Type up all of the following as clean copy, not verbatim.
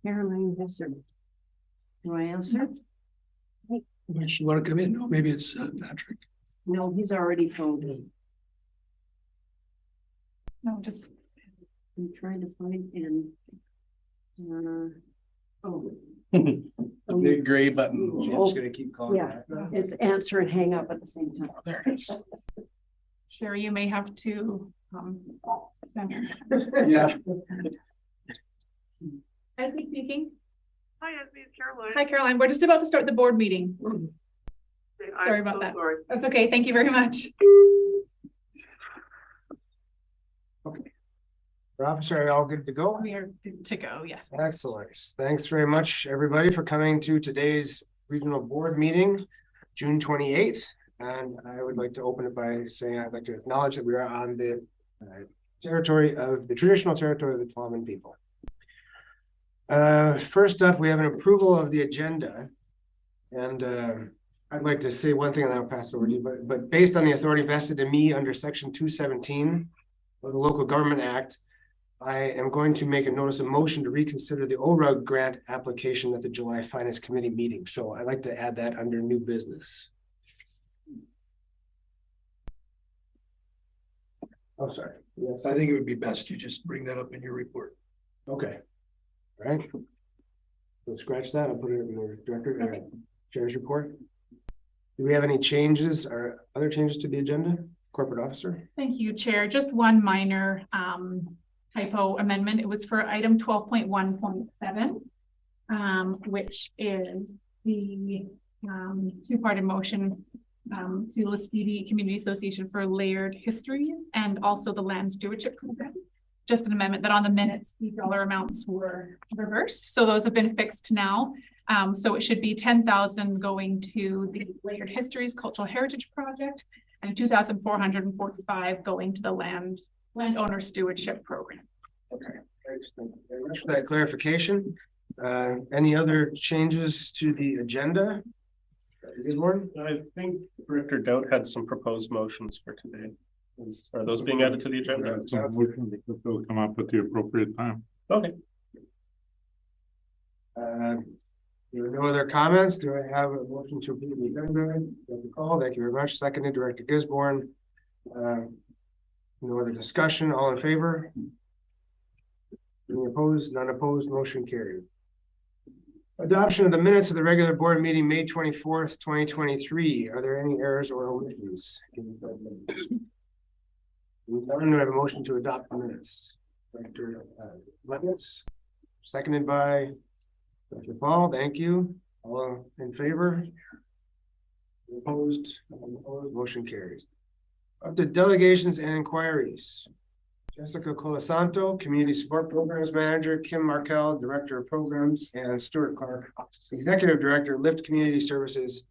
Caroline Visser. Do I answer? Does you want to come in? No, maybe it's Patrick. No, he's already phoned in. No, just I'm trying to find him. Oh. The big gray button. Oh, Just gonna keep calling. yeah, it's answer and hang up at the same time. Oh, there it is. Sherry, you may have to send her. Yeah. Esme speaking. Hi, Esme, it's Caroline. Hi, Caroline. We're just about to start the board meeting. Sorry about that. Sorry. That's okay. Thank you very much. Okay. Officer, are you all good to go? We are good to go. Yes. Excellent. Thanks very much, everybody, for coming to today's regional board meeting, June 28th. And I would like to open it by saying I'd like to acknowledge that we are on the traditional territory of the Tla'amin people. First up, we have an approval of the agenda. And I'd like to say one thing and then I'll pass it over to you, but based on the authority vested in me under Section 217 of the Local Government Act, I am going to make a notice of motion to reconsider the ORUG grant application at the July Finance Committee meeting. So I'd like to add that under new business. Oh, sorry. Yes. I think it would be best you just bring that up in your report. Okay. All right. So scratch that. I'll put it in the director chair's report. Do we have any changes or other changes to the agenda? Corporate officer. Thank you, Chair. Just one minor typo amendment. It was for item 12.1.7, which is the two-parted motion to list BD Community Association for Layered Histories and also the Land Stewardship Program. Just an amendment that on the minutes, the dollar amounts were reversed. So those have been fixed now. So it should be 10,000 going to the Layered Histories Cultural Heritage Project and 2,445 going to the Landowner Stewardship Program. Okay, thanks. Thank you very much for that clarification. Any other changes to the agenda? Good morning. I think Director Doubt had some proposed motions for today. Are those being added to the agenda? They'll come up at the appropriate time. Okay. There are no other comments. Do I have a motion to approve the agenda? Director Call, thank you very much. Seconded, Director Gisborne. No other discussion. All in favor? Any opposed? None opposed. Motion carried. Adoption of the minutes of the regular board meeting, May 24th, 2023. Are there any errors or omissions? Do I have a motion to adopt the minutes? Director Levitz, seconded by Dr. Paul. Thank you. All in favor? Opposed? Motion carries. Up to delegations and inquiries. Jessica Colasanto, Community Support Programs Manager, Kim Markel, Director of Programs, and Stuart Clark, Executive Director, Lift Community Services,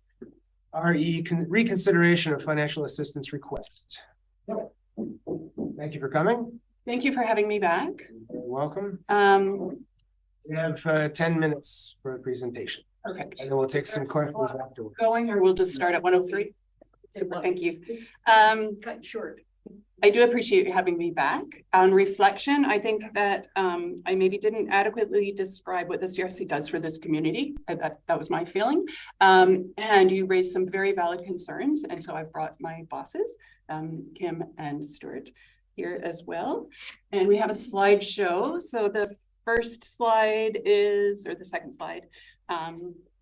Reconsideration of Financial Assistance Request. Thank you for coming. Thank you for having me back. You're welcome. We have 10 minutes for the presentation. Okay. And then we'll take some questions afterwards. Going, or we'll just start at 103. Super, thank you. Cut short. I do appreciate you having me back. On reflection, I think that I maybe didn't adequately describe what the CRC does for this community. That was my feeling. And you raised some very valid concerns. And so I brought my bosses, Kim and Stuart, here as well. And we have a slideshow. So the first slide is, or the second slide,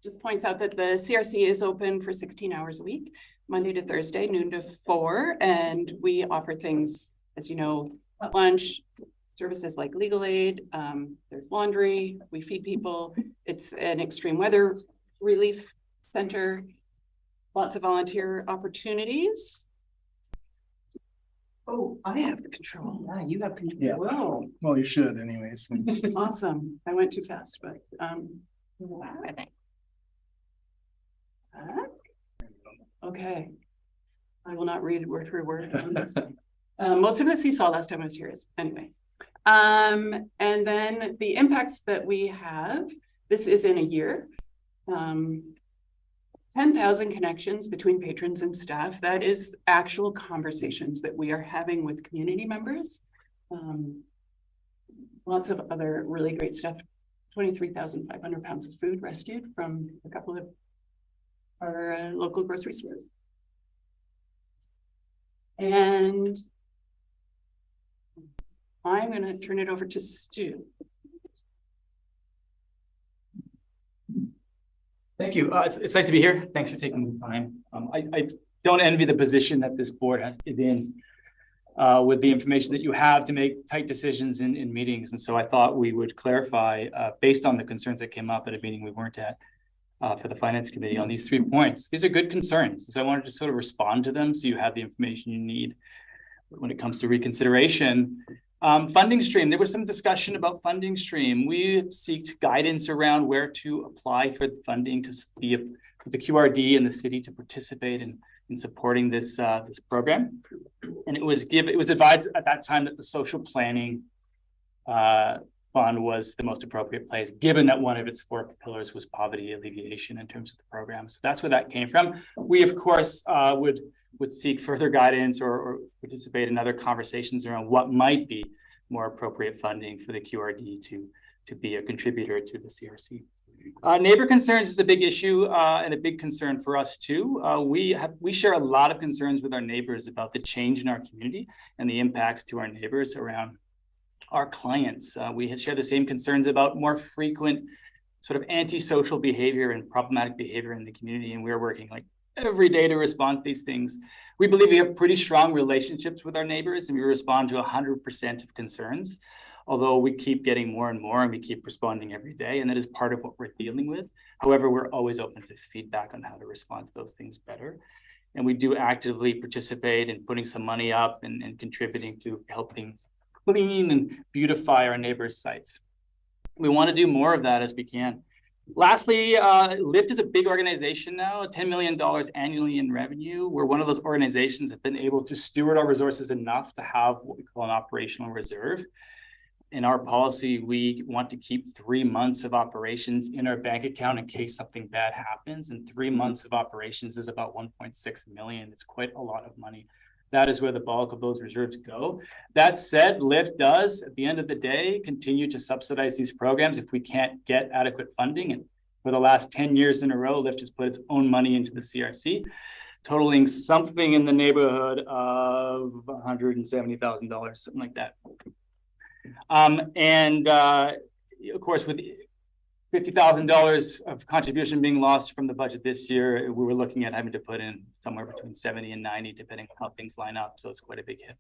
just points out that the CRC is open for 16 hours a week. Monday to Thursday, noon to 4, and we offer things, as you know, at lunch, services like legal aid, there's laundry, we feed people, it's an extreme weather relief center, lots of volunteer opportunities. Oh, I have the control. Yeah, you have control. Yeah. Whoa. Well, you should anyways. Awesome. I went too fast, but okay, I will not read it word for word. Most of this you saw last time I was here. Anyway, and then the impacts that we have. This is in a year. 10,000 connections between patrons and staff. That is actual conversations that we are having with community members. lots of other really great stuff. 23,500 pounds of food rescued from a couple of our local grocery stores. And I'm going to turn it over to Stu. Thank you. It's nice to be here. Thanks for taking the time. I don't envy the position that this board has in with the information that you have to make tight decisions in meetings. And so I thought we would clarify based on the concerns that came up at a meeting we weren't at for the Finance Committee on these 3 points. These are good concerns. So I wanted to sort of respond to them so you have the information you need when it comes to reconsideration. Funding stream, there was some discussion about funding stream. We seeked guidance around where to apply for the funding to be for the QRD and the city to participate in supporting this this program. And it was advised at that time that the social planning fund was the most appropriate place, given that one of its 4 pillars was poverty alleviation in terms of the program. So that's where that came from. We, of course, would seek further guidance or participate in other conversations around what might be more appropriate funding for the QRD to be a contributor to the CRC. Neighbor concerns is a big issue and a big concern for us too. We share a lot of concerns with our neighbors about the change in our community and the impacts to our neighbors around our clients. We share the same concerns about more frequent sort of antisocial behavior and problematic behavior in the community, and we're working like every day to respond to these things. We believe we have pretty strong relationships with our neighbors and we respond to 100% of concerns, although we keep getting more and more and we keep responding every day, and that is part of what we're dealing with. However, we're always open to feedback on how to respond to those things better. And we do actively participate in putting some money up and contributing to helping clean and beautify our neighbors' sites. We want to do more of that as we can. Lastly, LIFT is a big organization now, $10 million annually in revenue. We're one of those organizations that have been able to steward our resources enough to have what we call an operational reserve. In our policy, we want to keep 3 months of operations in our bank account in case something bad happens. And 3 months of operations is about 1.6 million. It's quite a lot of money. That is where the bulk of those reserves go. That said, LIFT does, at the end of the day, continue to subsidize these programs if we can't get adequate funding. And for the last 10 years in a row, LIFT has put its own money into the CRC, totaling something in the neighborhood of $170,000, something like that. Of course, with $50,000 of contribution being lost from the budget this year, we were looking at having to put in somewhere between 70 and 90, depending on how things line up. So it's quite a big hit.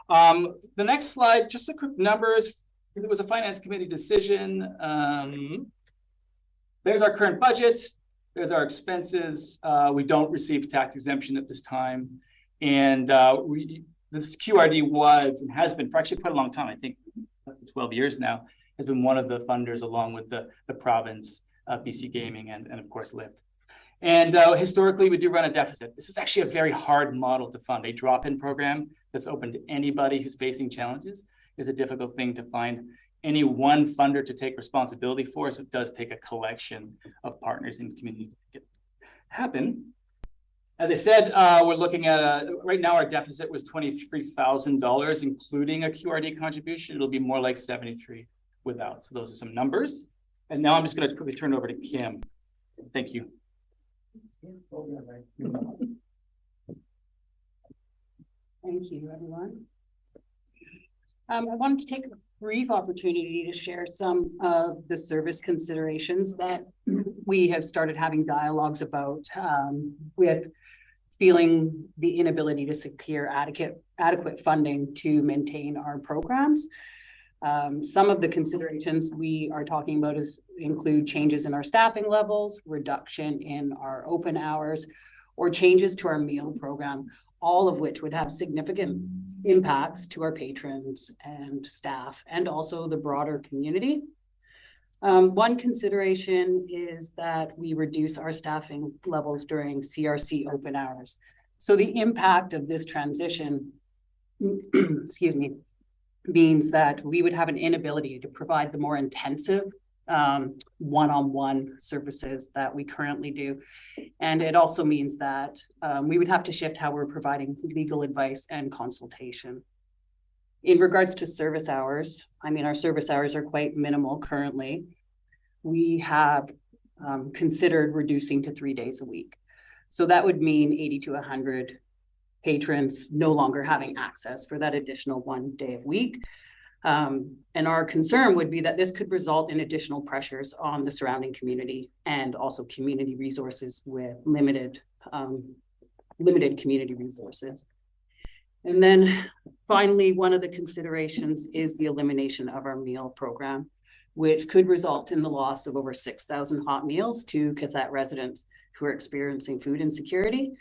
The next slide, just the quick numbers. It was a Finance Committee decision. There's our current budget. There's our expenses. We don't receive tax exemption at this time. And this QRD was and has been for actually quite a long time, I think 12 years now, has been one of the funders along with the province, BC Gaming, and of course LIFT. And historically, we do run a deficit. This is actually a very hard model to fund. A drop-in program that's open to anybody who's facing challenges is a difficult thing to find any one funder to take responsibility for. So it does take a collection of partners in the community to happen. As I said, we're looking at right now our deficit was $23,000, including a QRD contribution. It'll be more like 73 without. So those are some numbers. And now I'm just going to quickly turn it over to Kim. Thank you. Thank you, everyone. I wanted to take a brief opportunity to share some of the service considerations that we have started having dialogues about with feeling the inability to secure adequate funding to maintain our programs. Some of the considerations we are talking about include changes in our staffing levels, reduction in our open hours, or changes to our meal program, all of which would have significant impacts to our patrons and staff, and also the broader community. One consideration is that we reduce our staffing levels during CRC open hours. So the impact of this transition, excuse me, means that we would have an inability to provide the more intensive one-on-one services that we currently do. And it also means that we would have to shift how we're providing legal advice and consultation. In regards to service hours, I mean, our service hours are quite minimal currently. We have considered reducing to 3 days a week. So that would mean 80 to 100 patrons no longer having access for that additional 1 day a week. And our concern would be that this could result in additional pressures on the surrounding community and also community resources with limited community resources. And then finally, one of the considerations is the elimination of our meal program, which could result in the loss of over 6,000 hot meals to qathet residents who are experiencing food insecurity.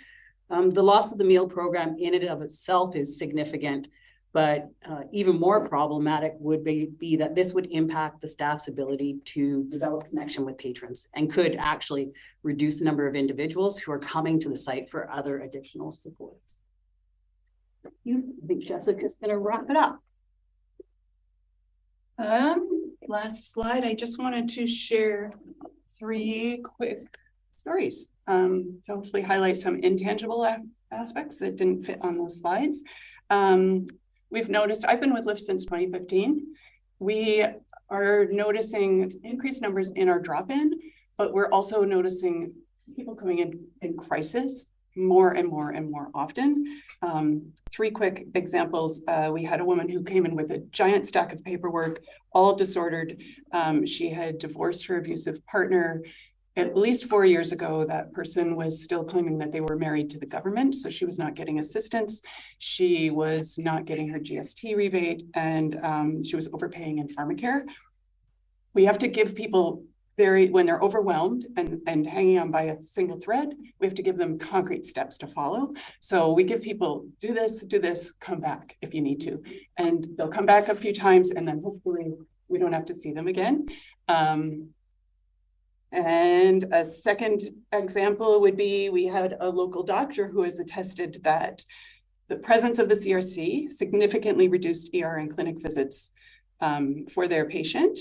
The loss of the meal program in and of itself is significant, but even more problematic would be that this would impact the staff's ability to develop connection with patrons and could actually reduce the number of individuals who are coming to the site for other additional supports. I think Jessica's going to wrap it up. Last slide, I just wanted to share 3 quick stories to hopefully highlight some intangible aspects that didn't fit on those slides. We've noticed, I've been with Lyft since 2015. We are noticing increased numbers in our drop-in, but we're also noticing people coming in crisis more and more and more often. 3 quick examples. We had a woman who came in with a giant stack of paperwork, all disordered. She had divorced her abusive partner. At least 4 years ago, that person was still claiming that they were married to the government, so she was not getting assistance. She was not getting her GST rebate, and she was overpaying in pharmacare. We have to give people when they're overwhelmed and hanging on by a single thread, we have to give them concrete steps to follow. So we give people, do this, come back if you need to. And they'll come back a few times, and then hopefully we don't have to see them again. And a second example would be, we had a local doctor who has attested that the presence of the CRC significantly reduced ER and clinic visits for their patient.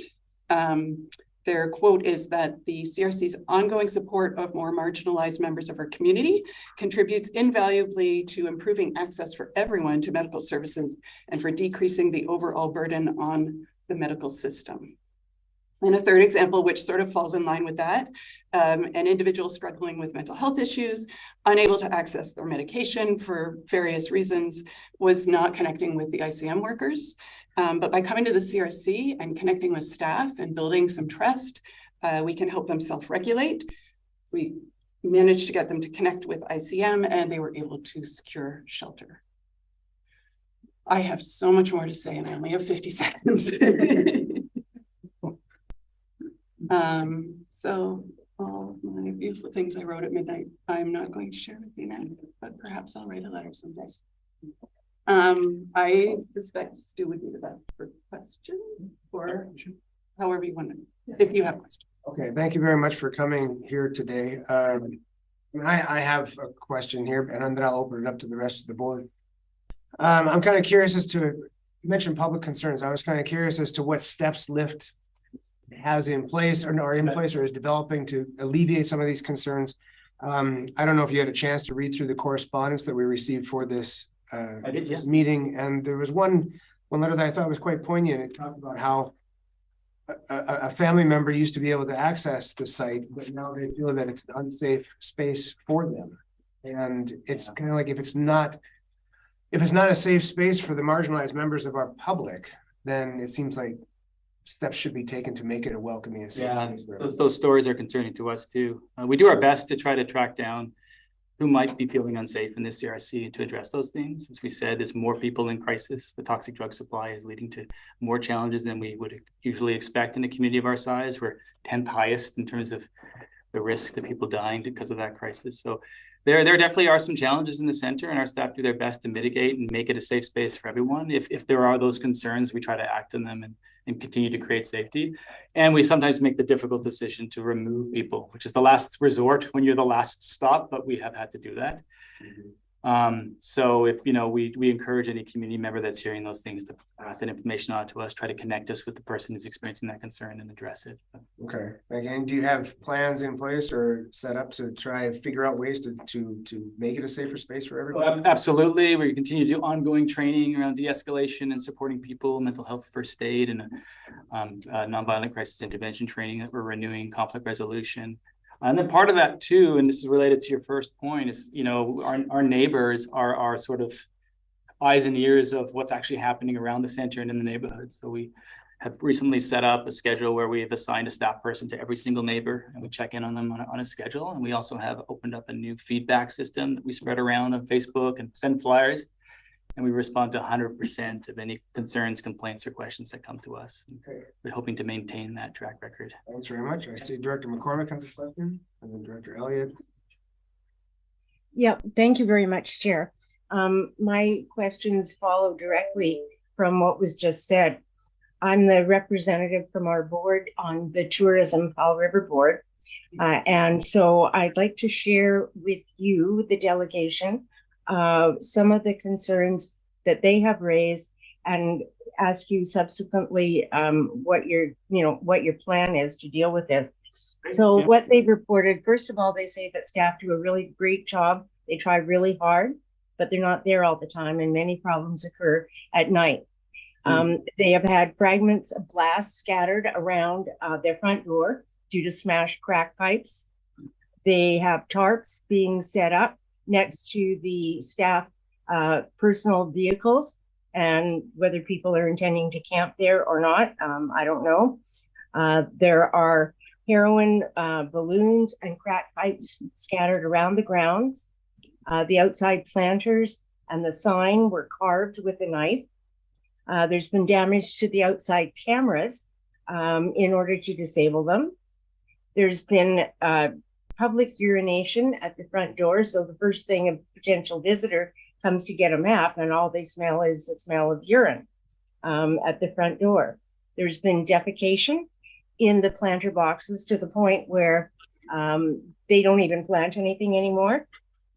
Their quote is that the CRC's ongoing support of more marginalized members of our community contributes invaluably to improving access for everyone to medical services and for decreasing the overall burden on the medical system. And a third example, which sort of falls in line with that, an individual struggling with mental health issues, unable to access their medication for various reasons, was not connecting with the ICM workers. But by coming to the CRC and connecting with staff and building some trust, we can help them self-regulate. We managed to get them to connect with ICM, and they were able to secure shelter. I have so much more to say, and I only have 50 seconds. So all my beautiful things I wrote at midnight, I'm not going to share with you now, but perhaps I'll write a letter someday. I suspect Stu would be the best for questions, or however you want to, if you have questions. Okay, thank you very much for coming here today. I have a question here, and then I'll open it up to the rest of the board. I'm kind of curious as to, you mentioned public concerns. I was kind of curious as to what steps Lyft has in place or are in place or is developing to alleviate some of these concerns. I don't know if you had a chance to read through the correspondence that we received for this I did, yeah. meeting, and there was one letter that I thought was quite poignant. It talked about how a family member used to be able to access the site, but now they feel that it's an unsafe space for them. And it's kind of like, if it's not a safe space for the marginalized members of our public, then it seems like steps should be taken to make it a welcoming and safe space. Those stories are concerning to us too. We do our best to try to track down who might be feeling unsafe in this CRC and to address those things. As we said, there's more people in crisis. The toxic drug supply is leading to more challenges than we would usually expect in a community of our size. We're 10th highest in terms of the risk to people dying because of that crisis. So there definitely are some challenges in the center, and our staff do their best to mitigate and make it a safe space for everyone. If there are those concerns, we try to act on them and continue to create safety. And we sometimes make the difficult decision to remove people, which is the last resort when you're the last stop, but we have had to do that. So if, we encourage any community member that's hearing those things to pass that information on to us, try to connect us with the person who's experiencing that concern and address it. Okay, again, do you have plans in place or set up to try and figure out ways to make it a safer space for everyone? Absolutely. We continue to do ongoing training around de-escalation and supporting people, mental health first aid, and nonviolent crisis intervention training that we're renewing, conflict resolution. And then part of that too, and this is related to your first point, is, our neighbors are sort of eyes and ears of what's actually happening around the center and in the neighborhood. So we have recently set up a schedule where we have assigned a staff person to every single neighbor, and we check in on them on a schedule. And we also have opened up a new feedback system that we spread around on Facebook and send flyers. And we respond to 100% of any concerns, complaints, or questions that come to us. Okay. We're hoping to maintain that track record. Thanks very much. I see Director McCormick has a question, and then Director Elliott. Yeah, thank you very much, Chair. My questions follow directly from what was just said. I'm the representative from our board on the Tourism Powell River Board. And so I'd like to share with you, the delegation, some of the concerns that they have raised, and ask you subsequently what your plan is to deal with this. So what they've reported, first of all, they say that staff do a really great job. They try really hard, but they're not there all the time, and many problems occur at night. They have had fragments of glass scattered around their front door due to smashed crack pipes. They have tarps being set up next to the staff personal vehicles, and whether people are intending to camp there or not, I don't know. There are heroin balloons and crack pipes scattered around the grounds. The outside planters and the sign were carved with a knife. There's been damage to the outside cameras in order to disable them. There's been public urination at the front door. So the first thing a potential visitor comes to get a map, and all they smell is the smell of urine at the front door. There's been defecation in the planter boxes to the point where they don't even plant anything anymore.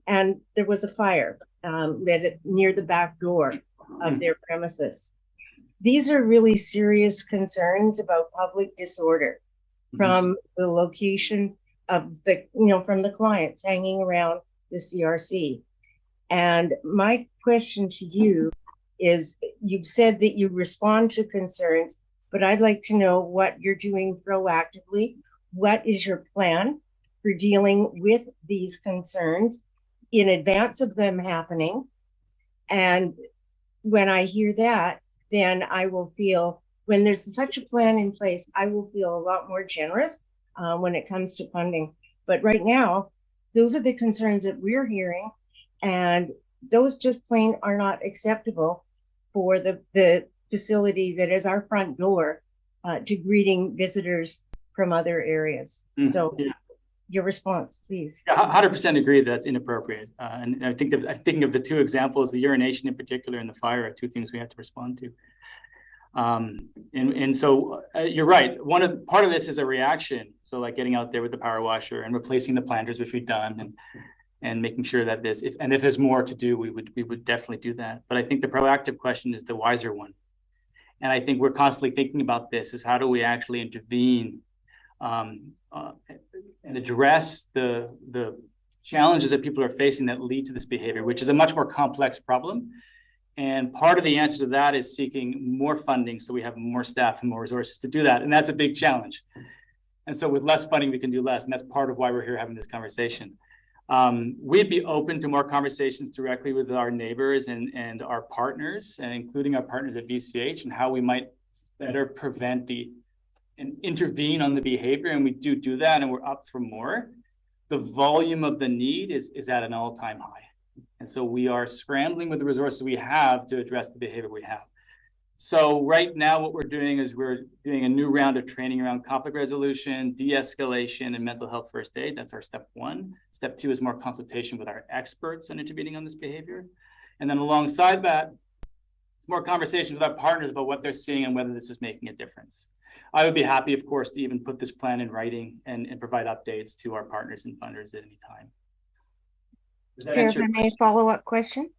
And there was a fire lit near the back door of their premises. These are really serious concerns about public disorder from the location of the, from the clients hanging around the CRC. And my question to you is, you've said that you respond to concerns, but I'd like to know what you're doing proactively. What is your plan for dealing with these concerns in advance of them happening? And when I hear that, then I will feel, when there's such a plan in place, I will feel a lot more generous when it comes to funding. But right now, those are the concerns that we're hearing, and those just plain are not acceptable for the facility that is our front door to greeting visitors from other areas. So your response, please. Yeah, 100% agree that's inappropriate. And I'm thinking of the two examples, the urination in particular and the fire, are two things we have to respond to. And so you're right. Part of this is a reaction. So like getting out there with the power washer and replacing the planters, which we've done, and making sure that if there's more to do, we would definitely do that. But I think the proactive question is the wiser one. And I think we're constantly thinking about this, is how do we actually intervene and address the challenges that people are facing that lead to this behavior, which is a much more complex problem. And part of the answer to that is seeking more funding, so we have more staff and more resources to do that. And that's a big challenge. And so with less funding, we can do less. And that's part of why we're here having this conversation. We'd be open to more conversations directly with our neighbors and our partners, and including our partners at VCH, and how we might better prevent and intervene on the behavior. And we do that, and we're up for more. The volume of the need is at an all-time high. And so we are scrambling with the resources we have to address the behavior we have. So right now, what we're doing is we're doing a new round of training around conflict resolution, de-escalation, and mental health first aid. That's our step one. Step two is more consultation with our experts on intervening on this behavior. And then alongside that, more conversations with our partners about what they're seeing and whether this is making a difference. I would be happy, of course, to even put this plan in writing and provide updates to our partners and funders at any time. Does that Chair, if answer I your may question? follow-up question?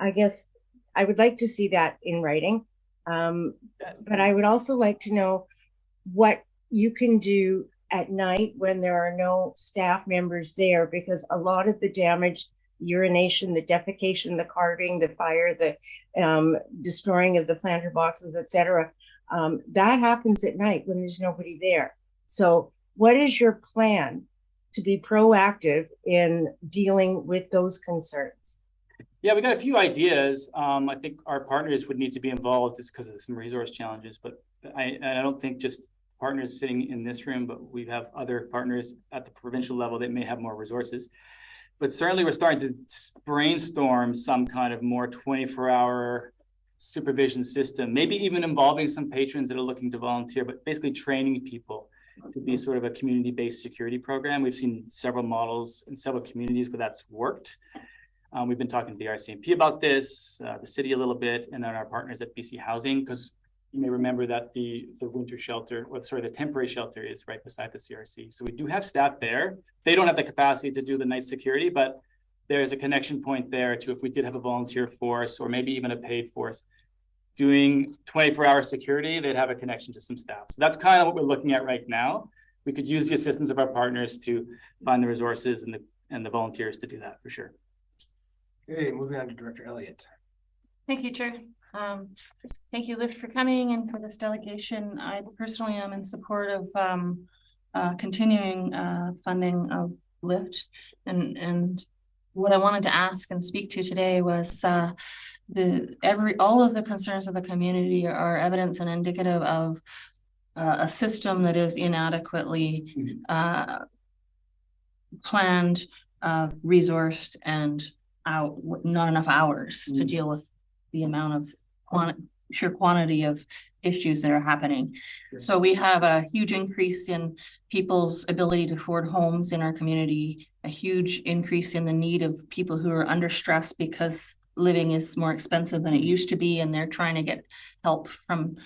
I guess I would like to see that in writing. But I would also like to know what you can do at night when there are no staff members there, because a lot of the damage, urination, the defecation, the carving, the fire, the destroying of the planter boxes, etc., that happens at night when there's nobody there. So what is your plan to be proactive in dealing with those concerns? Yeah, we got a few ideas. I think our partners would need to be involved just because of some resource challenges, but I don't think just partners sitting in this room, but we have other partners at the provincial level that may have more resources. But certainly we're starting to brainstorm some kind of more 24-hour supervision system, maybe even involving some patrons that are looking to volunteer, but basically training people to be sort of a community-based security program. We've seen several models in several communities where that's worked. We've been talking to the RCMP about this, the city a little bit, and then our partners at BC Housing, because you may remember that the winter shelter, or sorry, the temporary shelter is right beside the CRC. So we do have staff there. They don't have the capacity to do the night security, but there's a connection point there to if we did have a volunteer force or maybe even a paid force doing 24-hour security, they'd have a connection to some staff. So that's kind of what we're looking at right now. We could use the assistance of our partners to find the resources and the volunteers to do that for sure. Okay, moving on to Director Elliott. Thank you, Chair. Thank you, Lift, for coming and for this delegation. I personally am in support of continuing funding of Lift, and what I wanted to ask and speak to today was all of the concerns of the community are evidence and indicative of a system that is inadequately planned, resourced, and not enough hours to deal with the amount of sheer quantity of issues that are happening. So we have a huge increase in people's ability to afford homes in our community, a huge increase in the need of people who are under stress because living is more expensive than it used to be, and they're trying to get help from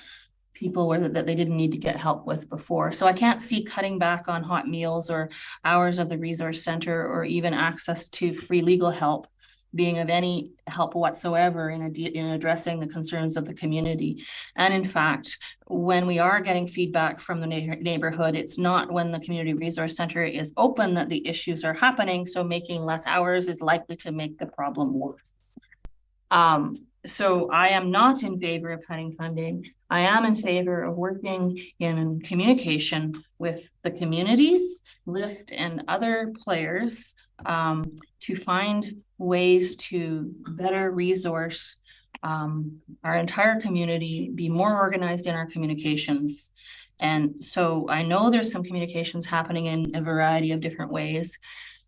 people that they didn't need to get help with before. So I can't see cutting back on hot meals or hours of the resource center or even access to free legal help being of any help whatsoever in addressing the concerns of the community. And in fact, when we are getting feedback from the neighborhood, it's not when the community resource center is open that the issues are happening. So making less hours is likely to make the problem worse. So I am not in favor of cutting funding. I am in favor of working in communication with the communities, Lift, and other players to find ways to better resource our entire community, be more organized in our communications. And so I know there's some communications happening in a variety of different ways.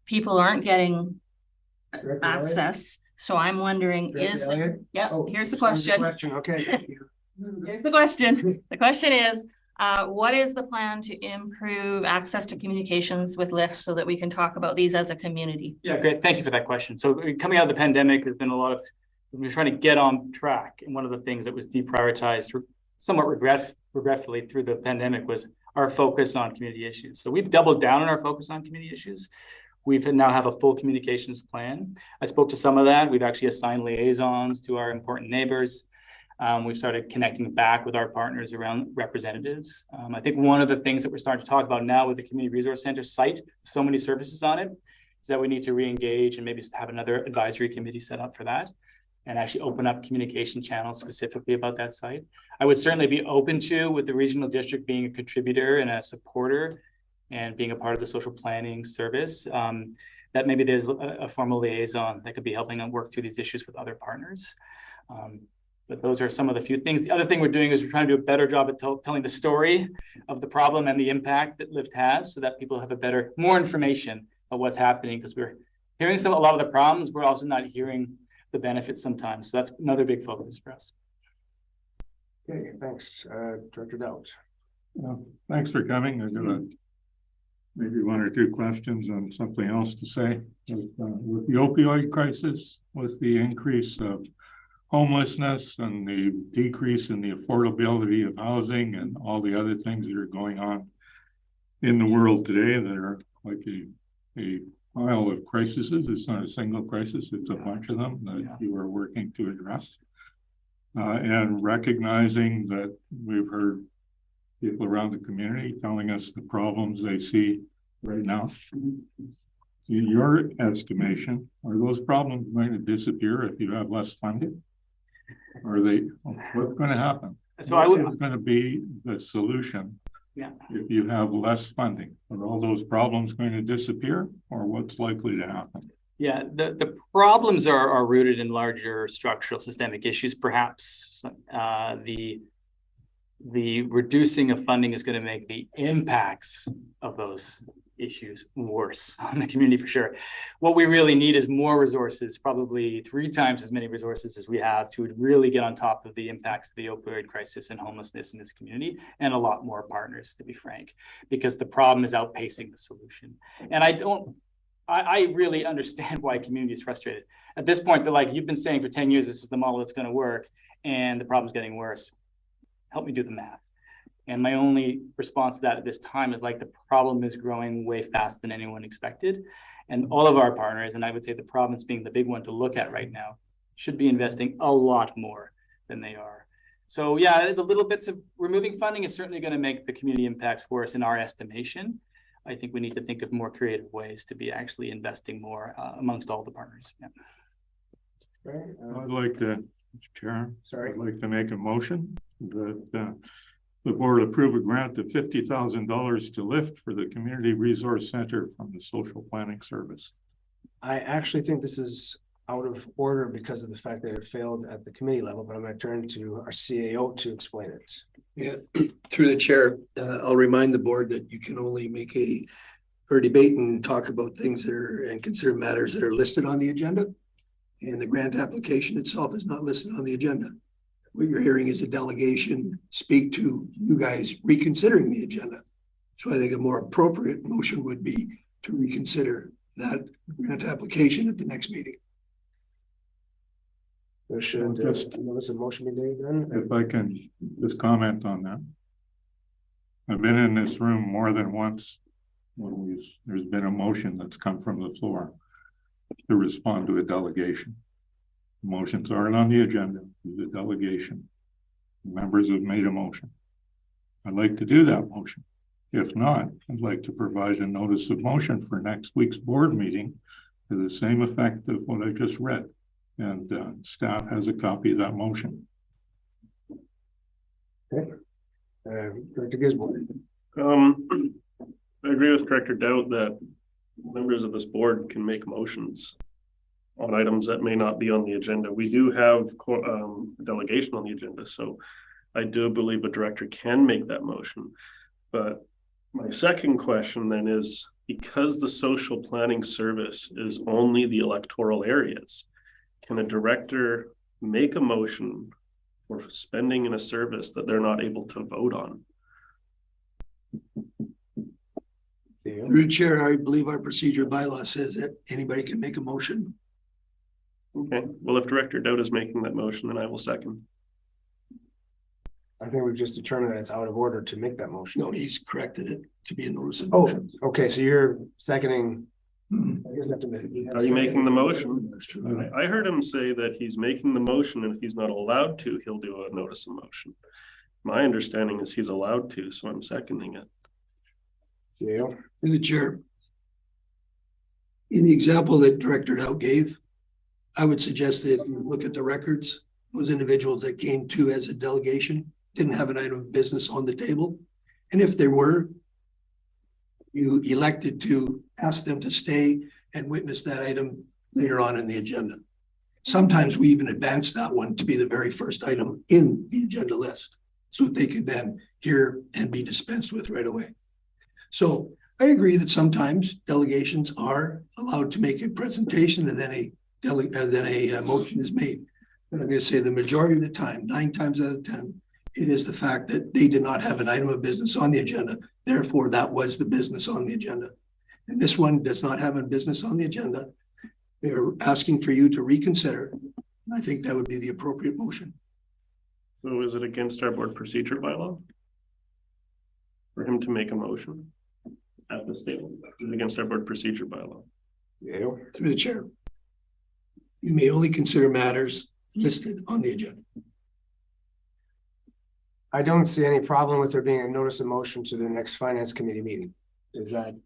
People aren't getting access. So I'm wondering, here's the question. Okay. Here's the question. The question is, what is the plan to improve access to communications with Lyft so that we can talk about these as a community? Yeah, great. Thank you for that question. So coming out of the pandemic, there's been a lot of, we're trying to get on track. And one of the things that was deprioritized somewhat regretfully through the pandemic was our focus on community issues. So we've doubled down on our focus on community issues. We now have a full communications plan. I spoke to some of that. We've actually assigned liaisons to our important neighbors. We've started connecting back with our partners around representatives. I think one of the things that we're starting to talk about now with the Community Resource Center site, so many services on it, is that we need to re-engage and maybe have another advisory committee set up for that and actually open up communication channels specifically about that site. I would certainly be open to, with the regional district being a contributor and a supporter and being a part of the social planning service, that maybe there's a formal liaison that could be helping them work through these issues with other partners. But those are some of the few things. The other thing we're doing is we're trying to do a better job at telling the story of the problem and the impact that Lyft has so that people have more information of what's happening, because we're hearing a lot of the problems. We're also not hearing the benefits sometimes. So that's another big focus for us. Okay, thanks. Director Dowd. Thanks for coming. I've got maybe one or two questions and something else to say. With the opioid crisis, with the increase of homelessness and the decrease in the affordability of housing and all the other things that are going on in the world today that are like a pile of crises. It's not a single crisis, it's a bunch of them that you are working to address. And recognizing that we've heard people around the community telling us the problems they see right now. In your estimation, are those problems going to disappear if you have less funding? Are they, what's going to happen? So I would, What's going to be the solution? Yeah. If you have less funding, are all those problems going to disappear, or what's likely to happen? yeah, the problems are rooted in larger structural systemic issues. Perhaps the reducing of funding is going to make the impacts of those issues worse on the community for sure. What we really need is more resources, probably 3 times as many resources as we have to really get on top of the impacts of the opioid crisis and homelessness in this community, and a lot more partners, to be frank, because the problem is outpacing the solution. And I really understand why community is frustrated. At this point, they're like, you've been saying for 10 years, this is the model that's going to work, and the problem's getting worse. Help me do the math. And my only response to that at this time is like, the problem is growing way faster than anyone expected. And all of our partners, and I would say the province being the big one to look at right now, should be investing a lot more than they are. So yeah, the little bits of removing funding is certainly going to make the community impacts worse in our estimation. I think we need to think of more creative ways to be actually investing more amongst all the partners. Yeah. Right, I'd like to, Chair, sorry. I'd like to make a motion that the board approve a grant of $50,000 to lift for the Community Resource Center from the Social Planning Service. I actually think this is out of order because of the fact that it failed at the committee level, but I'm going to turn to our CAO to explain it. Yeah, through the chair, I'll remind the board that you can only make or debate and talk about things that are and consider matters that are listed on the agenda. And the grant application itself is not listed on the agenda. What you're hearing is a delegation speak to you guys reconsidering the agenda. So I think a more appropriate motion would be to reconsider that grant application at the next meeting. There should notice a motion be made then. If I can just comment on that. I've been in this room more than once when there's been a motion that's come from the floor to respond to a delegation. Motions aren't on the agenda, there's a delegation. Members have made a motion. I'd like to do that motion. If not, I'd like to provide a notice of motion for next week's board meeting to the same effect of what I just read. And staff has a copy of that motion. Okay. Director Gisborne. I agree with Director Doubt that members of this board can make motions on items that may not be on the agenda. We do have delegation on the agenda, so I do believe a director can make that motion. But my second question then is, because the social planning service is only the electoral areas, can a director make a motion for spending in a service that they're not able to vote on? Through the chair, I believe our procedure bylaw says that anybody can make a motion. Okay, well, if Director Doubt is making that motion, then I will second. I think we've just determined that it's out of order to make that motion. No, he's corrected it to be a notice of Oh, motion. okay, so you're seconding. Are you making the motion? I heard him say that he's making the motion, and if he's not allowed to, he'll do a notice of motion. My understanding is he's allowed to, so I'm seconding it. Yeah. Through the chair. In the example that Director Dow gave, I would suggest that you look at the records. Those individuals that came to as a delegation didn't have an item of business on the table. And if there were, you elected to ask them to stay and witness that item later on in the agenda. Sometimes we even advance that one to be the very first item in the agenda list, so that they could then hear and be dispensed with right away. So I agree that sometimes delegations are allowed to make a presentation and then a motion is made. But I'm going to say the majority of the time, 9 times out of 10, it is the fact that they did not have an item of business on the agenda. Therefore, that was the business on the agenda. And this one does not have a business on the agenda. They're asking for you to reconsider. And I think that would be the appropriate motion. So is it against our board procedure bylaw for him to make a motion at this table? Is it against our board procedure bylaw? Yeah. Through the chair. You may only consider matters listed on the agenda. I don't see any problem with there being a notice of motion to the next finance committee meeting. Is that?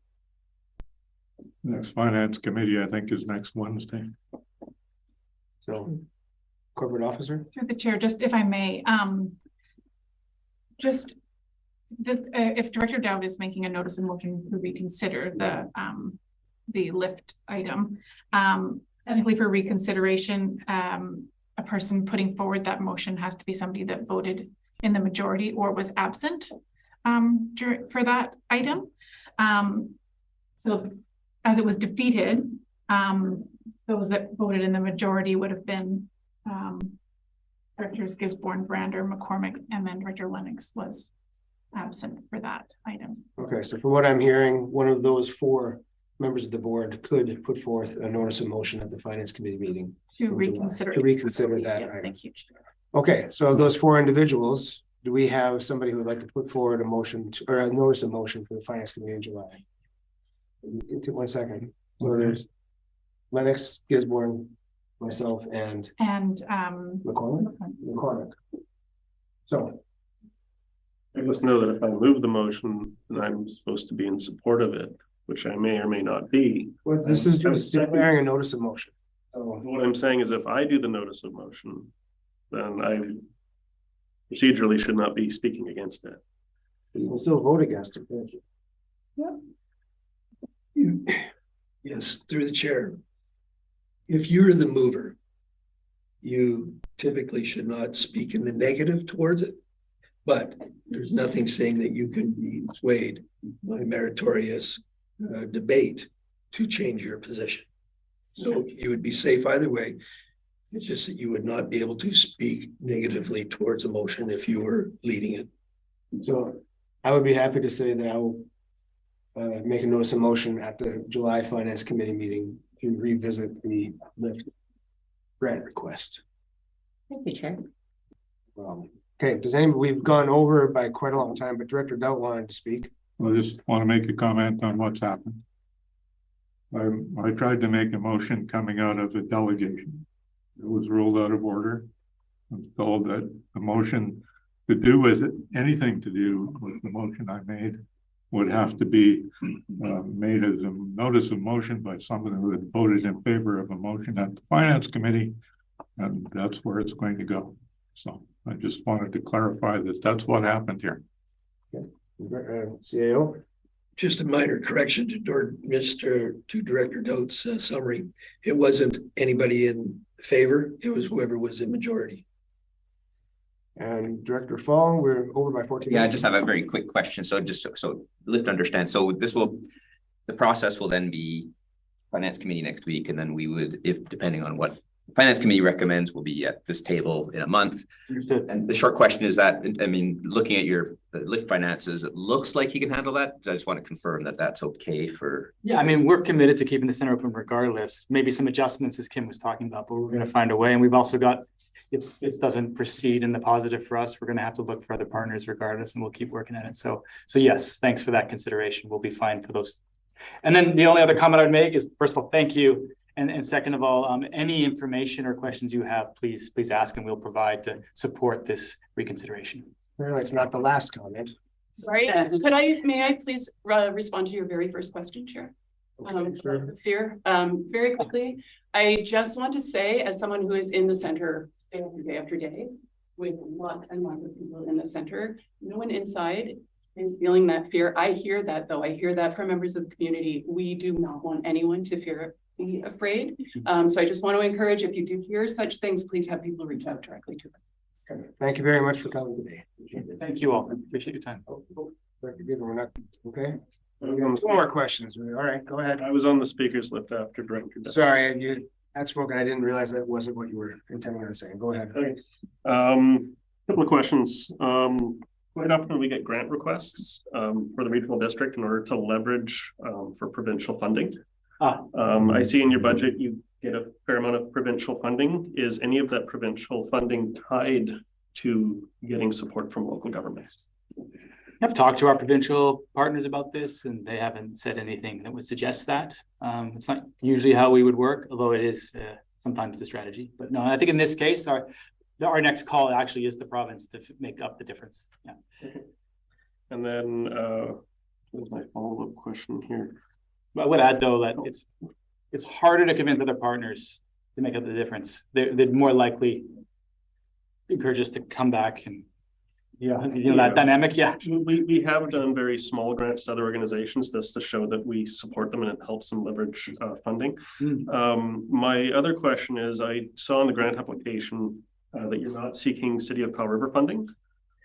Next finance committee, I think, is next Wednesday. So, corporate officer? Through the chair, just if I may, just if Director Dowd is making a notice of motion to reconsider the lift item, technically for reconsideration, a person putting forward that motion has to be somebody that voted in the majority or was absent for that item. So as it was defeated, those that voted in the majority would have been Directors Gisborne, Brander, McCormick, and then Director Lennox was absent for that item. Okay, so from what I'm hearing, one of those 4 members of the board could put forth a notice of motion at the finance committee meeting. To reconsider. To reconsider that Yes, item. thank you. Okay, so of those 4 individuals, do we have somebody who would like to put forward a motion or a notice of motion for the finance committee in July? Give it 1 second. So there's Lennox, Gisborne, myself, and McCormick. So I just know that if I move the motion, then I'm supposed to be in support of it, which I may or may not be. well, this is just declaring a notice of motion. So What I'm saying is if I do the notice of motion, then I procedurally should not be speaking against it. you can still vote against it, can't you? Yes, through the chair. If you're the mover, you typically should not speak in the negative towards it. But there's nothing saying that you can be swayed by meritorious debate to change your position. So you would be safe either way. It's just that you would not be able to speak negatively towards a motion if you were leading it. So I would be happy to say that I will make a notice of motion at the July Finance Committee meeting to revisit the lift grant request. Thank you, Chair. Okay, does anybody, we've gone over by quite a long time, but Director Dowd wanted to speak. I just want to make a comment on what's happened. I tried to make a motion coming out of a delegation. It was ruled out of order. I'm told that the motion to do with it, anything to do with the motion I made would have to be made as a notice of motion by someone who had voted in favor of a motion at the finance committee. And that's where it's going to go. So I just wanted to clarify that that's what happened here. CAO. Just a minor correction to Director Dowd's summary. It wasn't anybody in favor. It was whoever was in majority. And Director Fall, we're over by 14 minutes. Yeah, I just have a very quick question. So just so Lift understand. So the process will then be finance committee next week, and then we would, if depending on what finance committee recommends, we'll be at this table in a month. And the short question is that, I mean, looking at your Lift finances, it looks like he can handle that. I just want to confirm that that's okay for. Yeah, I mean, we're committed to keeping the center open regardless. Maybe some adjustments as Kim was talking about, but we're going to find a way. And we've also got, if this doesn't proceed in the positive for us, we're going to have to look for other partners regardless, and we'll keep working at it. So yes, thanks for that consideration. We'll be fine for those. And then the only other comment I'd make is, first of all, thank you. And second of all, any information or questions you have, please ask, and we'll provide to support this reconsideration. Apparently it's not the last comment. Sorry, may I please respond to your very first question, Chair? Sure. Fear, very quickly. I just want to say, as someone who is in the center day after day, with lots and lots of people in the center, no one inside is feeling that fear. I hear that though. I hear that from members of the community. We do not want anyone to be afraid. So I just want to encourage, if you do hear such things, please have people reach out directly to us. Okay. Thank you very much for coming today. Thank you all. Appreciate your time. We're not okay. Two more questions. All right, go ahead. I was on the speaker's list after Director Dowd. Sorry, you had spoken. I didn't realize that wasn't what you were intending on saying. Go ahead. Okay. Couple of questions. Quite often we get grant requests for the regional district in order to leverage for provincial funding. I see in your budget you get a fair amount of provincial funding. Is any of that provincial funding tied to getting support from local governments? I've talked to our provincial partners about this and they haven't said anything that would suggest that. It's not usually how we would work, although it is sometimes the strategy. But no, I think in this case, our next call actually is the province to make up the difference. Yeah. And then what's my follow-up question here? But I would add though that it's harder to convince other partners to make up the difference. They'd more likely encourage us to come back and that dynamic. Yeah, we have done very small grants to other organizations just to show that we support them and it helps them leverage funding. My other question is, I saw in the grant application that you're not seeking City of Powell River funding.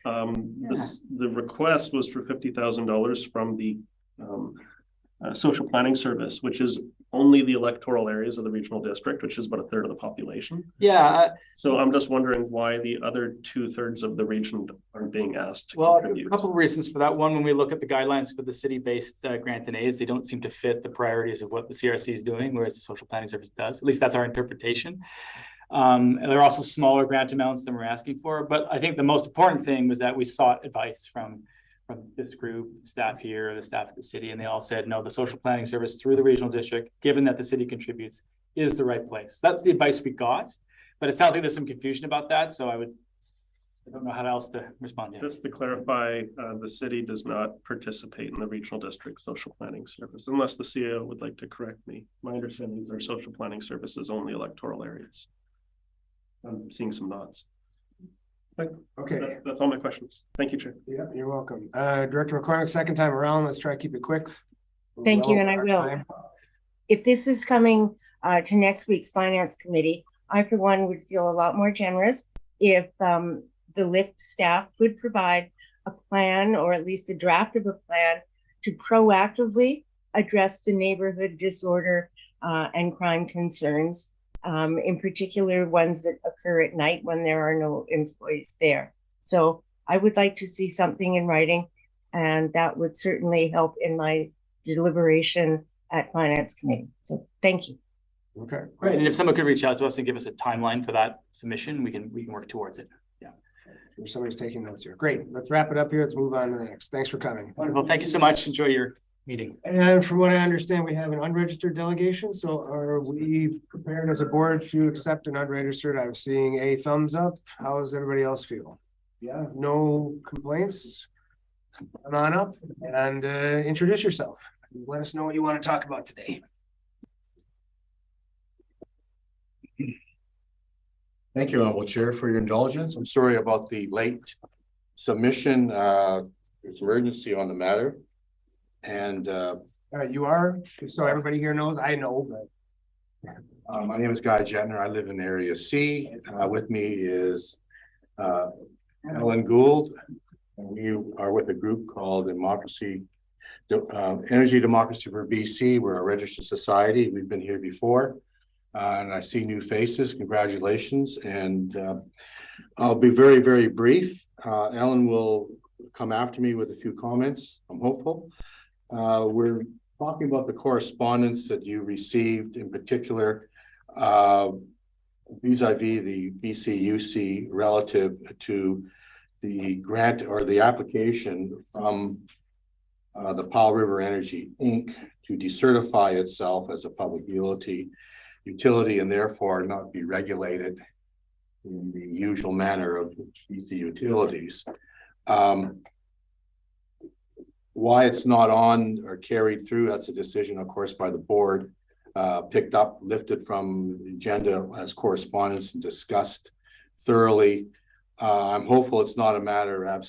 The request was for $50,000 from the social planning service, which is only the electoral areas of the regional district, which is about 1/3 of the population. Yeah. So I'm just wondering why the other 2/3 of the region aren't being asked to Well, contribute. a couple of reasons for that. One, when we look at the guidelines for the city-based grant and aids, they don't seem to fit the priorities of what the CRC is doing, whereas the social planning service does. At least that's our interpretation. And there are also smaller grant amounts than we're asking for. But I think the most important thing was that we sought advice from this group, staff here, the staff at the city, and they all said, no, the social planning service through the regional district, given that the city contributes, is the right place. That's the advice we got, but it sounds like there's some confusion about that. So I don't know how else to respond to. Just to clarify, the city does not participate in the regional district social planning service, unless the CEO would like to correct me. My understanding is our social planning service is only electoral areas. I'm seeing some nods. Okay. That's all my questions. Thank you, Chair. Yeah, you're welcome. Director McCormick, second time around. Let's try to keep it quick. Thank you, and I will. If this is coming to next week's Finance Committee, I, for one, would feel a lot more generous if the LIFT staff could provide a plan, or at least a draft of a plan, to proactively address the neighborhood disorder and crime concerns, in particular ones that occur at night when there are no employees there. So I would like to see something in writing, and that would certainly help in my deliberation at Finance Committee. So thank you. Okay, great. And if someone could reach out to us and give us a timeline for that submission, we can work towards it. Yeah. If somebody's taking notes here. Great. Let's wrap it up here. Let's move on to the next. Thanks for coming. Wonderful. Thank you so much. Enjoy your meeting. And from what I understand, we have an unregistered delegation. So are we prepared as a board to accept an unregistered? I'm seeing a thumbs up. How does everybody else feel? Yeah, no complaints. Come on up and introduce yourself. Let us know what you want to talk about today. Thank you, Honorable Chair, for your indulgence. I'm sorry about the late submission. There's emergency on the matter. And you are, so everybody here knows, I know, but my name is Guy Jetner. I live in Area C. With me is Ellen Gould. And we are with a group called Energy Democracy for BC. We're a registered society. We've been here before. And I see new faces. Congratulations. And I'll be very, very brief. Ellen will come after me with a few comments. I'm hopeful. We're talking about the correspondence that you received, in particular, vis-a-vis the BCUC relative to the grant or the application from the Powell River Energy Inc. to decertify itself as a public utility and therefore not be regulated in the usual manner of BC utilities. Why it's not on or carried through, that's a decision, of course, by the board, picked up, lifted from the agenda as correspondence and discussed thoroughly. I'm hopeful it's not a matter of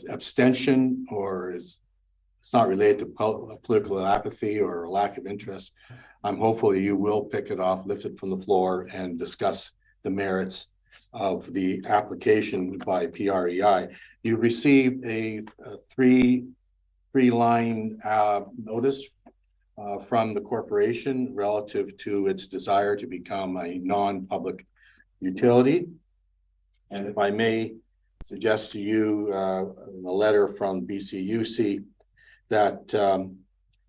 abstention, or it's not related to political apathy or lack of interest. I'm hopeful you will pick it off, lift it from the floor, and discuss the merits of the application by PREI. You received a three-line notice from the corporation relative to its desire to become a non-public utility. And if I may suggest to you a letter from BCUC that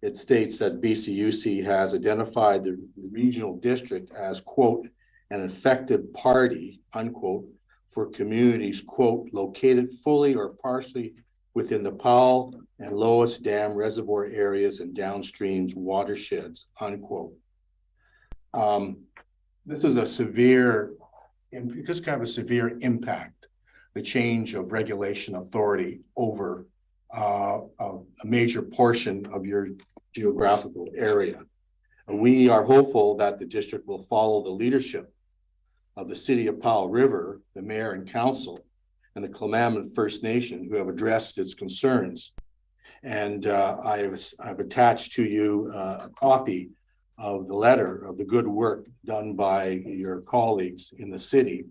it states that BCUC has identified the regional district as, quote, an affected party, unquote, for communities, quote, located fully or partially within the Powell and Lois Dam reservoir areas and downstreams watersheds, unquote. This is a severe, because kind of a severe impact, the change of regulation authority over a major portion of your geographical area. And we are hopeful that the district will follow the leadership of the city of Powell River, the mayor and council, and the Klamaman First Nation who have addressed its concerns. And I've attached to you a copy of the letter of the good work done by your colleagues in the city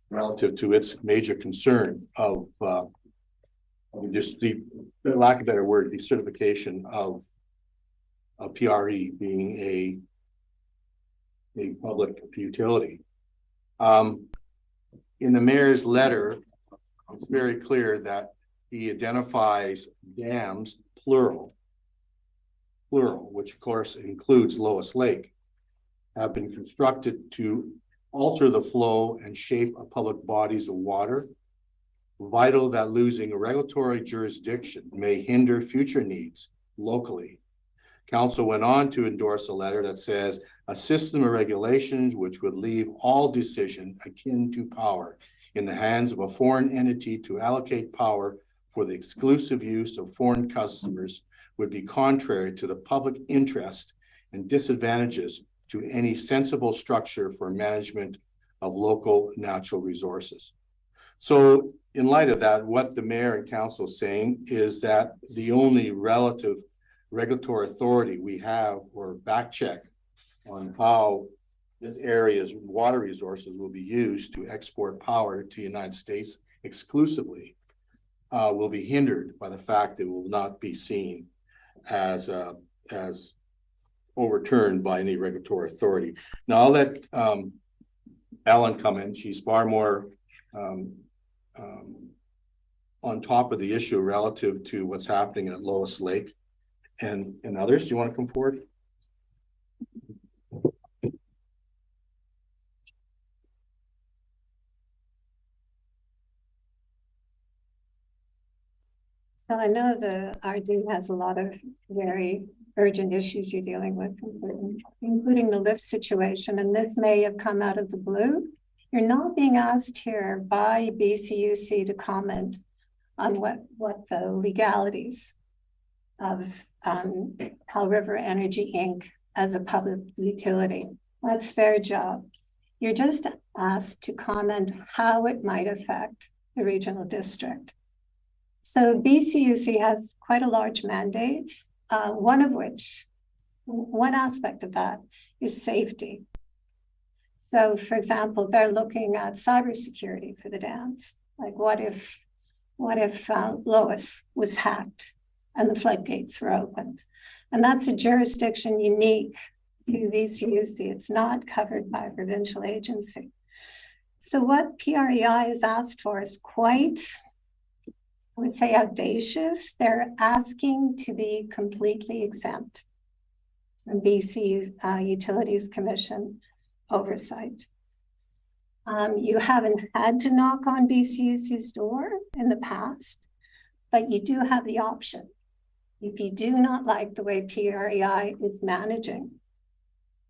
relative to its major concern of just the lack of a better word, the certification of a PRE being a public utility. In the mayor's letter, it's very clear that he identifies dams, plural, which of course includes Lois Lake, have been constructed to alter the flow and shape of public bodies of water. Vital that losing a regulatory jurisdiction may hinder future needs locally. Council went on to endorse a letter that says a system of regulations which would leave all decision akin to power in the hands of a foreign entity to allocate power for the exclusive use of foreign customers would be contrary to the public interest and disadvantages to any sensible structure for management of local natural resources. So in light of that, what the mayor and council is saying is that the only relative regulatory authority we have or back check on how this area's water resources will be used to export power to the United States exclusively will be hindered by the fact that it will not be seen as overturned by any regulatory authority. Now I'll let Ellen come in. She's far more on top of the issue relative to what's happening at Lois Lake and others. Do you want to come forward? So I know the RD has a lot of very urgent issues you're dealing with, including the lift situation, and this may have come out of the blue. You're not being asked here by BCUC to comment on what the legalities of Powell River Energy Inc. as a public utility. That's their job. You're just asked to comment how it might affect the regional district. So BCUC has quite a large mandate, one aspect of that is safety. So for example, they're looking at cybersecurity for the dams. Like what if Lois was hacked and the floodgates were opened? And that's a jurisdiction unique to BCUC. It's not covered by a provincial agency. So what PREI has asked for is quite, I would say, audacious. They're asking to be completely exempt from BC Utilities Commission oversight. You haven't had to knock on BCUC's door in the past, but you do have the option. If you do not like the way PREI is managing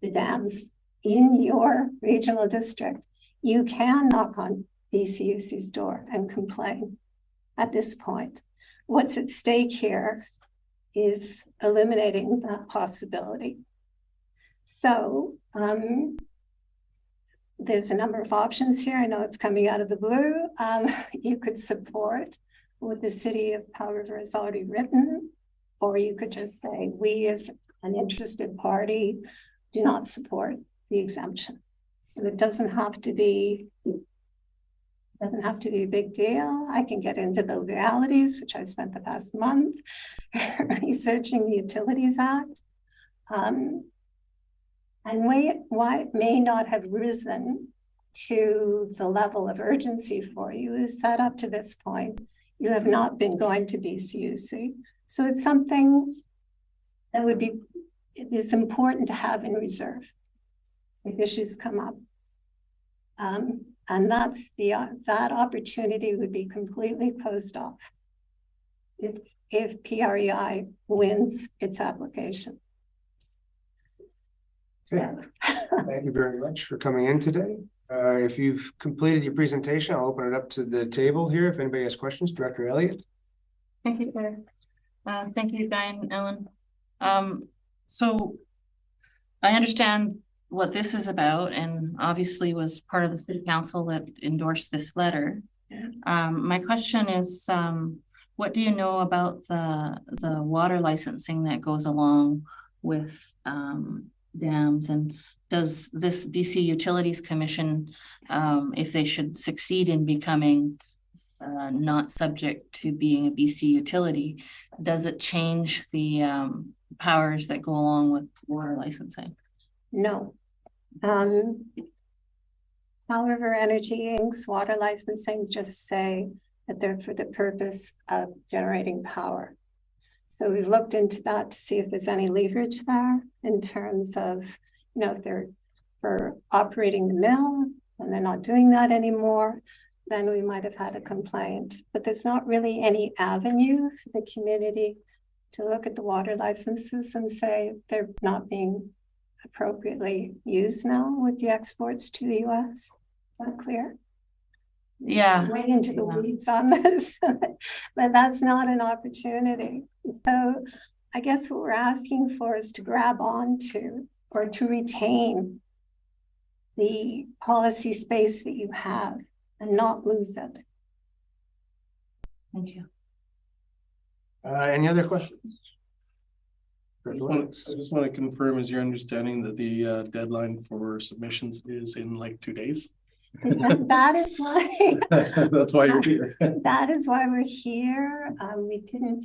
the dams in your regional district, you can knock on BCUC's door and complain. At this point, what's at stake here is eliminating that possibility. So there's a number of options here. I know it's coming out of the blue. You could support what the city of Powell River has already written, or you could just say, we as an interested party do not support the exemption. So it doesn't have to be a big deal. I can get into the legalities, which I spent the past month researching the Utilities Act. And why it may not have risen to the level of urgency for you is that up to this point, you have not been going to BCUC. So it's something that it is important to have in reserve if issues come up. And that's that opportunity would be completely closed off if PREI wins its application. Okay. Thank you very much for coming in today. If you've completed your presentation, I'll open it up to the table here. If anybody has questions, Director Elliott. Thank you, Claire. Thank you, Diane and Ellen. So I understand what this is about, and obviously was part of the city council that endorsed this letter. My question is, what do you know about the water licensing that goes along with dams, and does this BC Utilities Commission, if they should succeed in becoming not subject to being a BC utility, does it change the powers that go along with water licensing? No. However, Energy Inc.'s water licensing just say that they're for the purpose of generating power. So we've looked into that to see if there's any leverage there in terms of, you know, if they're for operating the mill and they're not doing that anymore, then we might have had a complaint. But there's not really any avenue for the community to look at the water licenses and say they're not being appropriately used now with the exports to the US. Is that clear? Yeah. Way into the weeds on this, but that's not an opportunity. So I guess what we're asking for is to grab onto or to retain the policy space that you have and not lose it. Thank you. Any other questions? I just want to confirm, is your understanding that the deadline for submissions is in like 2 days? That is why that's why you're here. That is why we're here. We didn't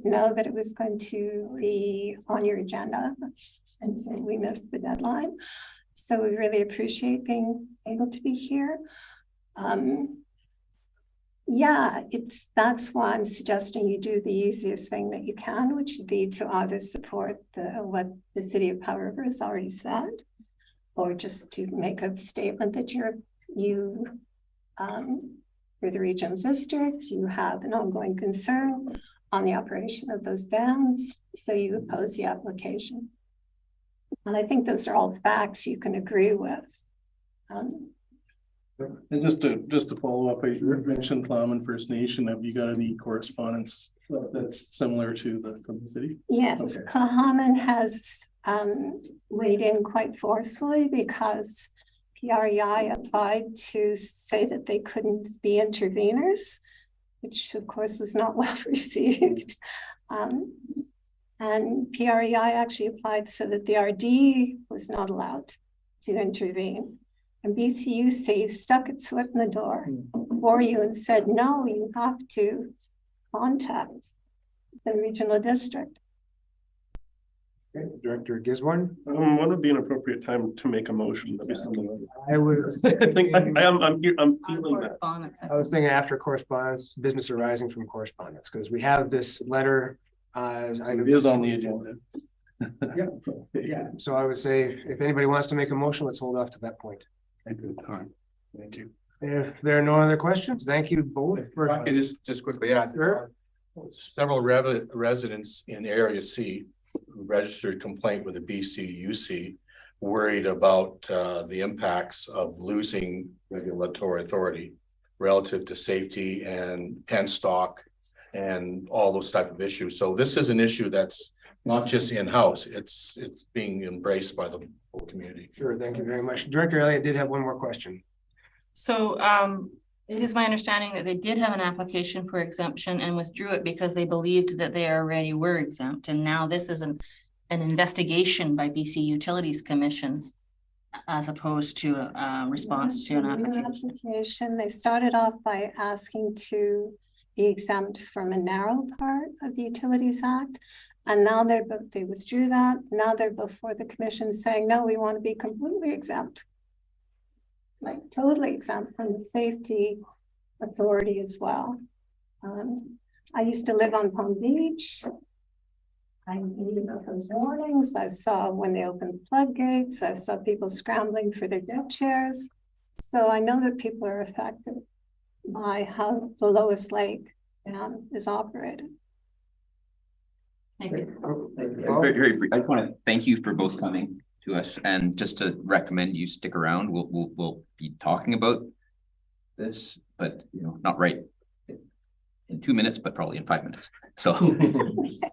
know that it was going to be on your agenda, and so we missed the deadline. So we really appreciate being able to be here. Yeah, that's why I'm suggesting you do the easiest thing that you can, which would be to either support what the city of Powder River has already said, or just to make a statement that for the region's district, you have an ongoing concern on the operation of those dams, so you oppose the application. And I think those are all facts you can agree with. And just to follow up, you mentioned Plowman First Nation. Have you got any correspondence that's similar to from the city? Yes, okay. Plowman has weighed in quite forcefully because PREI applied to say that they couldn't be interveners, which of course was not well received. And PREI actually applied so that the RD was not allowed to intervene. And BCUC stuck its foot in the door for you and said, no, you have to contact the regional district. Okay, Director Gisborne. What would be an appropriate time to make a motion? That'd be something I would think I'm feeling that. I was thinking after correspondence, business arising from correspondence, because we have this letter. It is on the agenda. Yeah. So I would say if anybody wants to make a motion, let's hold off to that point. Thank you. If there are no other questions, thank you both for just quickly, yeah. Sure. Several residents in Area C who registered complaint with the BCUC worried about the impacts of losing regulatory authority relative to safety and pen stock and all those type of issues. So this is an issue that's not just in-house, it's being embraced by the whole community. Sure, thank you very much. Director Elliott did have one more question. So it is my understanding that they did have an application for exemption and withdrew it because they believed that they already were exempt. And now this is an investigation by BC Utilities Commission as opposed to a response to an application. They started off by asking to be exempt from a narrow part of the Utilities Act. And now they withdrew that. Now they're before the commission saying, no, we want to be completely exempt. Like totally exempt from the safety authority as well. I used to live on Palm Beach. I knew about those warnings. I saw when they opened floodgates. I saw people scrambling for their deck chairs. So I know that people are affected by how the Lois Lake Dam is operated. Thank you. Very brief. I just want to thank you for both coming to us, and just to recommend you stick around. We'll be talking about this, but you know, not right in 2 minutes, but probably in 5 minutes. So,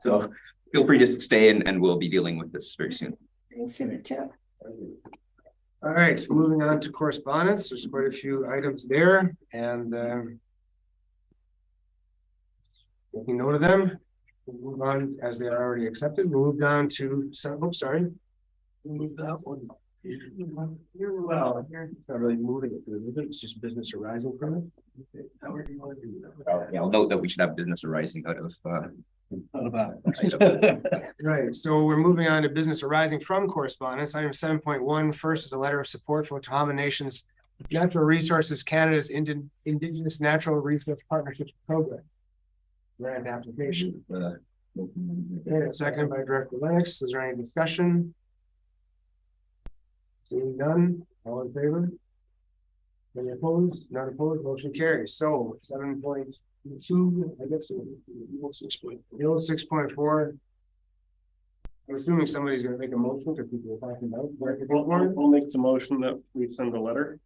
so feel free to stay, and we'll be dealing with this very soon. Thanks for the tip. All right, moving on to correspondence. There's quite a few items there, and taking note of them. We'll move on as they are already accepted. We'll move down to some. Oh, sorry. We'll move that one. Well, it's not really moving it, it's just business arising from it. Okay. How do you want to do that? Yeah, I'll note that we should have business arising out of that. Right, so we're moving on to business arising from correspondence. Item 7.1 first is a letter of support for Tahama Nation's Natural Resources Canada's Indigenous Natural Resource Partnerships Program grant application. Okay, seconded by Director Lennox. Is there any discussion? Seeing none, all in favor? Any opposed? None opposed, motion carries. So 7.2, I guess. 6.4. I'm assuming somebody's gonna make a motion because people are talking about. I'll make the motion that we send a letter.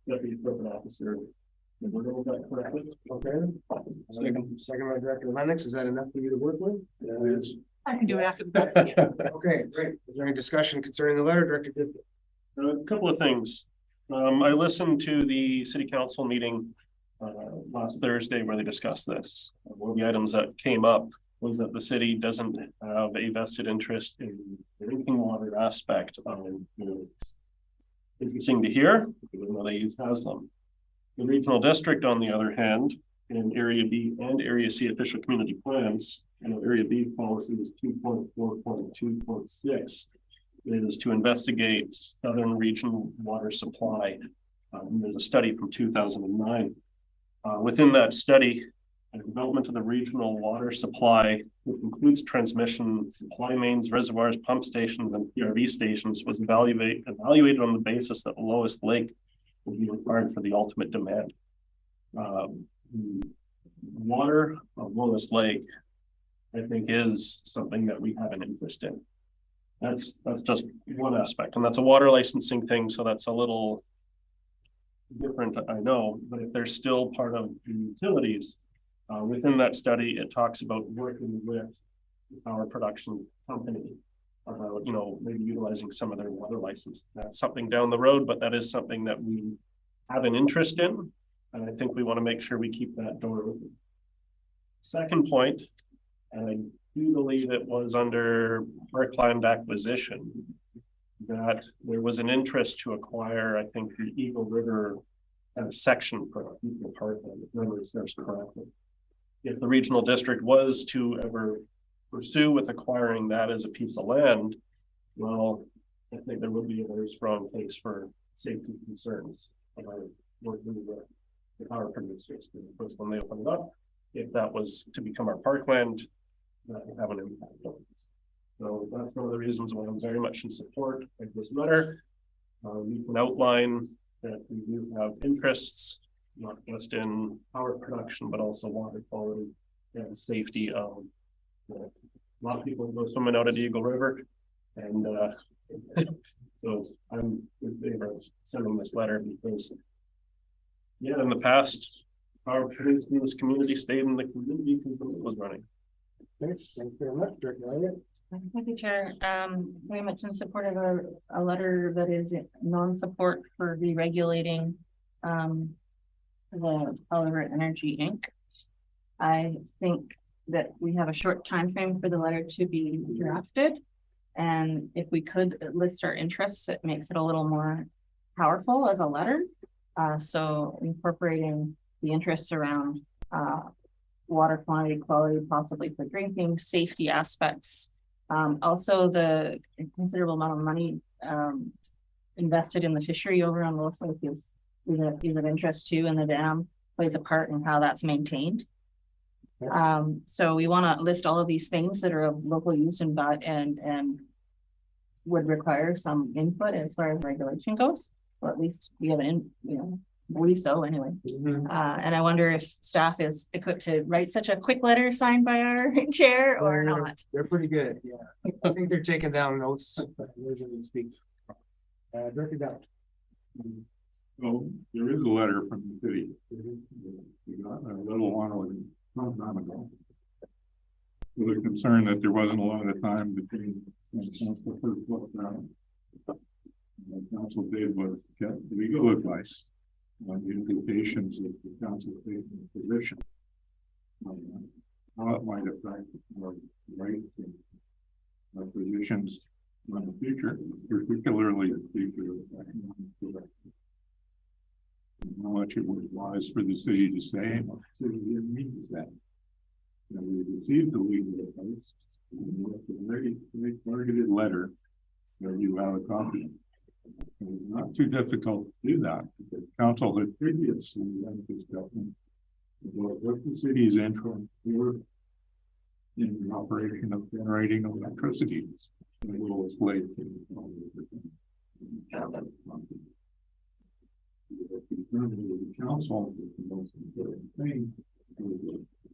Deputy Corporate Officer. Okay. Second by Director Lennox. Is that enough for you to work with? Yeah, it is. I can do it after the. Okay, great. Is there any discussion concerning the letter, Director Goodman? A couple of things. I listened to the city council meeting last Thursday where they discussed this. One of the items that came up was that the city doesn't have a vested interest in the drinking water aspect of it. Interesting to hear, even though they use Haslam. The regional district, on the other hand, in Area B and Area C official community plans, Area B policy is 2.4.2.6 is to investigate southern region water supply. There's a study from 2009. Within that study, the development of the regional water supply, which includes transmission, supply mains, reservoirs, pump stations, and PRV stations, was evaluated on the basis that the Lois Lake would be required for the ultimate demand. Water of Lois Lake, I think, is something that we have an interest in. That's just one aspect, and that's a water licensing thing, so that's a little different, I know, but if they're still part of the utilities, within that study, it talks about working with the power production company about, maybe utilizing some of their water license. That's something down the road, but that is something that we have an interest in, and I think we want to make sure we keep that door open. Second point, and I do believe it was under parkland acquisition, that there was an interest to acquire, I think, the Eagle River section for parkland, if memory serves correctly. If the regional district was to ever pursue with acquiring that as a piece of land, well, I think there would be a very strong case for safety concerns about working with the power producers, because of course, when they open it up, if that was to become our parkland, that would have an impact on us. So that's one of the reasons why I'm very much in support of this letter. We can outline that we do have interests, not just in power production, but also water quality and safety. A lot of people go swimming out at Eagle River, and so I'm in favor of sending this letter because, yeah, in the past, power produced in this community stayed in the community because the mill was running. Thanks very much, Director Elliott. Thank you, Chair. Very much in support of a letter that is non-support for deregulating the Power Energy Inc. I think that we have a short time frame for the letter to be drafted, and if we could list our interests, it makes it a little more powerful as a letter. So incorporating the interests around water quantity, quality, possibly for drinking, safety aspects. Also the considerable amount of money invested in the fishery over on Lois Lake is of interest too, and the dam plays a part in how that's maintained. So we want to list all of these things that are of local use and would require some input as far as regulation goes, or at least we have believe so anyway. And I wonder if staff is equipped to write such a quick letter signed by our chair or not. They're pretty good, yeah. I think they're taking down notes. Director Dowd. So there is a letter from the city. We got a little while ago. With a concern that there wasn't a lot of time between council first look around. Council did was get legal advice on the implications of the council taking a position. How it might affect our rights and our positions in the future, particularly the future of economic development. How much it was wise for the city to say, and what the city didn't mean to say. We received the legal advice, and with a very targeted letter that you have a copy. It was not too difficult to do that, because council had previously had discussion about what the city's interests were in the operation of generating electricity. And it will explain to the council is the most important thing.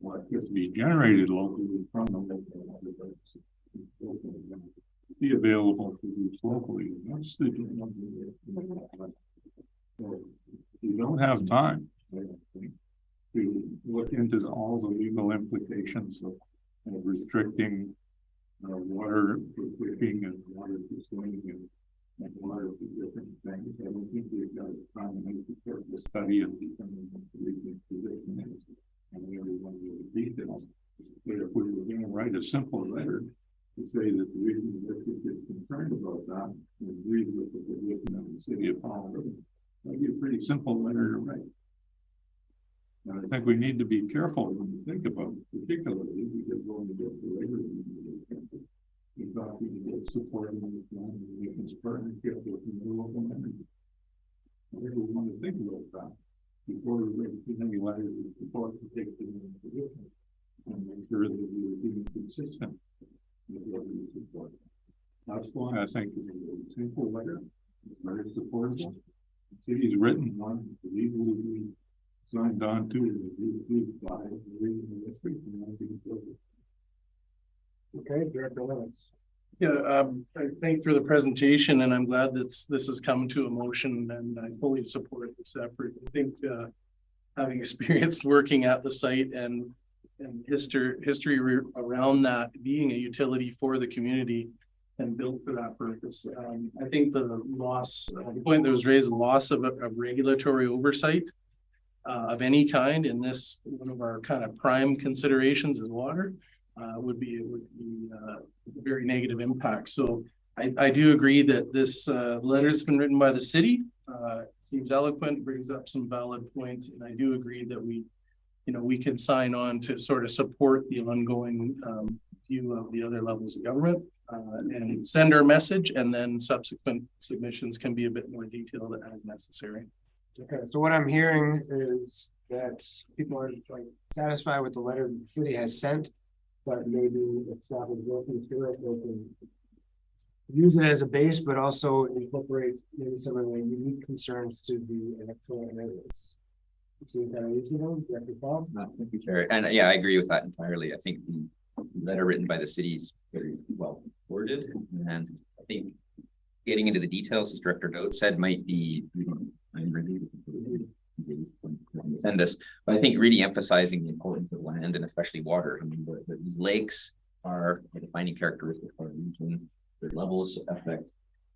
What has to be generated locally from the local be available to use locally. That's the you don't have time to look into all the legal implications of restricting water for fishing and water for swimming and water for different things. I don't think we've got time to make the study of determining what the legal position is. And everyone with the details. But if we were going to write a simple letter to say that the reason the district is concerned about that and agrees with the position of the city of Honolulu, that'd be a pretty simple letter to write. And I think we need to be careful when we think about it, particularly because when we get the labor union, we thought we would get support in the nation's partnership with renewable energy. I think we want to think about that before we write too many letters of support to take the position and make sure that we are being consistent with what we support. That's why I think it's a simple letter. It's very supportable. The city's written one to legally be signed on to and by the regional district. Okay, Director Lennox. Yeah, I thank for the presentation, and I'm glad that this has come to a motion, and I fully support this effort. I think having experienced working at the site and history around that being a utility for the community and built for that purpose, I think the point that was raised, the loss of regulatory oversight of any kind in this, one of our kind of prime considerations is water. Would be a very negative impact. So I do agree that this letter has been written by the city. Seems eloquent, brings up some valid points, and I do agree that we can sign on to sort of support the ongoing view of the other levels of government and send our message, and then subsequent submissions can be a bit more detailed as necessary. Okay, so what I'm hearing is that people are like satisfied with the letter the city has sent. But maybe if staff is working through it, they can use it as a base, but also incorporate maybe some of the unique concerns to the electoral areas. Seems kind of easy though, Director Paul? Thank you, Chair. And yeah, I agree with that entirely. I think the letter written by the city is very well worded, and I think getting into the details, as Director Dowd said, might be send us, but I think really emphasizing the importance of land and especially water. I mean, these lakes are a defining characteristic of our region. Their levels affect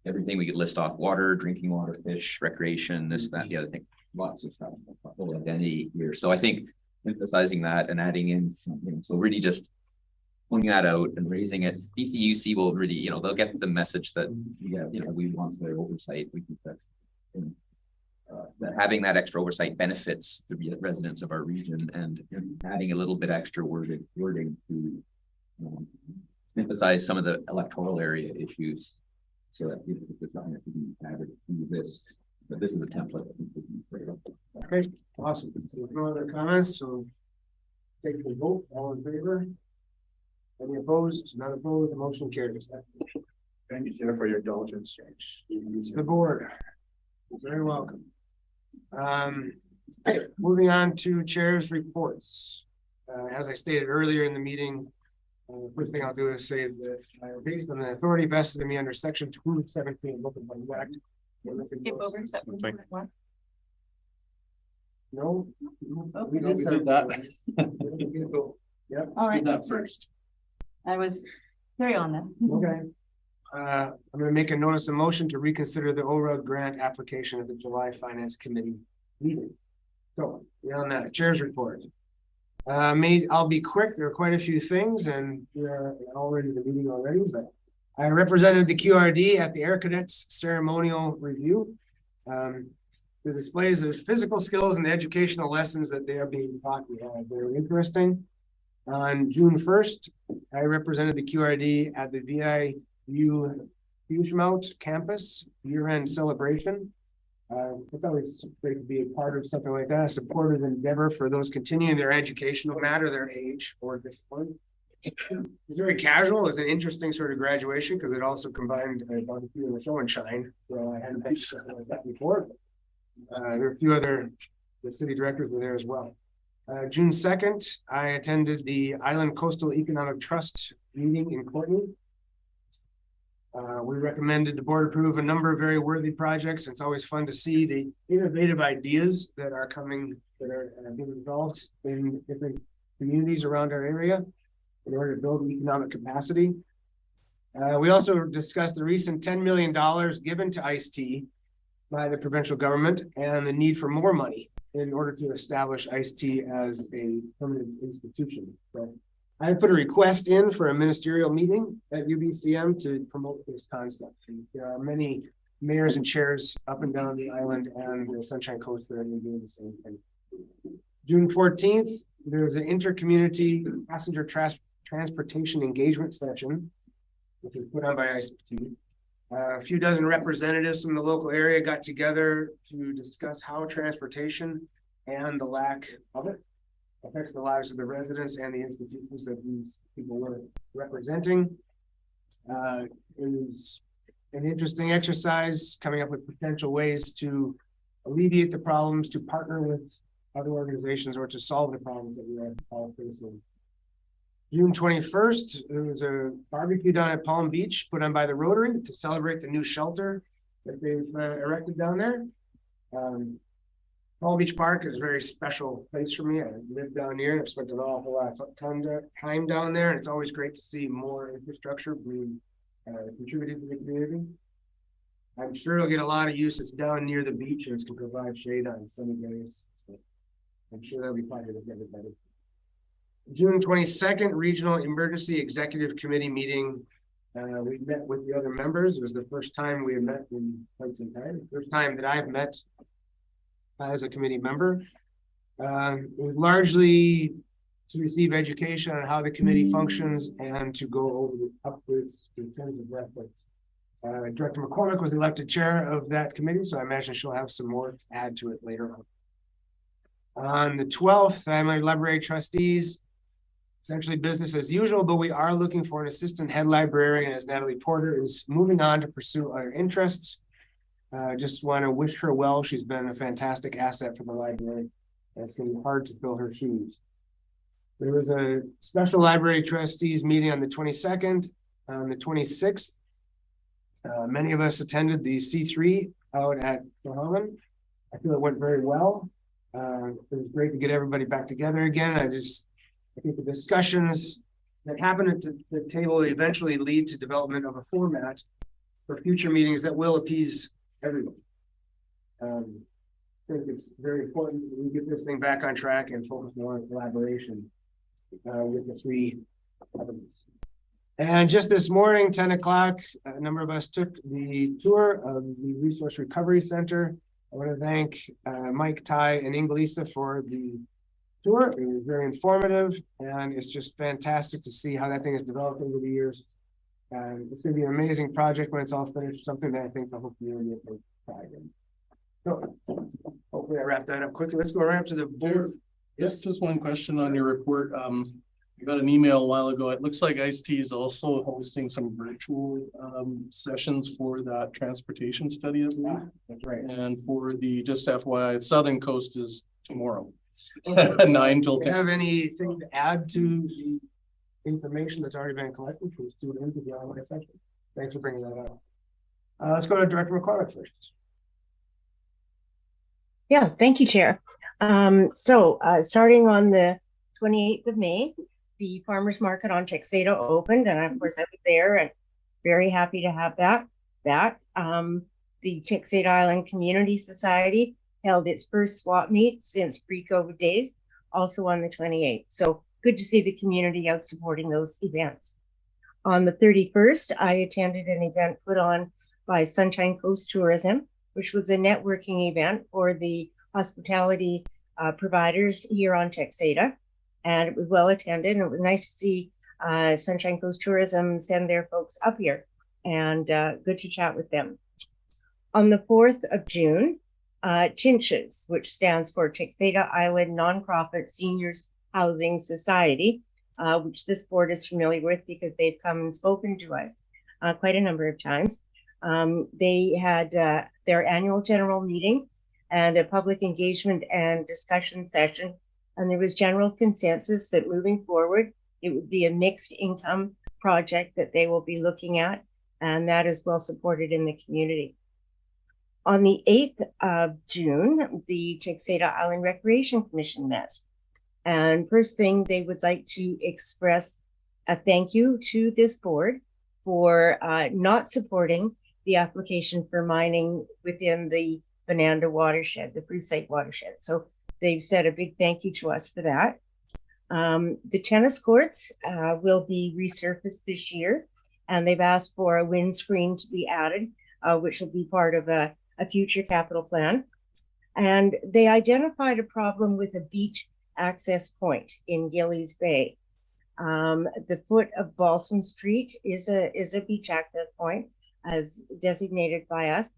everything we could list off: water, drinking water, fish, recreation, this, that, the other thing. Lots of stuff, whole identity here. So I think emphasizing that and adding in something, so really just pointing that out and raising it. DCUC will really, they'll get the message that we want their oversight. We think that's that having that extra oversight benefits the residents of our region, and adding a little bit extra wording to emphasize some of the electoral area issues, so that it's not going to be added to this. But this is a template. Okay, awesome. So no other comments, so take the vote, all in favor? Any opposed? None opposed, the motion carries. Thank you, Chair, for your indulgence. It's the board. You're very welcome. Moving on to chair's reports. As I stated earlier in the meeting, first thing I'll do is say that based on the authority vested in me under section 217 of Open Meetings Act. Skip over section 1. No. We did that. Yep. All right, That first. I was, carry on then. Okay. I'm gonna make a notice of motion to reconsider the ORUG grant application at the July Finance Committee meeting. So, beyond that, chair's report. I'll be quick, there are quite a few things and we're already in the meeting already, but I represented the QRD at the Air Cadets ceremonial review. The displays of physical skills and the educational lessons that they are being taught we had very interesting. On June 1st, I represented the QRD at the VIU Fugemount campus year-end celebration. It's always great to be a part of something like that, a supportive endeavor for those continuing their education, no matter their age or discipline. It's very casual. It was an interesting sort of graduation because it also combined a barbecue and a show and shine. So I hadn't been something like that before. There were a few other, the city directors were there as well. June 2nd, I attended the Island Coastal Economic Trust meeting in Courtney. We recommended the board approve a number of very worthy projects. It's always fun to see the innovative ideas that are coming, that are being developed in different communities around our area in order to build economic capacity. We also discussed the recent $10 million given to ICE-T by the provincial government and the need for more money in order to establish ICE-T as a permanent institution. So I put a request in for a ministerial meeting at UBCM to promote this concept. There are many mayors and chairs up and down the island and the Sunshine Coast that are doing the same thing. June 14th, there was an inter-community passenger transportation engagement session, which was put on by ICE-T. A few dozen representatives from the local area got together to discuss how transportation and the lack of it affects the lives of the residents and the institutions that these people were representing. It was an interesting exercise coming up with potential ways to alleviate the problems, to partner with other organizations, or to solve the problems that we are all facing. June 21st, there was a barbecue down at Palm Beach put on by the Rotary to celebrate the new shelter that they've erected down there. Palm Beach Park is a very special place for me. I live down here and I've spent an awful lot of time down there, and it's always great to see more infrastructure being contributed to the community. I'm sure it'll get a lot of use. It's down near the beach and it's going to provide shade on sunny days. So I'm sure that'll be positive for everybody. June 22nd, Regional Emergency Executive Committee meeting. We met with the other members. It was the first time we had met in quite some time. First time that I've met as a committee member. It was largely to receive education on how the committee functions and to go over the updates in terms of reference. Director McCormick was elected chair of that committee, so I imagine she'll have some more to add to it later on. On the 12th, I'm a library trustees. Essentially business as usual, but we are looking for an assistant head librarian as Natalie Porter is moving on to pursue other interests. Just want to wish her well. She's been a fantastic asset for the library. It's going to be hard to fill her shoes. There was a special library trustees meeting on the 22nd. On the 26th, many of us attended the C3 out at Mohammed. I feel it went very well. It was great to get everybody back together again. I think the discussions that happen at the table eventually lead to development of a format for future meetings that will appease everyone. I think it's very important that we get this thing back on track and focus more on collaboration with the three elements. And just this morning, 10 o'clock, a number of us took the tour of the Resource Recovery Center. I want to thank Mike, Ty, and Inglisa for the tour. It was very informative, and it's just fantastic to see how that thing has developed over the years. And it's going to be an amazing project when it's all finished, something that I think the whole community will take pride in. So hopefully I wrapped that up quickly. Let's go right up to the board. Just one question on your report. I got an email a while ago. It looks like ICE-T is also hosting some virtual sessions for that transportation study, I believe. That's right. And for the, just FYI, Southern Coast is tomorrow. 9 till Do you 10. have anything to add to the information that's already been collected from students in the online session? Thanks for bringing that up. Let's go to Director McCormick first. Yeah, thank you, Chair. Starting on the 28th of May, the farmers market on Texada opened, and of course I was there and very happy to have that. The Texada Island Community Society held its first swap meet since pre-COVID days, also on the 28th. So good to see the community out supporting those events. On the 31st, I attended an event put on by Sunshine Coast Tourism, which was a networking event for the hospitality providers here on Texada. And it was well attended, and it was nice to see Sunshine Coast Tourism send their folks up here, and good to chat with them. On the 4th of June, TINCHES, which stands for Texada Island Nonprofit Seniors Housing Society, which this board is familiar with because they've come and spoken to us quite a number of times. They had their annual general meeting and a public engagement and discussion session. And there was general consensus that moving forward, it would be a mixed income project that they will be looking at. And that is well supported in the community. On the 8th of June, the Texada Island Recreation Commission met. And first thing, they would like to express a thank you to this board for not supporting the application for mining within the Bonanda watershed, the Bruce watershed. So they've said a big thank you to us for that. The tennis courts will be resurfaced this year, and they've asked for a windscreen to be added, which will be part of a future capital plan. And they identified a problem with a beach access point in Gillies Bay. The foot of Balsam Street is a beach access point as designated by us.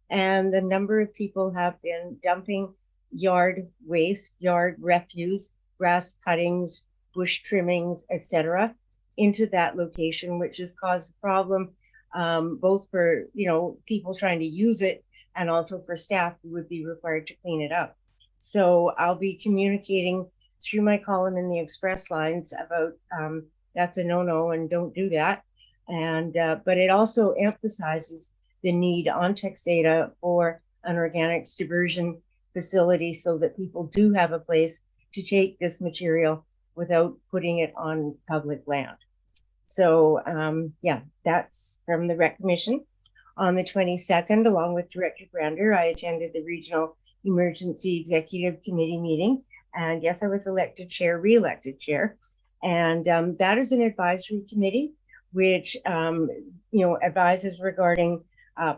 And the number of people have been dumping yard waste, yard refuse, grass cuttings, bush trimmings, etc., into that location, which has caused a problem both for people trying to use it and also for staff who would be required to clean it up. So I'll be communicating through my column in the Express lines about that's a no-no and don't do that. And but it also emphasizes the need on Texada for an organics diversion facility so that people do have a place to take this material without putting it on public land. So yeah, that's from the Rec Commission. On the 22nd, along with Director Brander, I attended the Regional Emergency Executive Committee meeting. And yes, I was elected chair, re-elected chair. And that is an advisory committee which advises regarding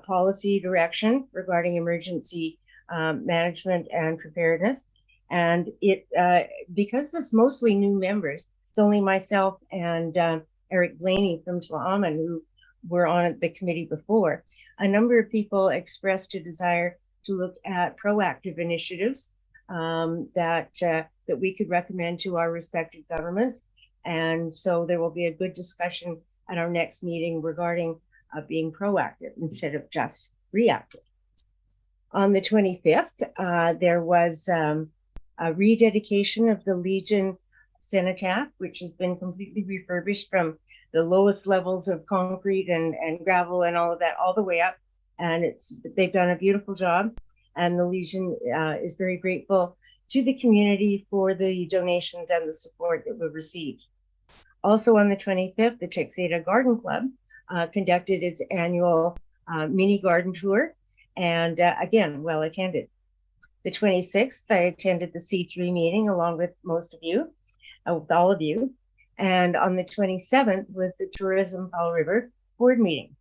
policy direction regarding emergency management and preparedness. And it because it's mostly new members, it's only myself and Eric Blaney from Tla'amin who were on the committee before. A number of people expressed a desire to look at proactive initiatives that we could recommend to our respective governments. And so there will be a good discussion at our next meeting regarding being proactive instead of just reactive. On the 25th, there was a rededication of the Legion Cenotaph, which has been completely refurbished from the lowest levels of concrete and gravel and all of that, all the way up. And they've done a beautiful job. And the Legion is very grateful to the community for the donations and the support that we've received. Also on the 25th, the Texada Garden Club conducted its annual mini garden tour, and again, well attended. The 26th, I attended the C3 meeting along with most of you, with all of you. And on the 27th was the Tourism Fall River board meeting.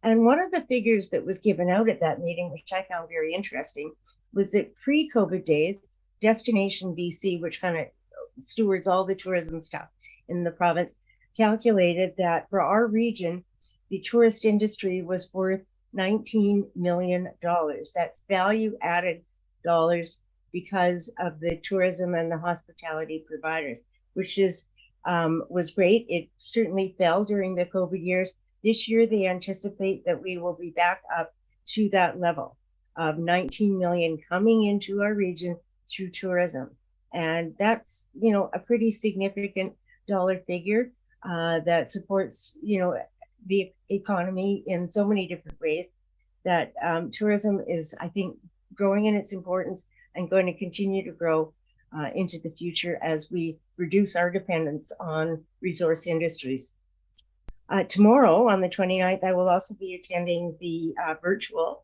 And one of the figures that was given out at that meeting, which I found very interesting, was that pre-COVID days, Destination BC, which kind of stewards all the tourism stuff in the province, calculated that for our region, the tourist industry was worth $19 million. That's value added dollars because of the tourism and the hospitality providers, which is was great. It certainly fell during the COVID years. This year, they anticipate that we will be back up to that level of 19 million coming into our region through tourism. And that's, you know, a pretty significant dollar figure that supports, you know, the economy in so many different ways, that tourism is, I think, growing in its importance and going to continue to grow into the future as we reduce our dependence on resource industries. Tomorrow, on the 29th, I will also be attending the virtual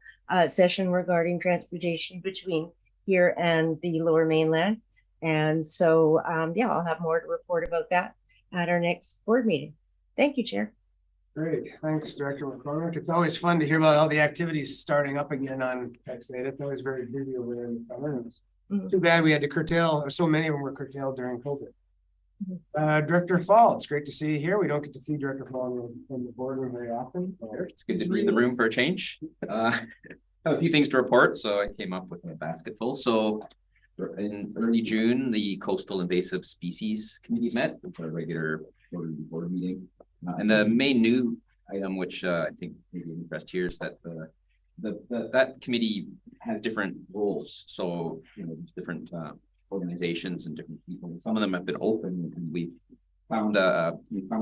session regarding transportation between here and the Lower Mainland. And so, yeah, I'll have more to report about that at our next board meeting. Thank you, Chair. Great, thanks, Director McCormick. It's always fun to hear about all the activities starting up again on Texas. It's always very busy over there in the summer. Too bad we had to curtail, or so many of them were curtailed during COVID. Director Fall, it's great to see you here. We don't get to see Director Fall in the boardroom very often. It's good to be in the room for a change. I have a few things to report, so I came up with a basket full. So in early June, the Coastal Invasive Species Committee met for a regular board meeting. And the main new item, which I think maybe of interest here, is that that committee has different roles. So, you know, different organizations and different people. Some of them have been open, and we found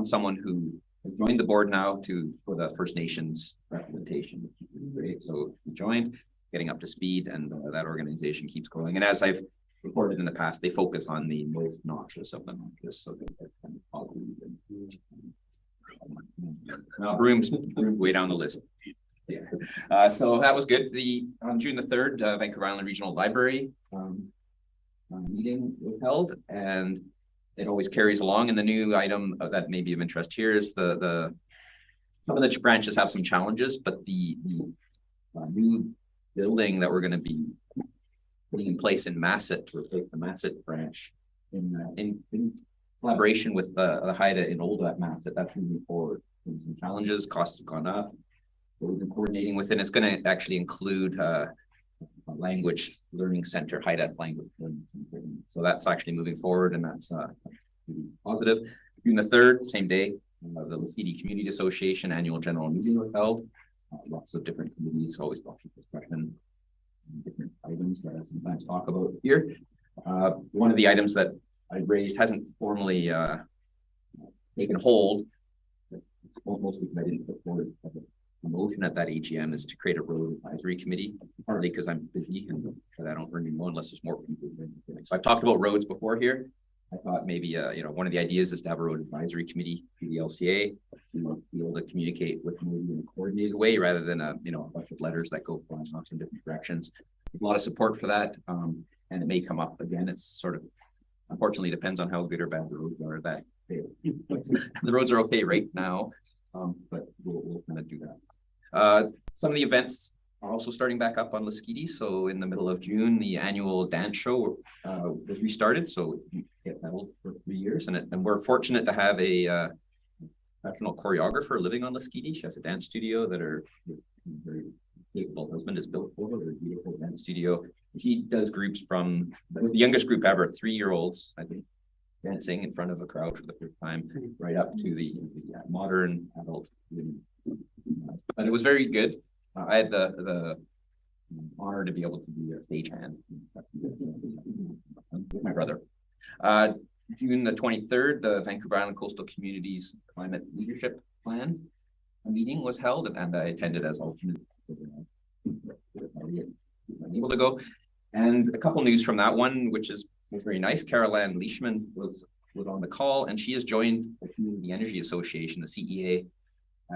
someone who has joined the board now for the First Nations representation, which is really great. So he joined, getting up to speed, and that organization keeps growing. And as I've reported in the past, they focus on the most noxious of the noxious. So they're kind of now broom's way down the list. Yeah. So that was good. On June the 3rd, Vancouver Island Regional Library meeting was held, and it always carries along. And the new item that may be of interest here is some of the branches have some challenges, but the new building that we're going to be putting in place in Masset to replace the Masset branch in collaboration with the Haida in Old Masset, that's moving forward. And some challenges, costs have gone up. We've been coordinating with it. It's going to actually include a language learning center, Haida language learning center. So that's actually moving forward, and that's really positive. June the 3rd, same day, the Lasidi Community Association annual general meeting was held. Lots of different committees, always lots of discussion, different items that I sometimes talk about here. One of the items that I raised hasn't formally taken hold. Mostly because I didn't put forward a motion at that AGM, is to create a road advisory committee, partly because I'm busy and I don't really know unless there's more people. So I've talked about roads before here. I thought maybe you know, one of the ideas is to have a road advisory committee through the LCA, be able to communicate with maybe in a coordinated way rather than a bunch of letters that go flying off in different directions. There's a lot of support for that, and it may come up again. It's sort of, unfortunately, depends on how good or bad the roads are that day. The roads are okay right now, but we'll kind of do that. Some of the events are also starting back up on Lasidi. So in the middle of June, the annual dance show was restarted. So it held for 3 years, and we're fortunate to have a professional choreographer living on Lasidi. She has a dance studio that her very capable husband has built for her, a beautiful dance studio. She does groups it was the youngest group ever, 3-year-olds, I think, dancing in front of a crowd for the first time, right up to the modern adult. But it was very good. I had the honor to be able to be a stagehand with my brother. June the 23rd, the Vancouver Island Coastal Communities Climate Leadership Plan meeting was held, and I attended as alternate. Able to go. And a couple news from that one, which was very nice. Carol Ann Leishman was on the call, and she has joined the Community Energy Association, the CEA,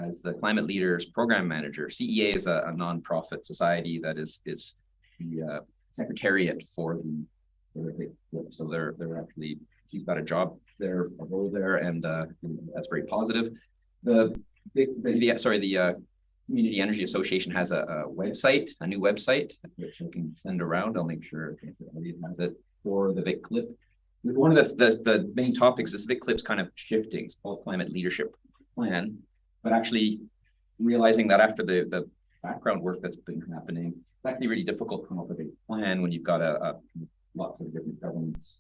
as the Climate Leaders Program Manager. CEA is a nonprofit society that is the secretariat for the so they're actually, she's got a job there, a role there, and that's very positive. The Community Energy Association has a website, a new website, which I can send around. I'll make sure everybody has it for the Vic Clip. One of the main topics is Vic Clip's kind of shifting. It's called Climate Leadership Plan, but actually realizing that after the background work that's been happening, it's actually really difficult to come up with a plan when you've got a lots of different governments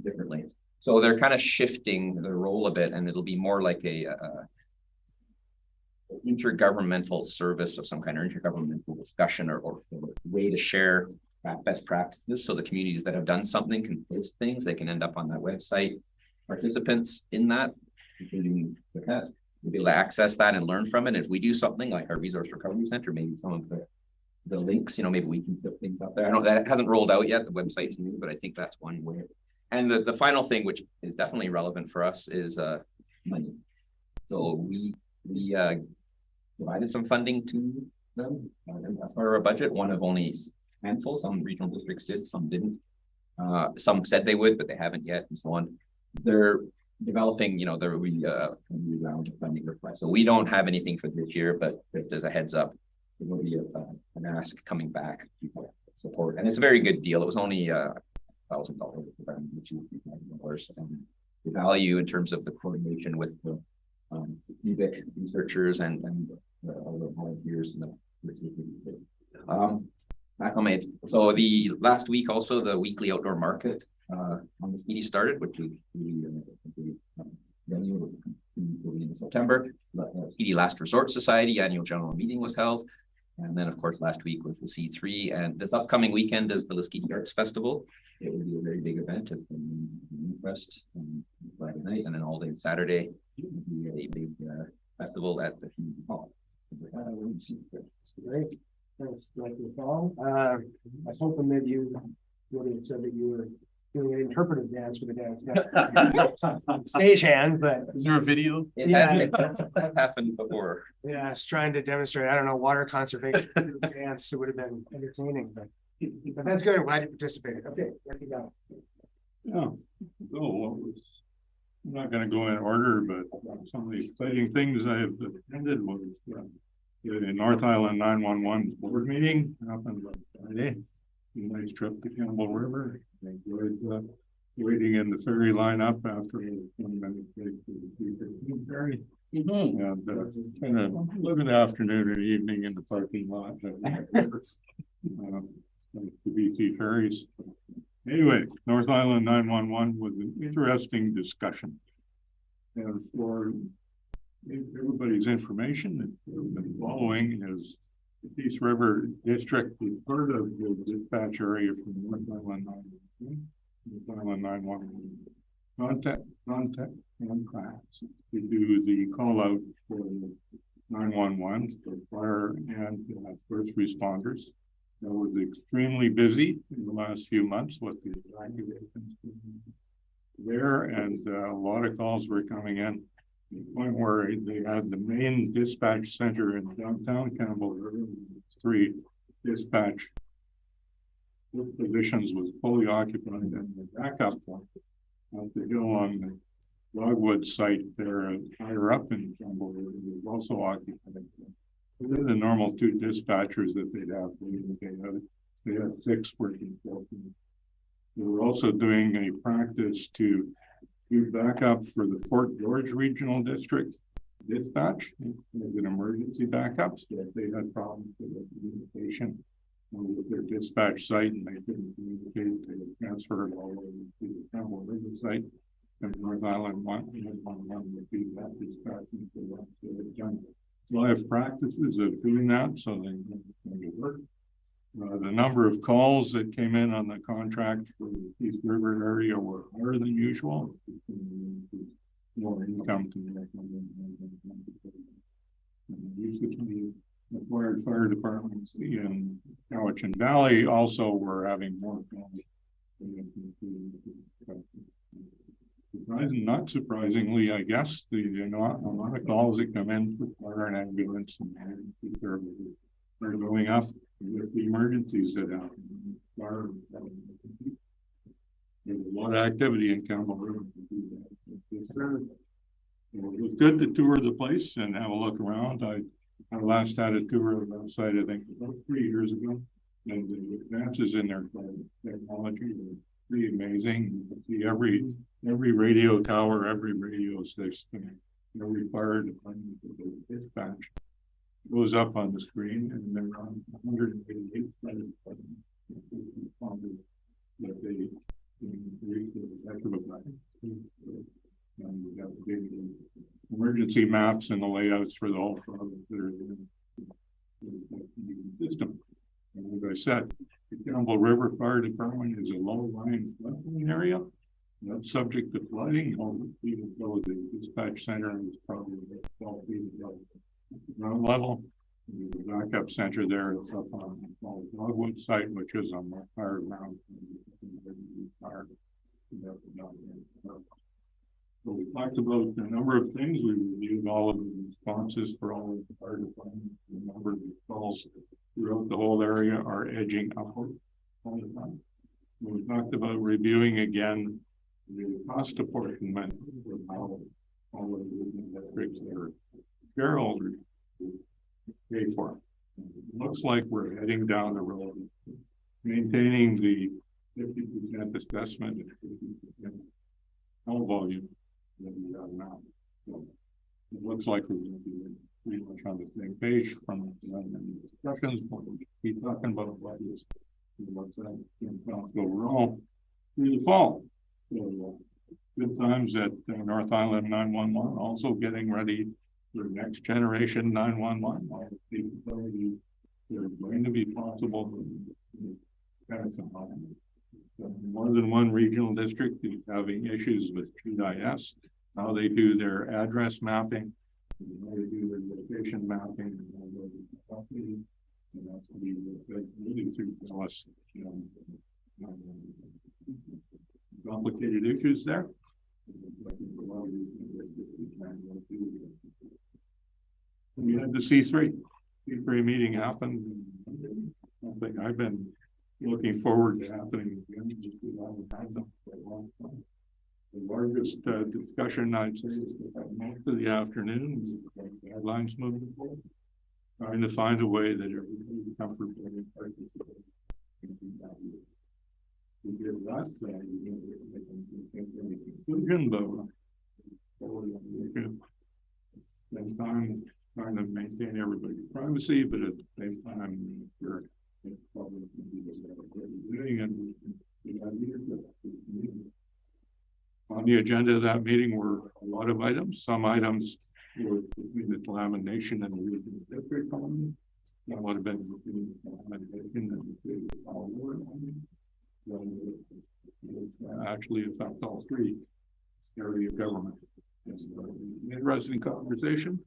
differently. So they're kind of shifting their role a bit, and it'll be more like a intergovernmental service of some kind, or intergovernmental discussion, or way to share best practices. So the communities that have done something can post things. They can end up on that website. Participants in that, including the qathet, will be able to access that and learn from it. If we do something like our resource recovery center, maybe some of the links, maybe we can put things up there. I know that hasn't rolled out yet. The website's new, but I think that's one way. And the final thing, which is definitely relevant for us, is money. So we provided some funding to them as part of our budget. One of only a handful. Some regional districts did, some didn't. Some said they would, but they haven't yet, and so on. They're developing, their round of funding request. So we don't have anything for this year, but just as a heads up, there will be an ask coming back to support, and it's a very good deal. It was only $1,000, which is $2,000, and the value in terms of the coordination with the UBIC researchers and all the volunteers and the so the last week also the weekly outdoor market on the Speedy started, which we venue will be in September. Speedy Last Resort Society annual general meeting was held, and then of course last week was the C3, and this upcoming weekend is the Laskeedi Arts Festival. It will be a very big event at the West Friday night, and then all day Saturday will be a big festival at the community hall. Great. Thanks, Director Paul. I was hoping that you would have said that you were doing an interpretive dance for the dance. Stagehand, but is there a video? It has happened before. Yeah, I was trying to demonstrate, I don't know, water conservation dance. It would have been entertaining, but that's good. I'm glad you participated. Okay, there you go. Yeah. I'm not going to go in order, but some of the exciting things I have attended was the North Island 911 board meeting happened on Friday. A nice trip to Campbell River. I enjoyed waiting in the ferry lineup after a 20-minute break to the ferry. And kind of live an afternoon and evening in the parking lot. The BC ferries. Anyway, North Island 911 was an interesting discussion. And for everybody's information that we've been following is the Peace River District is part of the dispatch area from North Island 911. North Island 911 contact contracts to do the call out for 911 for fire and first responders. That was extremely busy in the last few months with the evacuations there, and a lot of calls were coming in. To the point where they had the main dispatch center in downtown Campbell River, 3 dispatch positions was fully occupied, and the backup one at the hill on the Logwood site there higher up in Campbell River was also occupied. They're the normal 2 dispatchers that they'd have. They had 6 working. They were also doing a practice to do backup for the Fort George Regional District dispatch, an emergency backups. If they had problems with the communication with their dispatch site and they couldn't communicate, they would transfer it all over to the Campbell River site. And North Island would be that dispatch into that. Live practices of doing that, so they can work. The number of calls that came in on the contract for the Peace River area were higher than usual. More income to the acquired fire departments in Cowichan Valley also were having more calls. Not surprisingly, I guess, the amount of calls that come in for fire and ambulance and services are going up with the emergencies that happen. There's a lot of activity in Campbell River. It was good to tour the place and have a look around. I last had a tour of the site, I think, about 3 years ago. And the advances in their technology were pretty amazing. You can see every radio tower, every radio station, every fire department dispatch goes up on the screen, and they're on 188 that they increased the heck of a lot. And we got big emergency maps and the layouts for the whole province that are in the system. And as I said, the Campbell River Fire Department is a low-lying floodplain area. Not subject to flooding, even though the dispatch center is probably 12 feet above ground level. The backup center there is up on the Dogwood site, which is on the fire ground. So we talked about a number of things. We reviewed all of the responses for all of the fire departments. The number of calls throughout the whole area are edging upward all the time. We talked about reviewing again the cost apportionment of how all of the districts that are shareholders pay for it. It looks like we're heading down the road, maintaining the 50% assessment and 50% call volume that we have now. So it looks like we're going to be pretty much on the same page from the discussions. But we keep talking about what is what's that in council overall through the fall. So good times at North Island 911, also getting ready for next generation 911. They're going to be possible. More than one regional district is having issues with GIS, how they do their address mapping, how they do their location mapping, and that's really to tell us, complicated issues there. We had the C3 meeting happen. Something I've been looking forward to happening again. The largest discussion I'd say is most of the afternoon, guidelines moving forward, trying to find a way that everybody is comfortable in participating. We did last time, we didn't make any conclusion, but spend time trying to maintain everybody's privacy, but at the same time, we're probably doing it. On the agenda of that meeting were a lot of items. Some items were between the delamination and the regional district. That would have been between the delamination and the actually affect all three areas of government. It's an interesting conversation.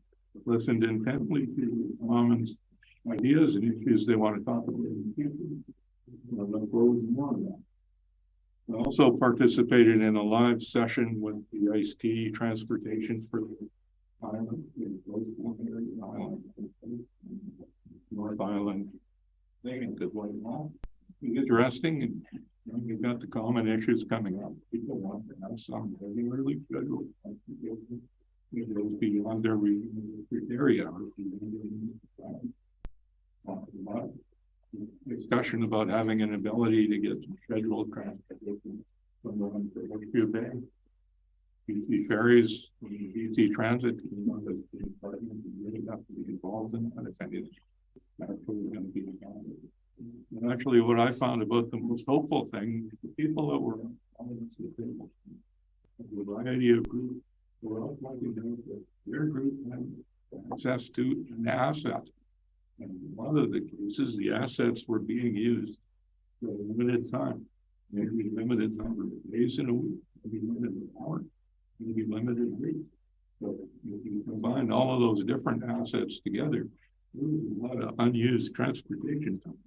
Listened intently to Commons ideas and issues they want to talk about in the future. I also participated in a live session with the ICE transportation for the island, North Island. Interesting, and you've got the common issues coming up. People want to have some regularly scheduled beyond their area. Discussion about having an ability to get scheduled transportation from the Westview Bay. BC ferries, BC transit, really have to be involved in that if anything. Actually, going to be involved. And actually, what I found about the most hopeful thing, the people that were on the table, a variety of groups, were all pointing out that their group had access to an asset. And in one of the cases, the assets were being used for a limited time, maybe a limited number of days in a week, maybe limited hour, maybe limited week. So if you combine all of those different assets together, there's a lot of unused transportation time.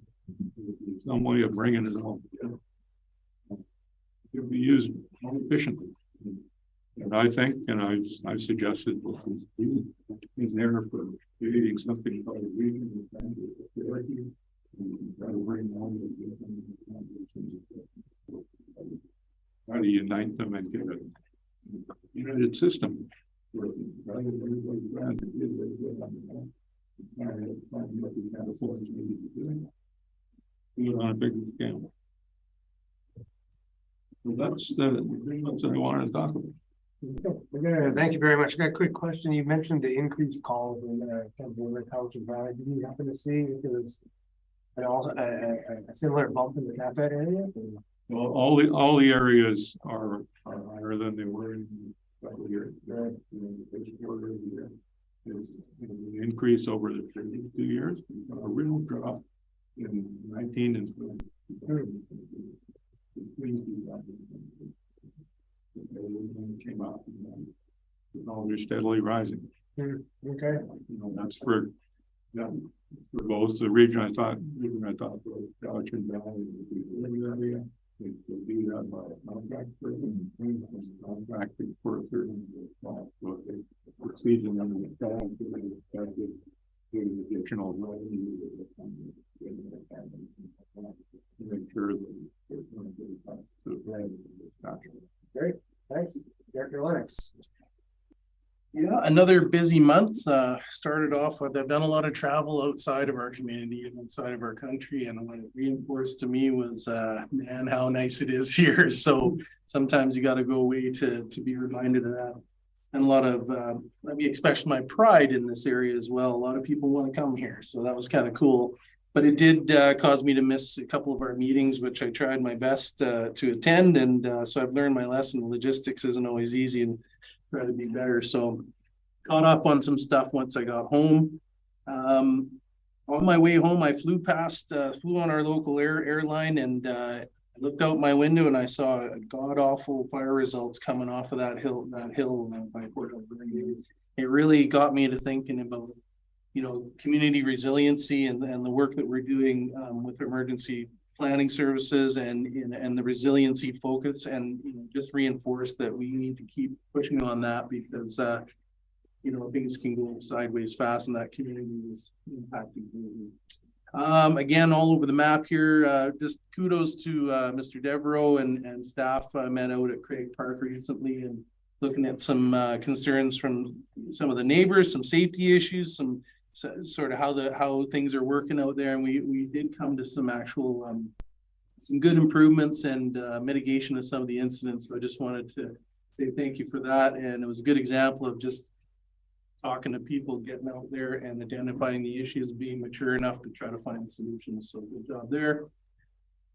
There's some way of bringing it all together. It could be used more efficiently. And I think, and I suggested is there for creating something called a regional transit authority. Try to bring all the try to unite them and get a united system. On a bigger scale. So that's the thing that I wanted to talk about. Thank you very much. I got a quick question. You mentioned the increased calls in Campbell River Township Valley. Did you happen to see if it was And also a similar bump in the qathet area? Well, all the areas are higher than they were in the year. There's an increase over the previous 2 years, a real drop in 19 and 20. Came up. They're steadily rising. Okay. You know, that's for both the region. I thought was Goshen Valley would be the area. It would be done by a contractor and contracting for a certain so they proceed in under the plan to the additional revenue to make sure that it's going to be to the plan. Great, thanks. Director Lennox. Yeah, another busy month. Started off with, I've done a lot of travel outside of our community and outside of our country. And what it reinforced to me was, man, how nice it is here. So sometimes you got to go away to be reminded of that. And a lot of, let me express my pride in this area as well. A lot of people want to come here. So that was kind of cool. But it did cause me to miss a couple of our meetings, which I tried my best to attend. And so I've learned my lesson. Logistics isn't always easy and try to be better. So caught up on some stuff once I got home. On my way home, I flew on our local airline, and I looked out my window and I saw god awful fire results coming off of that hill by Port Alberni. It really got me to thinking about, you know, community resiliency and the work that we're doing with emergency planning services and the resiliency focus, and you know, just reinforce that we need to keep pushing on that because you know, things can go sideways fast and that community is impacting. Again, all over the map here, just kudos to Mr. Devereaux and staff. Met out at Craig Park recently and looking at some concerns from some of the neighbors, some safety issues, some sort of how things are working out there. And we did come to some actual some good improvements and mitigation of some of the incidents. So I just wanted to say thank you for that. And it was a good example of just talking to people, getting out there and identifying the issues, being mature enough to try to find solutions. So good job there.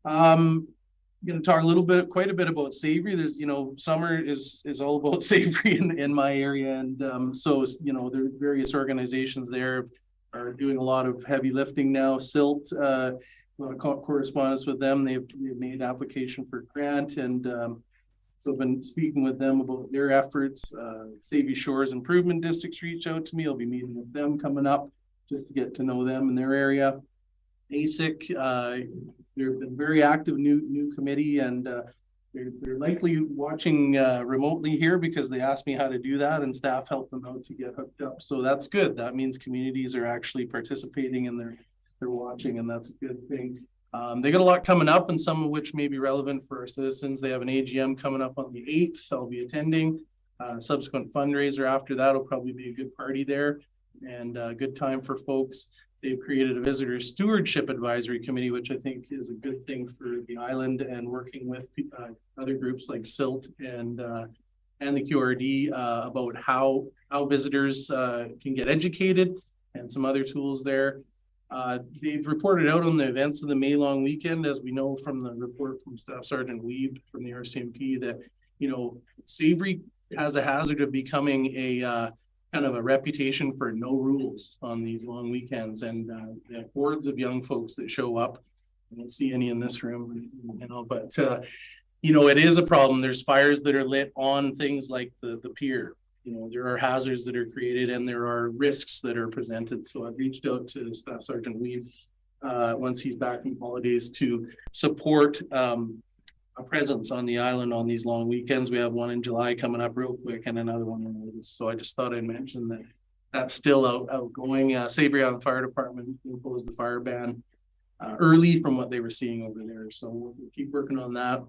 I'm going to talk quite a bit about savory. There's, you know, summer is all about savory in my area. And so, you know, there are various organizations there are doing a lot of heavy lifting now. Silt, a lot of correspondence with them. They've made application for grant, and so I've been speaking with them about their efforts. Savory Shores Improvement Districts reached out to me. I'll be meeting with them coming up just to get to know them in their area. ASIC, they've been very active new committee, and they're likely watching remotely here because they asked me how to do that, and staff helped them out to get hooked up. So that's good. That means communities are actually participating and they're watching, and that's a good thing. They got a lot coming up, and some of which may be relevant for our citizens. They have an AGM coming up on the 8th. I'll be attending. Subsequent fundraiser after that will probably be a good party there, and a good time for folks. They've created a visitor stewardship advisory committee, which I think is a good thing for the island, and working with other groups like SILT and the QRD about how visitors can get educated, and some other tools there. They've reported out on the events of the May long weekend, as we know from the report from Staff Sergeant Weeb from the RCMP, that, you know, savory has a hazard of becoming a kind of a reputation for no rules on these long weekends, and they have hordes of young folks that show up. I don't see any in this room, you know, but you know, it is a problem. There's fires that are lit on things like the pier. You know, there are hazards that are created, and there are risks that are presented. So I've reached out to Staff Sergeant Weeb once he's back from holidays to support a presence on the island on these long weekends. We have one in July coming up real quick, and another one in August. So I just thought I'd mention that that's still outgoing. Savory Island Fire Department imposed the fire ban early from what they were seeing over there. So we'll keep working on that.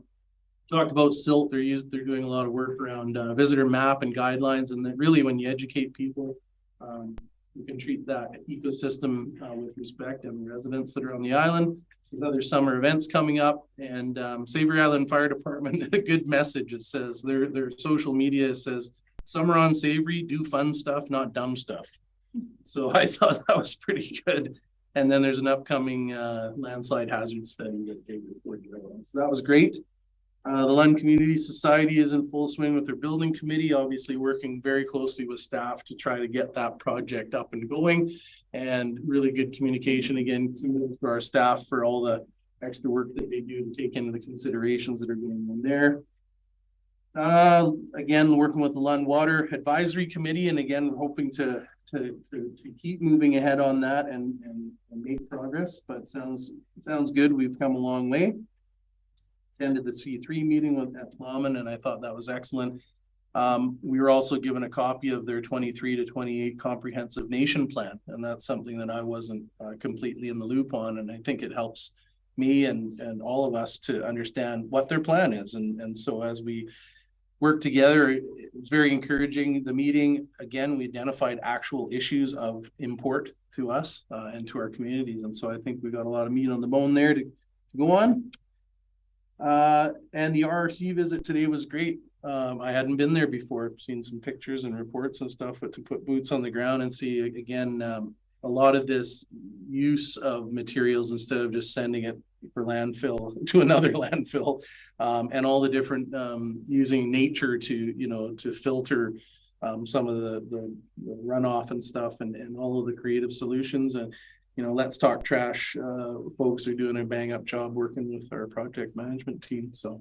Talked about SILT. They're doing a lot of work around visitor map and guidelines, and that really, when you educate people, you can treat that ecosystem with respect, and the residents that are on the island. There's other summer events coming up, and Savory Island Fire Department, a good message. It says their social media says, "Summer on Savory, do fun stuff, not dumb stuff." So I thought that was pretty good. And then there's an upcoming landslide hazard study that they reported on. So that was great. The Lund Community Society is in full swing with their building committee, obviously working very closely with staff to try to get that project up and going. And really good communication. Again, kudos for our staff for all the extra work that they do to take into the considerations that are going on there. Again, working with the Lund Water Advisory Committee, and again, hoping to keep moving ahead on that and make progress, but sounds good. We've come a long way. Attended the C3 meeting at Plowman, and I thought that was excellent. We were also given a copy of their 23 to 28 comprehensive nation plan, and that's something that I wasn't completely in the loop on, and I think it helps me and all of us to understand what their plan is. And so as we work together, it was very encouraging. The meeting, again, we identified actual issues of import to us and to our communities, and so I think we got a lot of meat on the bone there to go on. And the RRC visit today was great. I hadn't been there before, seen some pictures and reports and stuff, but to put boots on the ground and see again, a lot of this use of materials instead of just sending it for landfill to another landfill, and all the different, using nature to filter some of the runoff and stuff, and all of the creative solutions. And Let's Talk Trash folks are doing a bang up job working with our project management team. So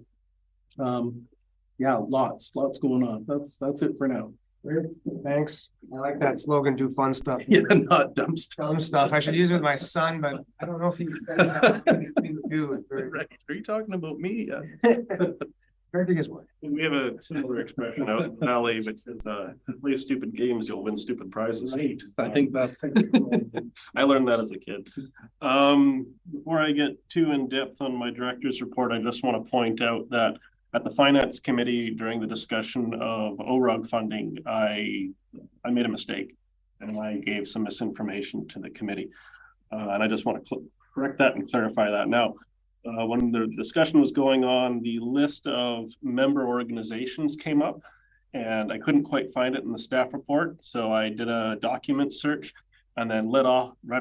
yeah, lots going on. That's it for now. Great. Thanks. I like that slogan, do fun stuff. Yeah, not dumb stuff. Dumb stuff. I should use it with my son, but I don't know if he said that. Right. Are you talking about me? Very big as one. We have a similar expression out in the valley, which is play stupid games, you'll win stupid prizes. Right. I think that's I learned that as a kid. Before I get too in depth on my director's report, I just want to point out that at the finance committee during the discussion of ORUG funding, I made a mistake and I gave some misinformation to the committee. And I just want to correct that and clarify that now. When the discussion was going on, the list of member organizations came up and I couldn't quite find it in the staff report. So I did a document search and then read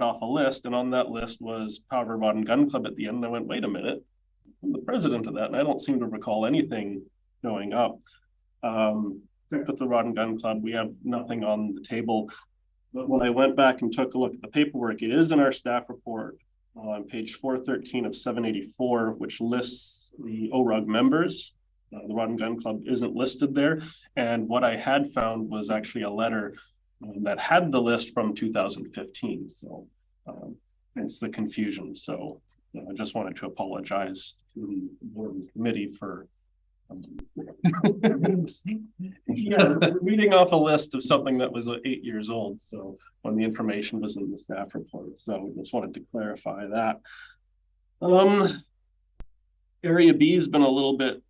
off a list. And on that list was Powder Rod and Gun Club at the end. And I went, wait a minute, I'm the president of that. And I don't seem to recall anything going up. Checked with the Rod and Gun Club, we have nothing on the table. But when I went back and took a look at the paperwork, it is in our staff report on page 413 of 784, which lists the ORUG members. The Rod and Gun Club isn't listed there. And what I had found was actually a letter that had the list from 2015. So hence the confusion. So I just wanted to apologize to the board and committee for reading off a list of something that was 8 years old. So when the information was in the staff report, so we just wanted to clarify that. Area B has been a little bit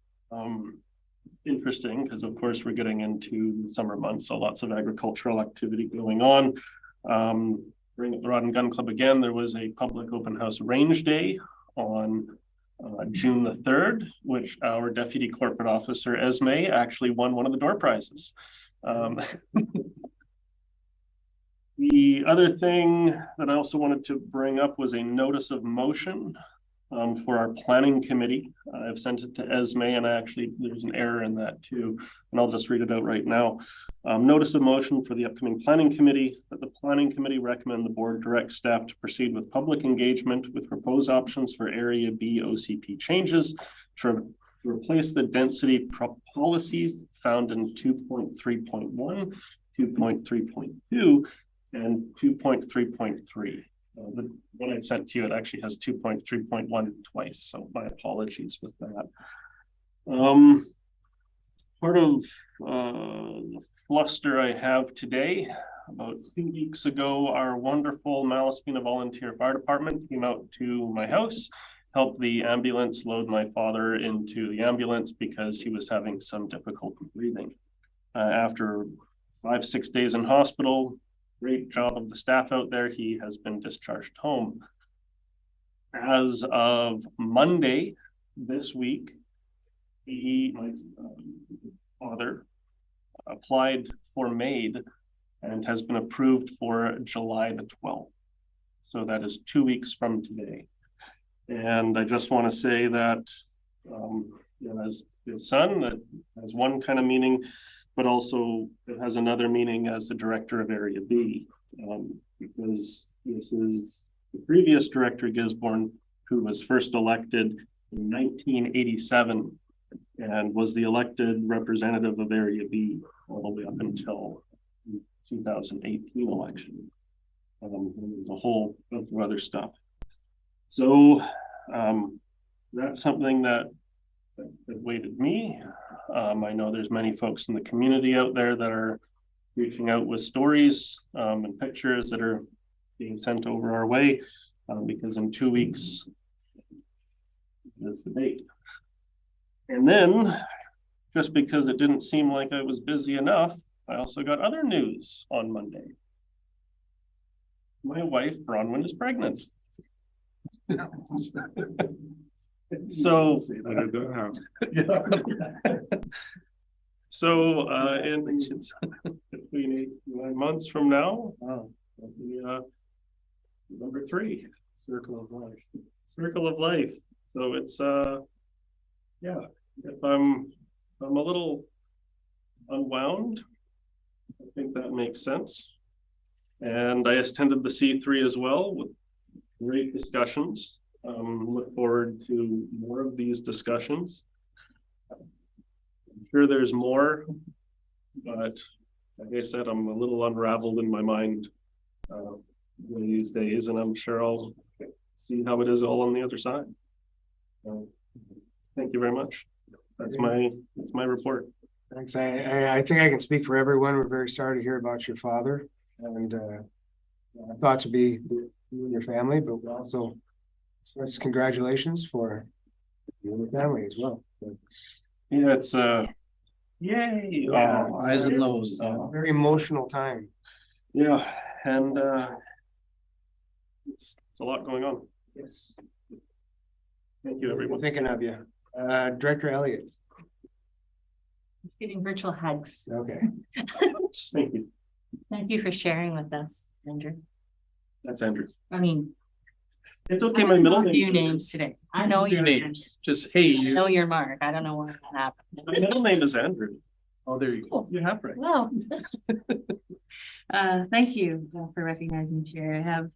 interesting because, of course, we're getting into the summer months, so lots of agricultural activity going on. Bring up the Rod and Gun Club again. There was a public open house range day on June the 3rd, which our deputy corporate officer Esme actually won one of the door prizes. The other thing that I also wanted to bring up was a notice of motion for our planning committee. I've sent it to Esme, and there's an error in that too, and I'll just read it out right now. Notice of motion for the upcoming planning committee, that the planning committee recommend the board direct staff to proceed with public engagement with proposed options for Area B OCP changes to replace the density policies found in 2.3.1, 2.3.2, and 2.3.3. The one I sent to you, it actually has 2.3.1 twice, so my apologies with that. Part of the fluster I have today, about 2 weeks ago, our wonderful Malaspina Volunteer Fire Department came out to my house, helped the ambulance load my father into the ambulance because he was having some difficulty breathing. After 5-6 days in hospital, great job of the staff out there. He has been discharged home. As of Monday this week, my father applied for MAID and has been approved for July the 12th. So that is 2 weeks from today. And I just want to say that, as his son, that has one kind of meaning, but also it has another meaning as the director of Area B, because this is the previous director, Gisborne, who was first elected in 1987 and was the elected representative of Area B all the way up until 2018 election. There's a whole bunch of other stuff. So that's something that weighted me. I know there's many folks in the community out there that are reaching out with stories and pictures that are being sent over our way, because in 2 weeks is the date. And then, just because it didn't seem like I was busy enough, I also got other news on Monday. My wife, Bronwyn, is pregnant. So, and it's between 9 months from now, number 3, circle of life. Circle of life. So it's yeah. If I'm a little unwound, I think that makes sense. And I attended the C3 as well with great discussions. Look forward to more of these discussions. I'm sure there's more, but like I said, I'm a little unraveled in my mind these days, and I'm sure I'll see how it is all on the other side. Thank you very much. That's my report. Thanks. I think I can speak for everyone. We're very sorry to hear about your father, and thoughts would be you and your family, but also congratulations for you and your family as well. Yeah, it's yay! Oh, highs and lows. Very emotional time. Yeah, and it's a lot going on. Yes. Thank you, everyone. Thinking of you. Director Elliott. It's giving virtual hugs. Okay. Thank you. Thank you for sharing with us, Andrew. That's Andrew. I mean, it's okay. My middle name. Few names today. I know your names. Just hey. I know your Mark. I don't know why that happened. My middle name is Andrew. Oh, there you go. You have right. Well, thank you for recognizing me, Chair. I have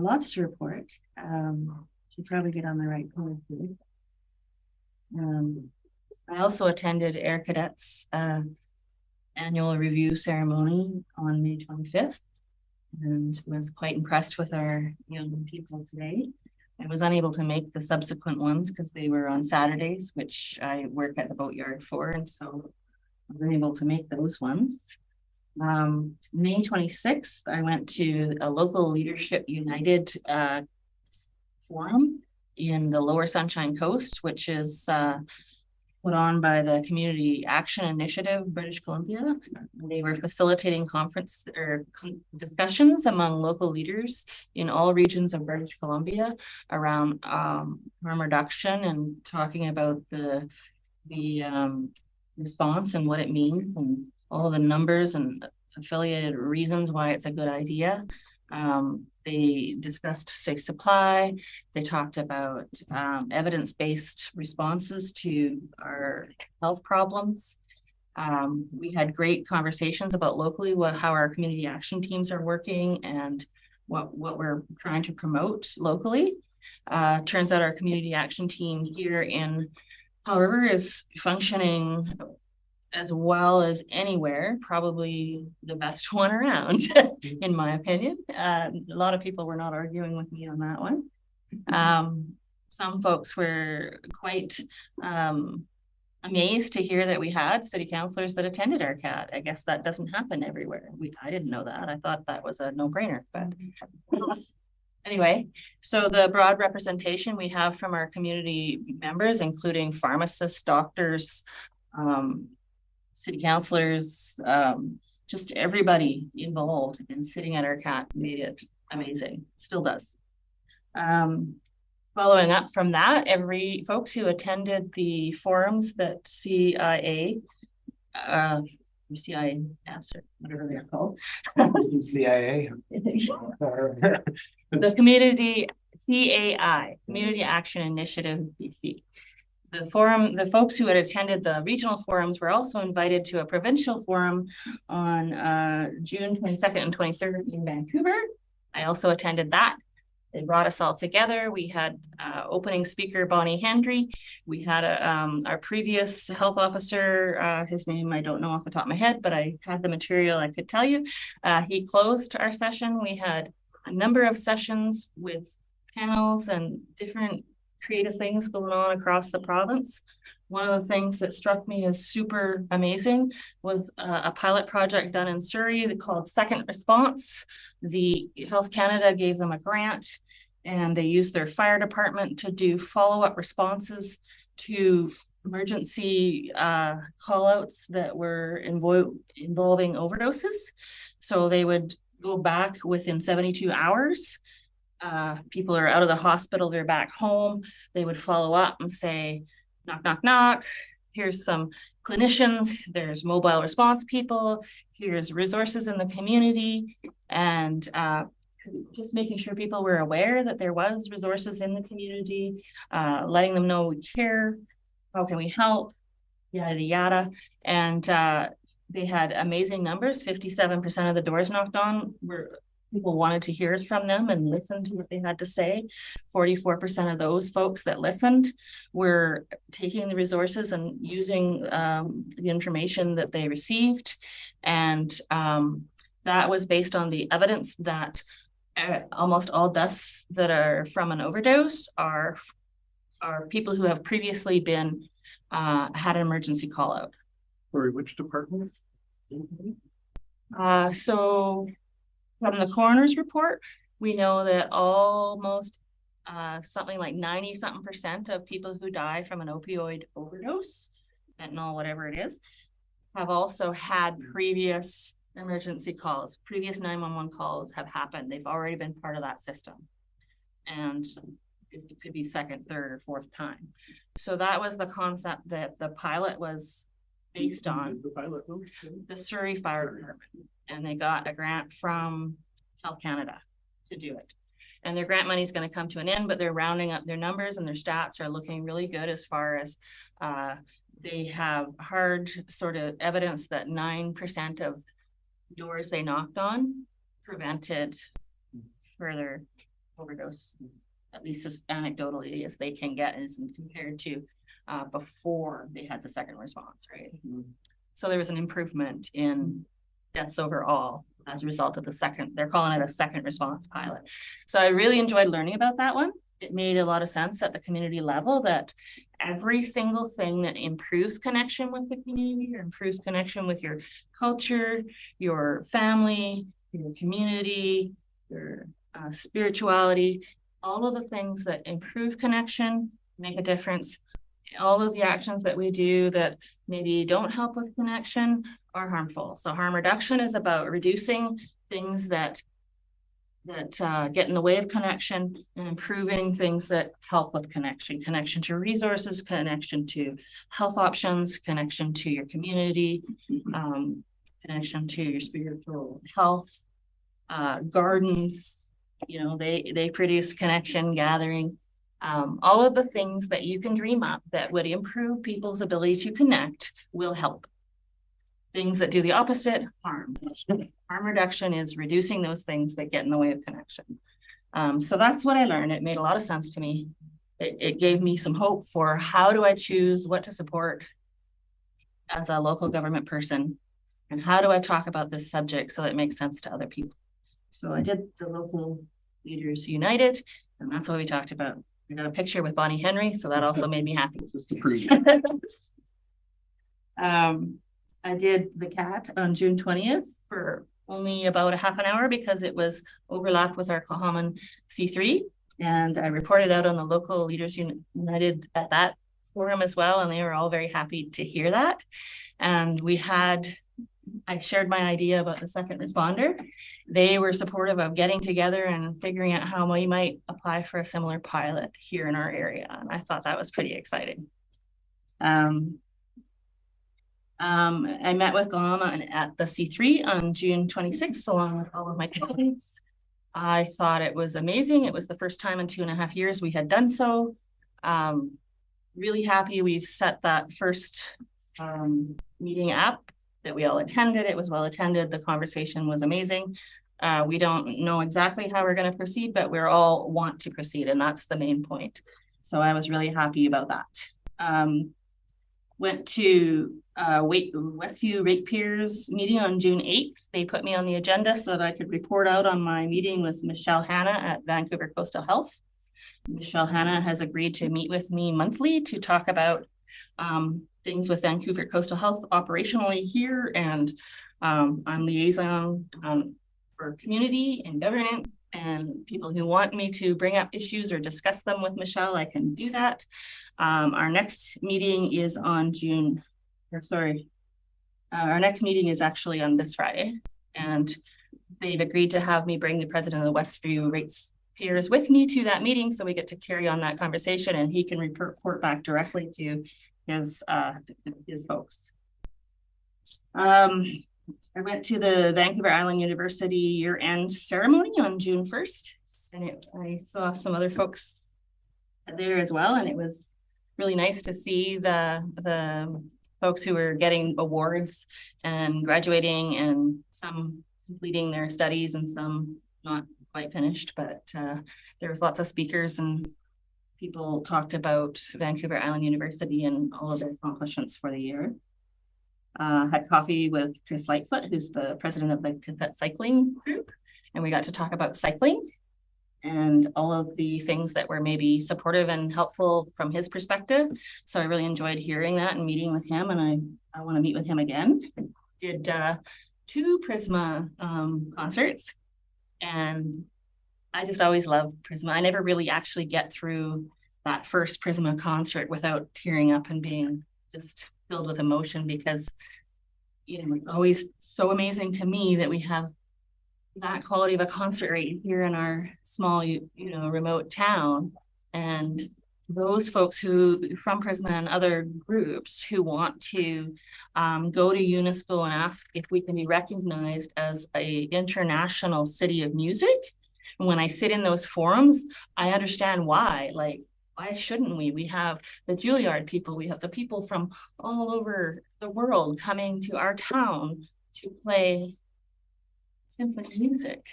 lots to report. Should probably get on the right point here. I also attended Air Cadets annual review ceremony on May 25th and was quite impressed with our young people today. I was unable to make the subsequent ones because they were on Saturdays, which I work at the boatyard for, and so I was unable to make those ones. May 26th, I went to a local Leadership United forum in the Lower Sunshine Coast, which is put on by the Community Action Initiative, British Columbia. They were facilitating conference or discussions among local leaders in all regions of British Columbia around harm reduction and talking about the response and what it means and all the numbers and affiliated reasons why it's a good idea. They discussed safe supply. They talked about evidence-based responses to our health problems. We had great conversations about locally how our community action teams are working and what we're trying to promote locally. Turns out our community action team here in Powell River is functioning as well as anywhere, probably the best one around, in my opinion. A lot of people were not arguing with me on that one. Some folks were quite amazed to hear that we had city councillors that attended our CAT. I guess that doesn't happen everywhere. I didn't know that. I thought that was a no-brainer, but anyway, so the broad representation we have from our community members, including pharmacists, doctors, city councillors, just everybody involved in sitting at our CAT made it amazing. Still does. Following up from that, folks who attended the forums that CIA CIS or whatever they're called. CIA. The community CAI, Community Action Initiative BC. The forum, the folks who had attended the regional forums were also invited to a provincial forum on June 22nd and 23rd in Vancouver. I also attended that. They brought us all together. We had opening speaker Bonnie Hendry. We had our previous health officer, his name I don't know off the top of my head, but I had the material I could tell you. He closed our session. We had a number of sessions with panels and different creative things going on across the province. One of the things that struck me as super amazing was a pilot project done in Surrey called Second Response. The Health Canada gave them a grant and they used their fire department to do follow-up responses to emergency call-outs that were involving overdoses. So they would go back within 72 hours. People are out of the hospital, they're back home. They would follow up and say, knock, knock, knock. Here's some clinicians, there's mobile response people, here's resources in the community, and just making sure people were aware that there was resources in the community, letting them know we care, how can we help, yada, yada. And they had amazing numbers. 57% of the doors knocked on were people wanted to hear from them and listen to what they had to say. 44% of those folks that listened were taking the resources and using the information that they received. And that was based on the evidence that almost all deaths that are from an overdose are people who have previously been had an emergency call out. Sorry, which department? So from the coroner's report, we know that almost something like 90-something% of people who die from an opioid overdose, fentanyl, whatever it is, have also had previous emergency calls. Previous 911 calls have happened. They've already been part of that system. And it could be second, third, or fourth time. So that was the concept that the pilot was based on. The pilot, the Surrey Fire Department. And they got a grant from Health Canada to do it. And their grant money is going to come to an end, but they're rounding up their numbers and their stats are looking really good as far as they have hard sort of evidence that 9% of doors they knocked on prevented further overdose, at least as anecdotally as they can get, as compared to before they had the second response, right? So there was an improvement in deaths overall as a result of the second, they're calling it a second response pilot. So I really enjoyed learning about that one. It made a lot of sense at the community level that every single thing that improves connection with the community or improves connection with your culture, your family, your community, your spirituality, all of the things that improve connection, make a difference. All of the actions that we do that maybe don't help with connection are harmful. So harm reduction is about reducing things that get in the way of connection and improving things that help with connection to resources, connection to health options, connection to your community, connection to your spiritual health, gardens, you know, they produce connection, gathering, all of the things that you can dream up that would improve people's ability to connect will help. Things that do the opposite, harm. Harm reduction is reducing those things that get in the way of connection. So that's what I learned. It made a lot of sense to me. It gave me some hope for how do I choose what to support as a local government person, and how do I talk about this subject so that it makes sense to other people. So I did the Local Leaders United, and that's what we talked about. I got a picture with Bonnie Henry, so that also made me happy. Just to prove. I did the CAT on June 20th for only about a half an hour because it was overlapped with our Common C3. And I reported out on the Local Leaders United at that forum as well. And they were all very happy to hear that. And I shared my idea about the second responder. They were supportive of getting together and figuring out how we might apply for a similar pilot here in our area. And I thought that was pretty exciting. I met with Galama at the C3 on June 26th, along with all of my colleagues. I thought it was amazing. It was the first time in 2.5 years we had done so. Really happy we've set that first meeting up, that we all attended. It was well attended. The conversation was amazing. We don't know exactly how we're going to proceed, but we're all want to proceed, and that's the main point. So I was really happy about that. Went to Westview Ratepayers meeting on June 8th. They put me on the agenda so that I could report out on my meeting with Michelle Hanna at Vancouver Coastal Health. Michelle Hanna has agreed to meet with me monthly to talk about things with Vancouver Coastal Health operationally here, and I'm liaison for community and governance, and people who want me to bring up issues or discuss them with Michelle, I can do that. Our next meeting is on our next meeting is actually on this Friday, and they've agreed to have me bring the president of the Westview Ratepayers with me to that meeting, so we get to carry on that conversation, and he can report back directly to his folks. I went to the Vancouver Island University year-end ceremony on June 1st, and I saw some other folks there as well, and it was really nice to see the folks who were getting awards and graduating, and some completing their studies and some not quite finished, but there was lots of speakers and people talked about Vancouver Island University and all of their accomplishments for the year. Had coffee with Chris Lightfoot, who's the president of the qathet cycling group, and we got to talk about cycling and all of the things that were maybe supportive and helpful from his perspective. So I really enjoyed hearing that and meeting with him, and I want to meet with him again. Did 2 Prisma concerts, and I just always love Prisma. I never really actually get through that first Prisma concert without tearing up and being just filled with emotion, because it's always so amazing to me that we have that quality of a concert right here in our small remote town, and those folks who from Prisma and other groups who want to go to UNESCO and ask if we can be recognized as an international city of music. And when I sit in those forums, I understand why. Like, why shouldn't we? We have the Juilliard people, we have the people from all over the world coming to our town to play symphony music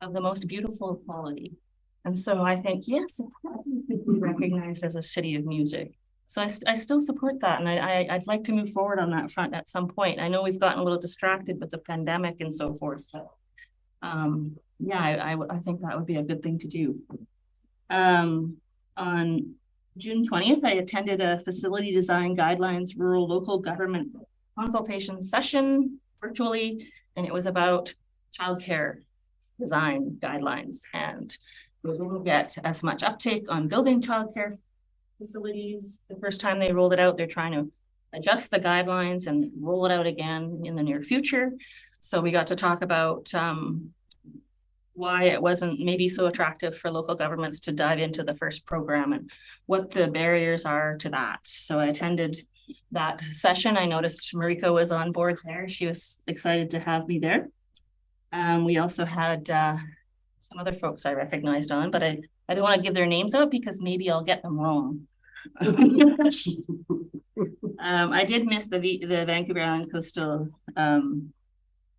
of the most beautiful quality. And so I think, yes, we could be recognized as a city of music. So I still support that. And I'd like to move forward on that front at some point. I know we've gotten a little distracted with the pandemic and so forth. So yeah, I think that would be a good thing to do. On June 20th, I attended a facility design guidelines rural local government consultation session virtually, and it was about childcare design guidelines. And we didn't get as much uptake on building childcare facilities the first time they rolled it out. They're trying to adjust the guidelines and roll it out again in the near future. So we got to talk about why it wasn't maybe so attractive for local governments to dive into the first program and what the barriers are to that. So I attended that session. I noticed Marika was on board there. She was excited to have me there. We also had some other folks I recognized on, but I don't want to give their names out because maybe I'll get them wrong. I did miss the Vancouver Island Coastal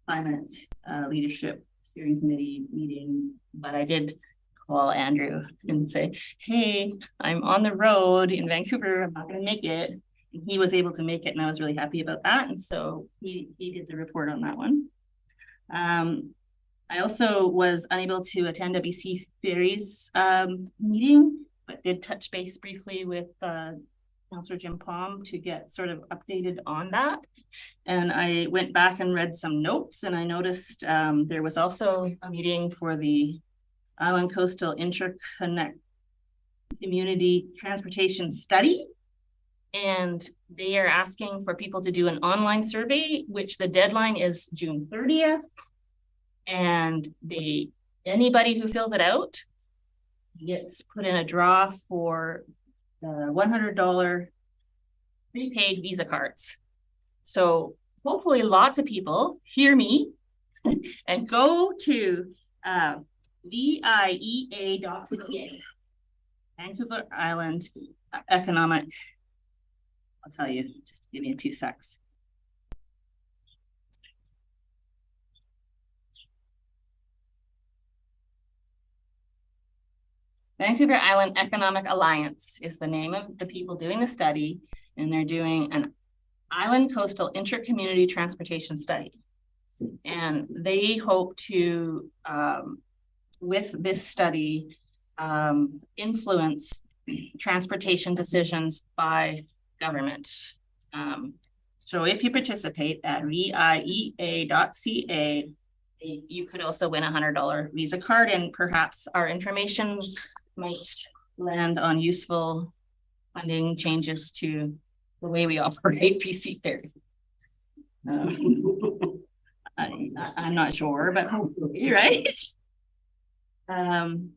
Climate Leadership Steering Committee meeting, but I did call Andrew and say, hey, I'm on the road in Vancouver, I'm not going to make it. And he was able to make it, and I was really happy about that. And so he did the report on that one. I also was unable to attend a BC Ferries meeting, but did touch base briefly with Councillor Jim Palm to get sort of updated on that. And I went back and read some notes, and I noticed there was also a meeting for the Island Coastal Interconnect Community Transportation Study. And they are asking for people to do an online survey, which the deadline is June 30th. And anybody who fills it out gets put in a draw for $100 prepaid Visa cards. So hopefully lots of people hear me and go to VIEA.ca, Vancouver Island Economic. I'll tell you, just give me 2 secs. Vancouver Island Economic Alliance is the name of the people doing the study, and they're doing an island coastal inter-community transportation study. And they hope to, with this study, influence transportation decisions by government. So if you participate at VIEA.ca, you could also win a $100 Visa card, and perhaps our information might land on useful funding changes to the way we operate BC Ferry. I'm not sure, but hopefully, right? And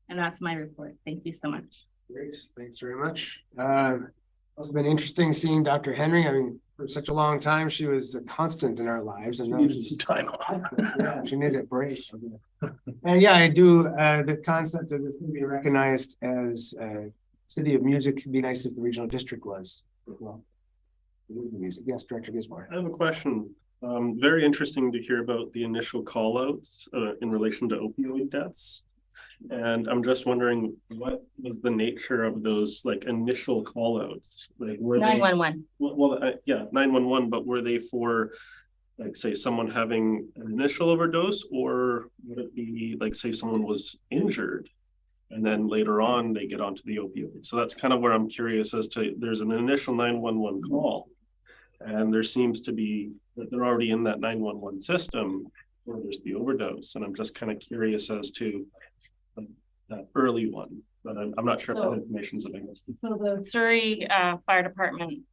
that's my report. Thank you so much. Great, thanks very much. Also been interesting seeing Dr. Henry. I mean, for such a long time, she was a constant in our lives, and now she's time off. Yeah, she needs a break. And yeah, I do. The concept of this can be recognized as City of Music. It'd be nice if the regional district was as well. Music, yes, Director Gisborne. I have a question. Very interesting to hear about the initial call outs in relation to opioid deaths. And I'm just wondering, what was the nature of those like initial call outs? Like were 911. Yeah, 911, but were they for like say someone having an initial overdose, or would it be like say someone was injured and then later on they get onto the opioid? So that's kind of where I'm curious as to, there's an initial 911 call and there seems to be that they're already in that 911 system where there's the overdose. And I'm just kind of curious as to that early one, but I'm not sure if that information's available. So the Surrey Fire Department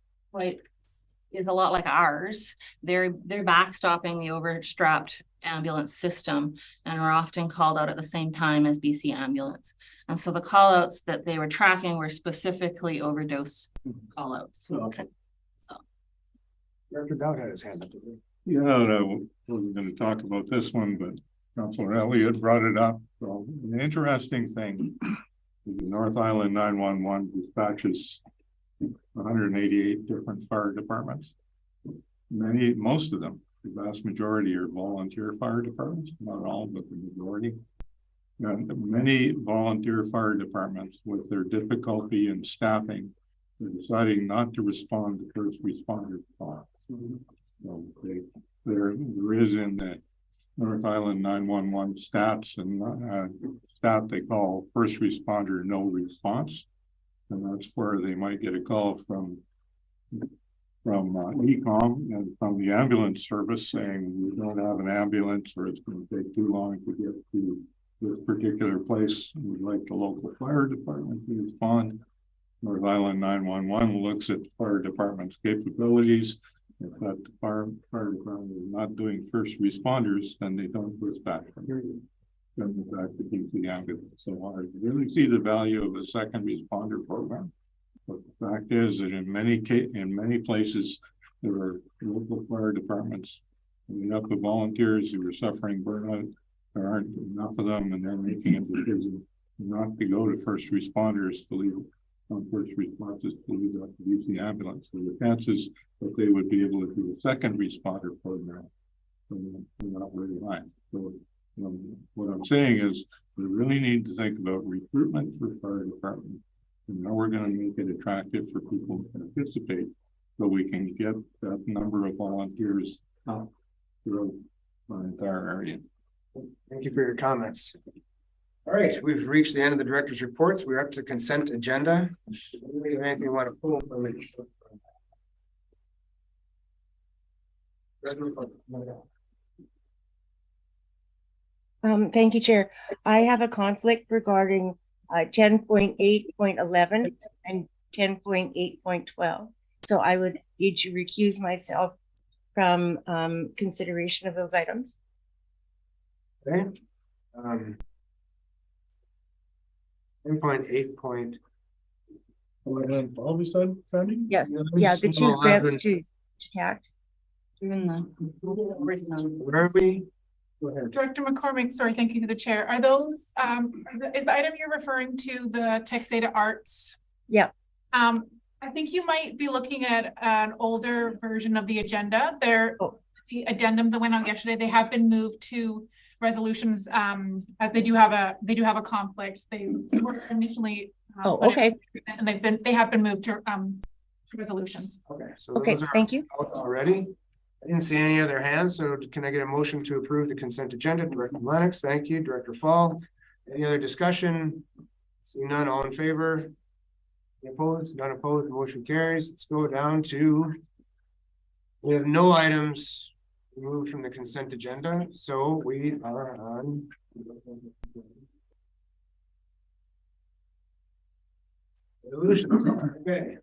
is a lot like ours. They're backstopping the overstrapped ambulance system and are often called out at the same time as BC Ambulance. And so the call outs that they were tracking were specifically overdose call outs. Okay. So Director Dowd had his hand up. Yeah, I wasn't going to talk about this one, but Councilor Elliott brought it up. So an interesting thing is the North Island 911 dispatches 188 different fire departments. Most of them, the vast majority are volunteer fire departments, not all, but the majority. And many volunteer fire departments, with their difficulty in staffing, are deciding not to respond to first responder calls. So there is in the North Island 911 stats and stat they call first responder no response, and that's where they might get a call from ECOM and from the ambulance service saying we don't have an ambulance or it's going to take too long to get to this particular place. We'd like the local fire department to respond. North Island 911 looks at the fire department's capabilities. If that fire department is not doing first responders, then they don't dispatch them. Then the fact to keep the ambulance. So I really see the value of a second responder program. But the fact is that in many places there are local fire departments made up of volunteers who are suffering burnout. There aren't enough of them, and they're making a decision not to go to first responders to leave on first responses to leave up to use the ambulance. So the chances that they would be able to do a second responder program are not very high. So what I'm saying is we really need to think about recruitment for fire department and how we're going to make it attractive for people to participate so we can get that number of volunteers up throughout our entire area. Thank you for your comments. All right, we've reached the end of the director's reports. We're up to consent agenda. Anybody have anything you want to pull from it? Thank you, Chair. I have a conflict regarding 10.8.11 and 10.8.12. So I would need to recuse myself from consideration of those items. Okay. 10.8. Yes, yeah, the two grants too. to tact? You're in the. Where are we? Go ahead. Director McCormick, sorry, thank you to the chair. Are those, is the item you're referring to the Texada Arts? Yeah. I think you might be looking at an older version of the agenda. The addendum that went on yesterday, they have been moved to resolutions, as they do have a conflict. They were initially. Okay. And they have been moved to resolutions. Okay, so Okay, those are thank you. out already. I didn't see any other hands, so can I get a motion to approve the consent agenda? Director Lennox, thank you. Director Fall. Any other discussion? See none, all in favor? Any opposed? None opposed, motion carries. Let's go down to. We have no items removed from the consent agenda, so we are on. Resolutions. Okay.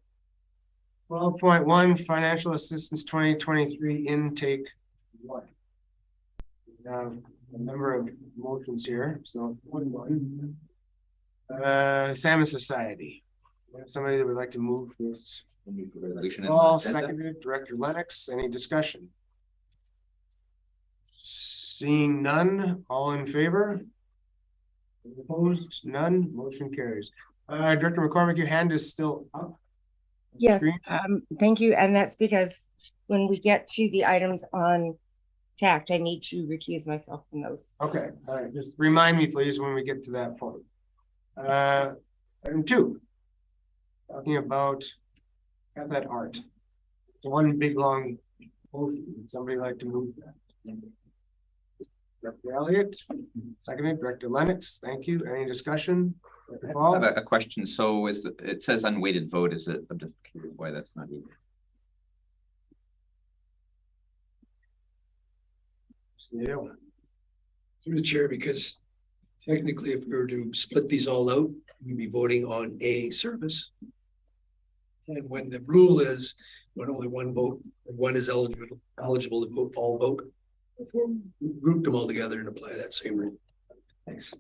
12.1 Financial Assistance 2023 Intake 1. A number of motions here, so Salmon Society. We have somebody that would like to move this. All seconded. Director Lennox, any discussion? Seeing none, all in favor? Opposed, none, motion carries. Director McCormick, your hand is still up. Yes, thank you. And that's because when we get to the items on tact, I need to recuse myself from those. Okay, all right, just remind me, please, when we get to that point. Item 2, talking about qathet art. It's one big long motion. Would somebody like to move that? Director Elliott, seconded. Director Lennox, thank you. Any discussion? I have a question. So it says unweighted vote, is it? I'm just curious why that's not even. Through the chair, because technically if we were to split these all out, we'd be voting on a service. And when the rule is when only one vote, one is eligible to vote, all vote, group them all together and apply that same rule. Thanks.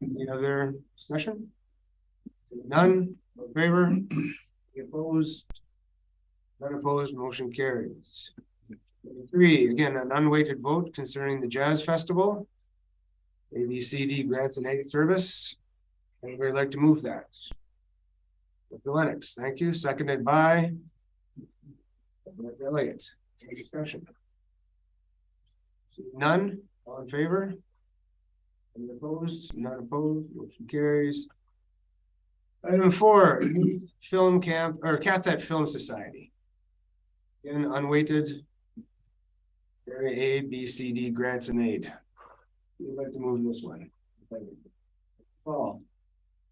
Any other discussion? None, in favor? Any opposed? None opposed, motion carries. 3, again, an unweighted vote concerning the Jazz Festival. ABCD grants and aid service. Anybody like to move that? Dr. Lennox, thank you. Seconded by Dr. Elliott. Any discussion? None, all in favor? Any opposed? None opposed, motion carries. Item 4, Youth Film Camp or qathet Film Society. Again, unweighted. Area A, B, C, D grants and aid. We'd like to move this one. Fall.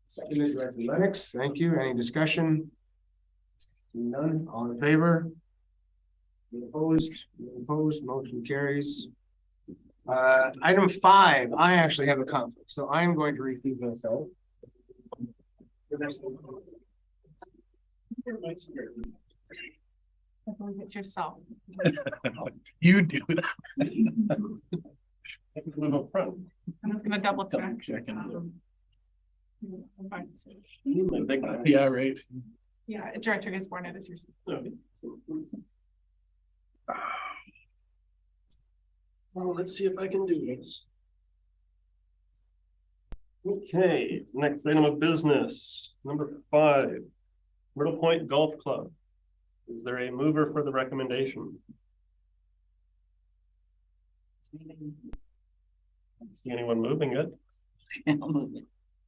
Seconded, Director Lennox. Thank you. Any discussion? None. All in favor? Any opposed? Any opposed? Motion carries. Item 5, I actually have a conflict, so I am going to repeat myself. I believe it's yourself. You do that. I'm just gonna double check. Yeah, right. Yeah, Director Gisborne, it is yourself. Well, let's see if I can do this. Okay, next item of business, number 5, Myrtle Point Golf Club. Is there a mover for the recommendation? I don't see anyone moving it.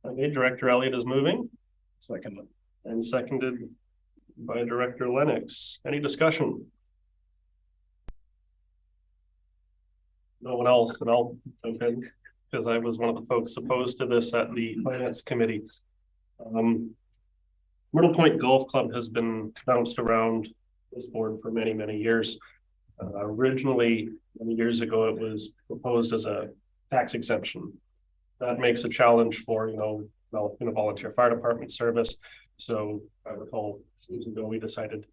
Okay, Director Elliott is moving. Second. And seconded by Director Lennox. Any discussion? No one else, and I'll jump in because I was one of the folks opposed to this at the Finance Committee. Myrtle Point Golf Club has been bounced around this board for many, many years. Originally, many years ago, it was proposed as a tax exemption. That makes a challenge for, volunteer fire department service. So I recall years ago, we decided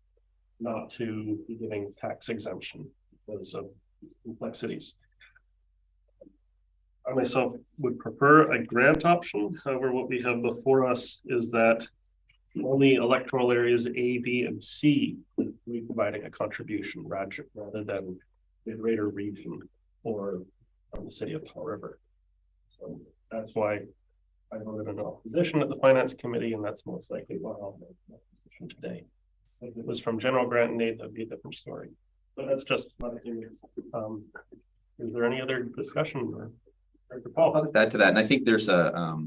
not to be giving tax exemption because of complexities. I myself would prefer a grant option. However, what we have before us is that only electoral areas A, B, and C will be providing a contribution rather than the greater region or the city of Powell River. So that's why I voted in opposition at the finance committee, and that's most likely why I'll make my position today. If it was from general grant and aid, that'd be a different story. But that's just my opinion. Is there any other discussion or I'll just add to that, and I think there's a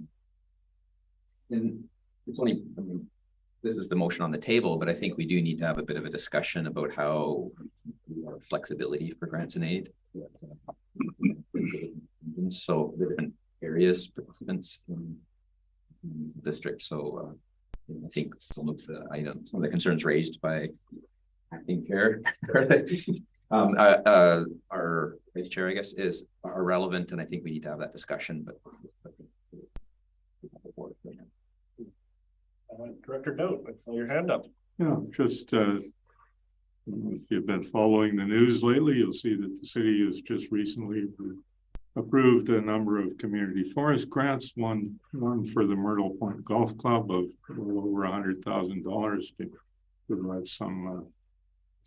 and it's only, I mean, this is the motion on the table, but I think we do need to have a bit of a discussion about how flexibility for grants and aid. And so the different areas, participants in the district. So I think some of the items, some of the concerns raised by acting chair, our vice chair, I guess, are relevant, and I think we need to have that discussion. But Director Dote, I saw your hand up. Yeah, just if you've been following the news lately, you'll see that the city has just recently approved a number of community forest grants. One for the Myrtle Point Golf Club of over $100,000 to provide some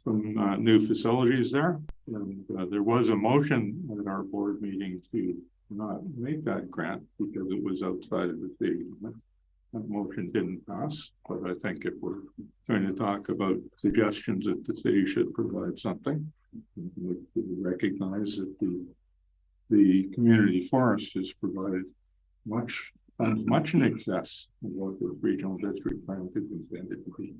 new facilities there. And there was a motion at our board meeting to not make that grant because it was outside of the city. That motion didn't pass, but I think if we're going to talk about suggestions that the city should provide something, we recognize that the community forest has provided much in excess of what the regional district plan is intended to be.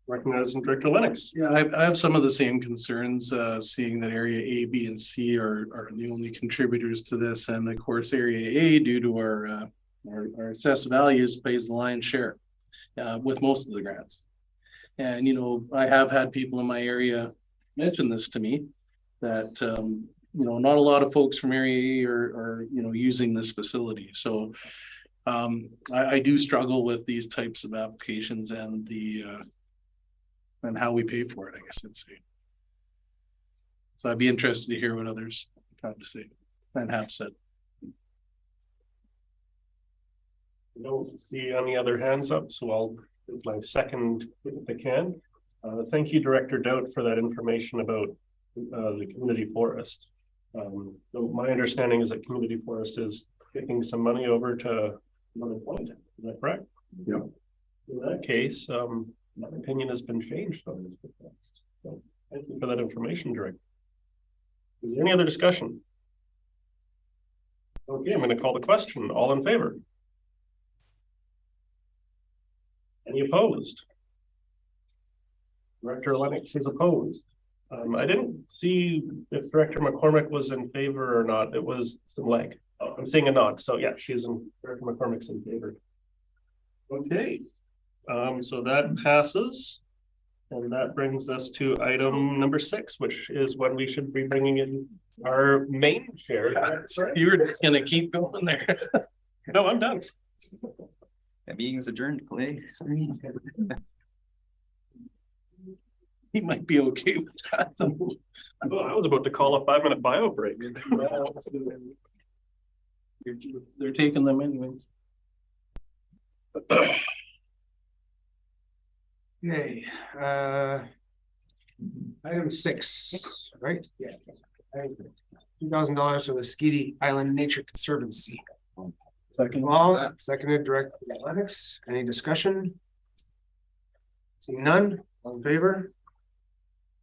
Recognizing Director Lennox. Yeah, I have some of the same concerns, seeing that area A, B, and C are the only contributors to this. And of course, area A, due to our assessed values, pays the lion's share with most of the grants. And, you know, I have had people in my area mention this to me, that, you know, not a lot of folks from area A are you know, using this facility. So I do struggle with these types of applications and and how we pay for it, I guess I'd say. So I'd be interested to hear what others have to say and have said. I don't see any other hands up, so I'll do my second if I can. Thank you, Director Dote, for that information about the community forest. So my understanding is that community forest is taking some money over to another point. Is that correct? Yeah. In that case, my opinion has been changed on this request. So thank you for that information, Director. Is there any other discussion? Okay, I'm going to call the question. All in favor? Any opposed? Director Lennox is opposed. I didn't see if Director McCormick was in favor or not. It was some leg. Oh, I'm seeing a nod. So yeah, Director McCormick's in favor. Okay. So that passes, and that brings us to item number 6, which is when we should be bringing in our main chair. You were just gonna keep going there. No, I'm done. That meeting is adjourned, Clay. Sorry. He might be okay with that. Oh, I was about to call a 5-minute bio break. They're taking them anyways. Okay, item 6, right? Yeah. $2,000 for the Skeety Island Nature Conservancy. Seconded Director Lennox. Any discussion? Seeing none, all in favor?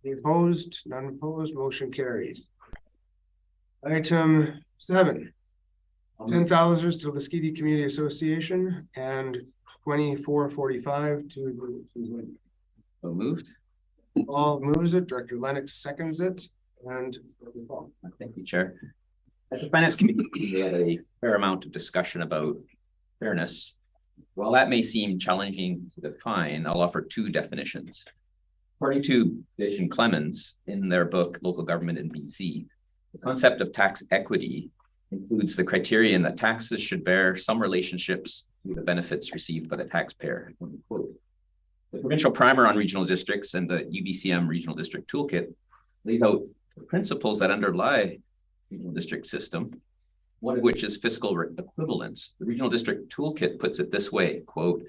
Any opposed? None opposed, motion carries. Item 7. $10,000 to the Skeety Community Association and $24.45 to So moved. Paul moves it, Director Lennox seconds it, and Thank you, Chair. At the Finance Committee, we had a fair amount of discussion about fairness. While that may seem challenging to define, I'll offer 2 definitions. According to Bish and Clemens in their book, Local Government in BC, the concept of tax equity includes the criterion that taxes should bear some relationships to the benefits received by the taxpayer. The provincial primer on regional districts and the UBCM regional district toolkit lays out the principles that underlie regional district system. one of which is fiscal equivalence. The regional district toolkit puts it this way, quote,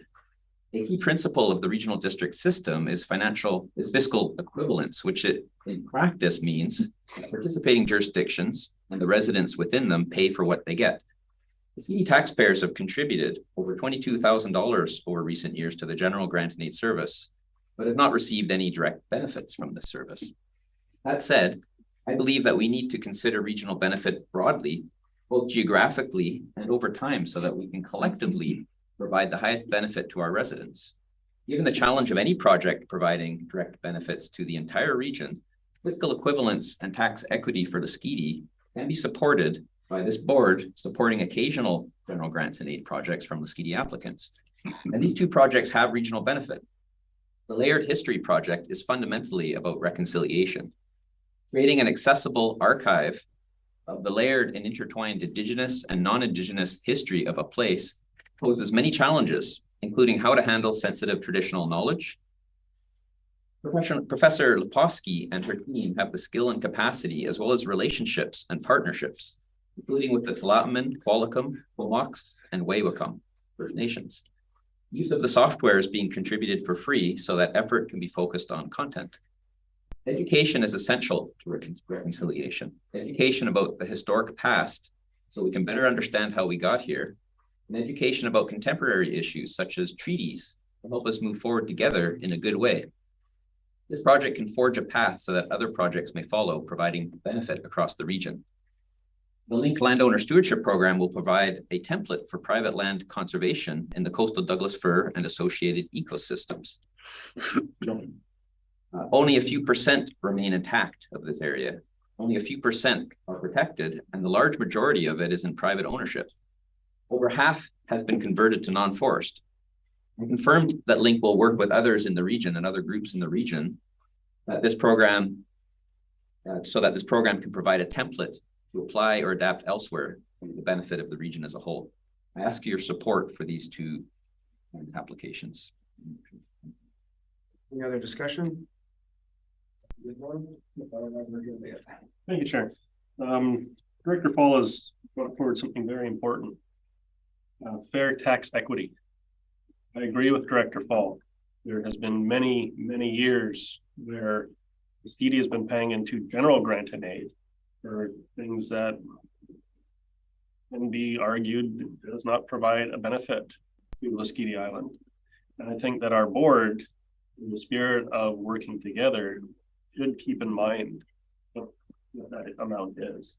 a key principle of the regional district system is fiscal equivalence, which it in practice means that participating jurisdictions and the residents within them pay for what they get. The city taxpayers have contributed over $22,000 over recent years to the general grant and aid service, but have not received any direct benefits from this service. That said, I believe that we need to consider regional benefit broadly, both geographically and over time, so that we can collectively provide the highest benefit to our residents. Given the challenge of any project providing direct benefits to the entire region, fiscal equivalence and tax equity for the Skeety can be supported by this board supporting occasional general grants and aid projects from the Skeety applicants. And these two projects have regional benefit. The Layered History Project is fundamentally about reconciliation, creating an accessible archive of the layered and intertwined Indigenous and non-Indigenous history of a place poses many challenges, including how to handle sensitive traditional knowledge. Professor Lepofsky and her team have the skill and capacity, as well as relationships and partnerships, including with the Tla'amin, Qualicum, Pomox, and Wewakam First Nations. Use of the software is being contributed for free so that effort can be focused on content. Education is essential to reconciliation. Education about the historic past so we can better understand how we got here, and education about contemporary issues such as treaties to help us move forward together in a good way. This project can forge a path so that other projects may follow, providing benefit across the region. The Linked Landowner Stewardship Program will provide a template for private land conservation in the coastal Douglas fir and associated ecosystems. Only a few percent remain intact of this area. Only a few percent are protected, and the large majority of it is in private ownership. Over half has been converted to non-forest. I confirmed that Link will work with others in the region and other groups in the region that this program, so that this program can provide a template to apply or adapt elsewhere for the benefit of the region as a whole. I ask your support for these two applications. Any other discussion? Thank you, Sharon. Director Fall has brought forward something very important. Fair tax equity. I agree with Director Fall. There has been many years where the Skeety has been paying into general grant and aid for things that can be argued does not provide a benefit to the Skeety Island. And I think that our board, in the spirit of working together, should keep in mind what that amount is.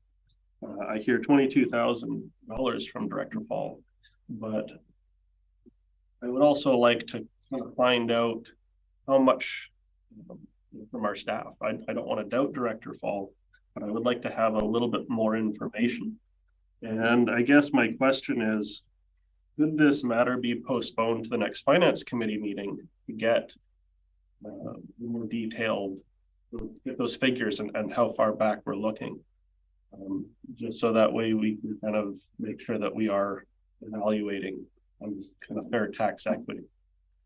I hear $22,000 from Director Fall, but I would also like to find out how much from our staff. I don't want to doubt Director Fall, but I would like to have a little bit more information. And I guess my question is, could this matter be postponed to the next Finance Committee meeting to get more detailed, get those figures and how far back we're looking? Just so that way we can kind of make sure that we are evaluating on this kind of fair tax equity.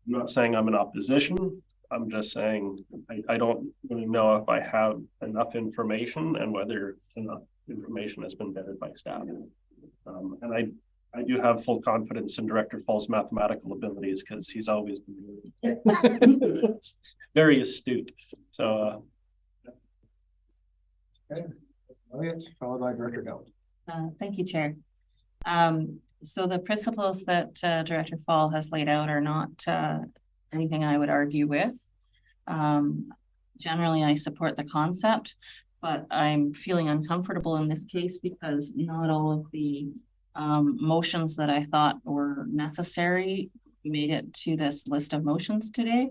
I'm not saying I'm in opposition. I'm just saying I don't really know if I have enough information and whether enough information has been vetted by staff. And I do have full confidence in Director Fall's mathematical abilities because he's always been very astute. So okay. Elliott, followed by Director Gell. Thank you, Chair. So the principles that Director Fall has laid out are not anything I would argue with. Generally, I support the concept, but I'm feeling uncomfortable in this case because not all of the motions that I thought were necessary made it to this list of motions today.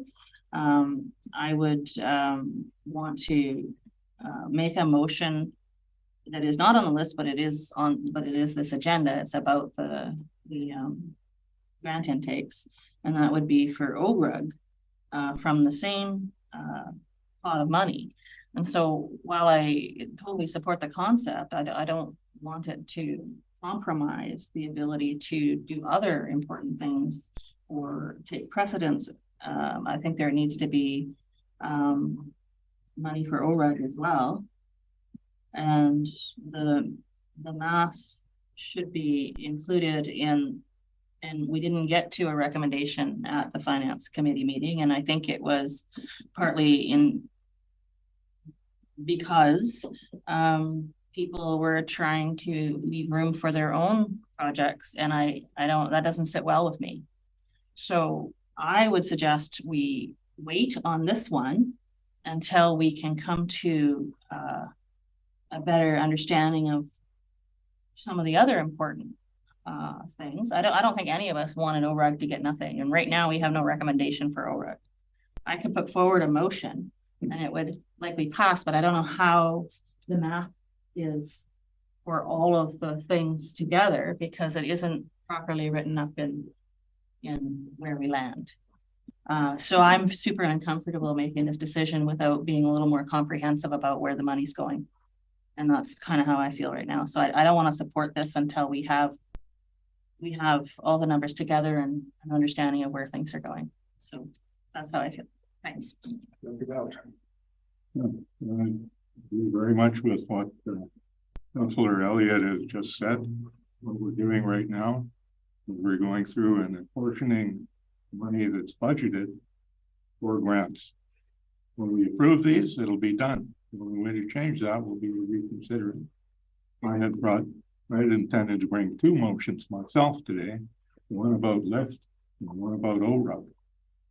I would want to make a motion that is not on the list, but it is this agenda. It's about the grant intakes, and that would be for OGRUG from the same pot of money. And so while I totally support the concept, I don't want it to compromise the ability to do other important things or take precedence. I think there needs to be money for ORUG as well. And the math should be included in, and we didn't get to a recommendation at the finance committee meeting, and I think it was partly in because people were trying to leave room for their own projects, and I don't, that doesn't sit well with me. So I would suggest we wait on this one until we can come to a better understanding of some of the other important things. I don't think any of us wanted ORUG to get nothing, and right now we have no recommendation for ORUG. I could put forward a motion and it would likely pass, but I don't know how the math is for all of the things together because it isn't properly written up in where we land. So I'm super uncomfortable making this decision without being a little more comprehensive about where the money's going. And that's kind of how I feel right now. So I don't want to support this until we have all the numbers together and an understanding of where things are going. So that's how I feel. Thanks. I agree very much with what Councillor Elliott has just said. What we're doing right now, we're going through and apportioning money that's budgeted for grants. When we approve these, it'll be done. When we way to change that, we'll be reconsidering. I had intended to bring two motions myself today, one about lift and one about ORUG.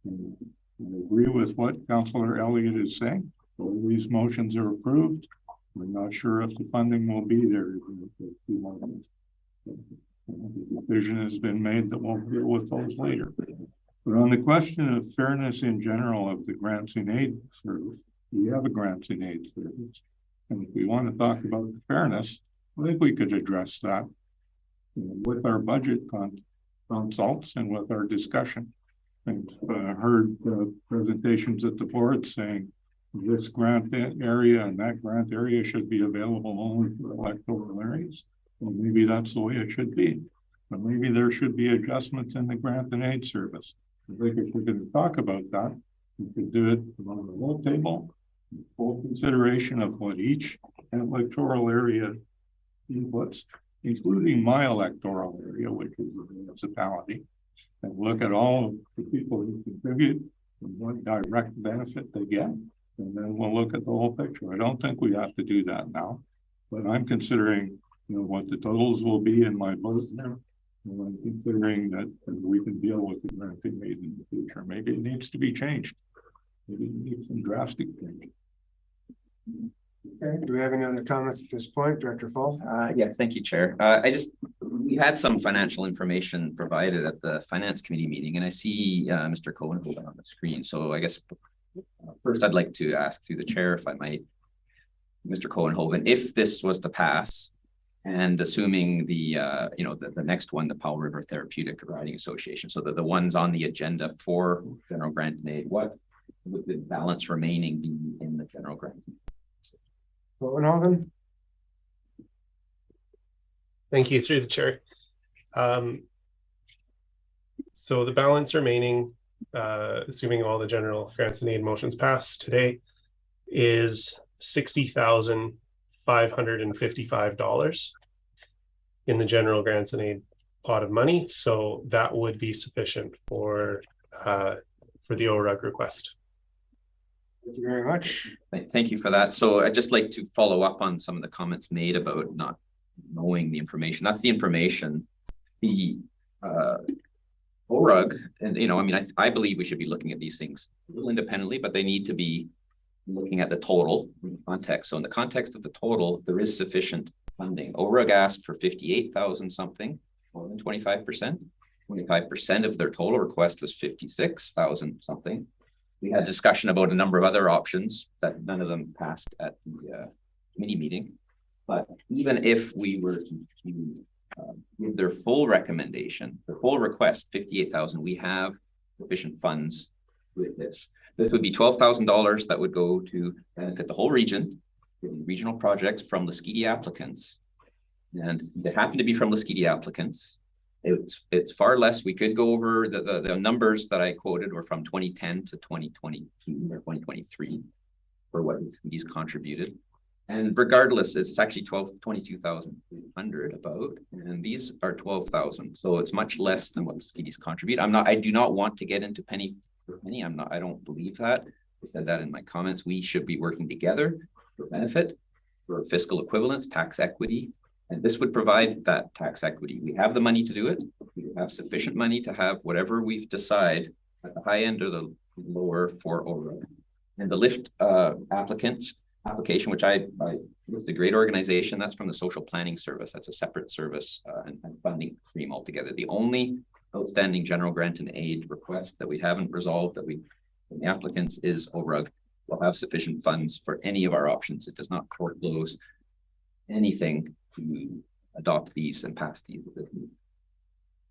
And I agree with what Councillor Elliott is saying. All these motions are approved. We're not sure if the funding will be there. The decision has been made that we'll deal with those later. But on the question of fairness in general of the grants in aid service, we have a grants in aid service. And if we want to talk about the fairness, I think we could address that with our budget consults and with our discussion. I've heard presentations at the board saying this grant area and that grant area should be available only for electoral areas. Well, maybe that's the way it should be. But maybe there should be adjustments in the grant and aid service. I think if we're going to talk about that, we could do it on the whole table, full consideration of what each electoral area inputs, including my electoral area, which is a municipality, and look at all of the people who contribute and what direct benefit they get. And then we'll look at the whole picture. I don't think we have to do that now, but I'm considering, what the totals will be in my vote now. And I'm considering that we can deal with the granting aid in the future. Maybe it needs to be changed. Maybe it needs some drastic change. Okay, do we have any other comments at this point, Director Fall? Yes, thank you, Chair. We had some financial information provided at the Finance Committee meeting, and I see Mr. Cohen on the screen. So I guess first I'd like to ask through the chair, if I might, Mr. Cohen-Hoven, if this was to pass, and assuming the next one, the Powell River Therapeutic Riding Association, so the ones on the agenda for general grant and aid, what would the balance remaining be in the general grant? Cohen-Hoven? Thank you, through the chair. So the balance remaining, assuming all the general grants and aid motions pass today, is $60,555 in the general grants and aid pot of money. So that would be sufficient for the ORUG request. Thank you very much. Thank you for that. So I'd just like to follow up on some of the comments made about not knowing the information. That's the information. The ORUG, and I believe we should be looking at these things a little independently, but they need to be looking at the total context. So in the context of the total, there is sufficient funding. ORUG asked for 58,000 something, more than 25%. 25% of their total request was 56,000 something. We had discussion about a number of other options that none of them passed at the committee meeting. But even if we were to give their full recommendation, the full request, 58,000, we have sufficient funds with this. This would be $12,000 that would go to benefit the whole region, regional projects from Lasqueti applicants. And they happen to be from Lasqueti applicants. It's far less. We could go over the numbers that I quoted were from 2010 to 2022 or 2023 for what these contributed. And regardless, it's actually 22,800 about, and these are 12,000. So it's much less than what Skeety's contribute. I do not want to get into penny for penny. I don't believe that. I said that in my comments. We should be working together for benefit, for fiscal equivalence, tax equity. And this would provide that tax equity. We have the money to do it. We have sufficient money to have whatever we've decided at the high end or the lower for ORUG. And the lift application, which I with a great organization, that's from the social planning service. That's a separate service and funding stream altogether. The only outstanding general grant and aid request that we haven't resolved that we from the applicants is ORUG will have sufficient funds for any of our options. It does not foreclose anything to adopt these and pass these.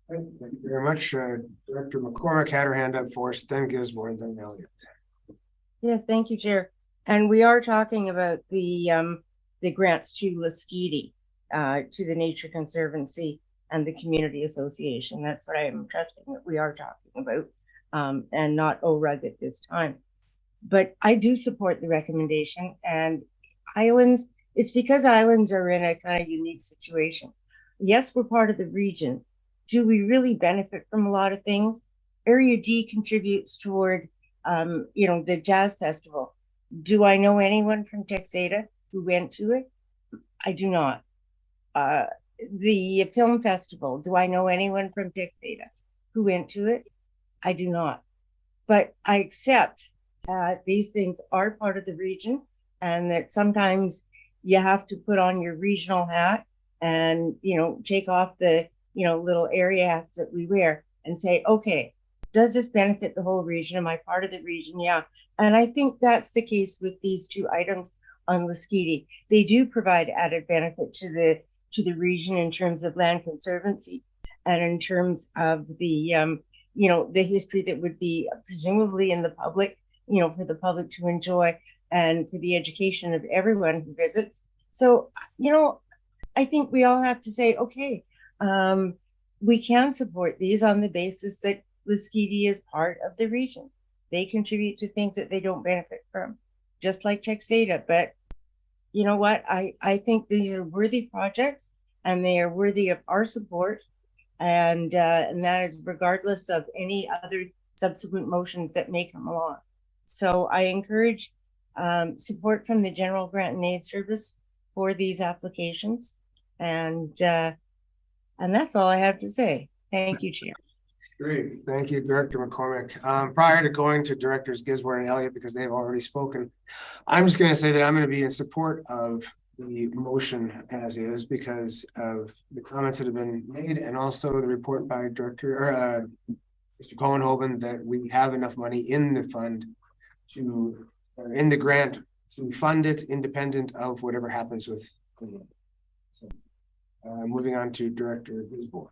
Thank you very much. Director McCormick had her hand up for us, then Gisborne, then Elliott. Yeah, thank you, Chair. And we are talking about the grants to Laskeety, to the Nature Conservancy and the Community Association. That's what I am trusting that we are talking about, and not ORUG at this time. But I do support the recommendation, and islands, it's because islands are in a kind of unique situation. Yes, we're part of the region. Do we really benefit from a lot of things? Area D contributes toward, the Jazz Festival. Do I know anyone from Texada who went to it? I do not. The film festival, do I know anyone from Texada who went to it? I do not. But I accept these things are part of the region, and that sometimes you have to put on your regional hat and, take off the, little area hats that we wear and say, okay, does this benefit the whole region? Am I part of the region? Yeah. And I think that's the case with these two items on Laskeety. They do provide added benefit to the region in terms of land conservancy and in terms of the, the history that would be presumably in the public, for the public to enjoy and for the education of everyone who visits. So, I think we all have to say, okay, we can support these on the basis that Laskeety is part of the region. They contribute to things that they don't benefit from, just like Texada. But you know what? I think these are worthy projects, and they are worthy of our support, and that is regardless of any other subsequent motions that may come along. So I encourage support from the General Grant and Aid Service for these applications, and that's all I have to say. Thank you, Chair. Great. Thank you, Director McCormick. Prior to going to Directors Gisborne and Elliott, because they've already spoken, I'm just going to say that I'm going to be in support of the motion as is because of the comments that have been made, and also the report by Mr. Cohenhoven that we have enough money in the fund in the grant to fund it independent of whatever happens with. So, moving on to Director Gisborne.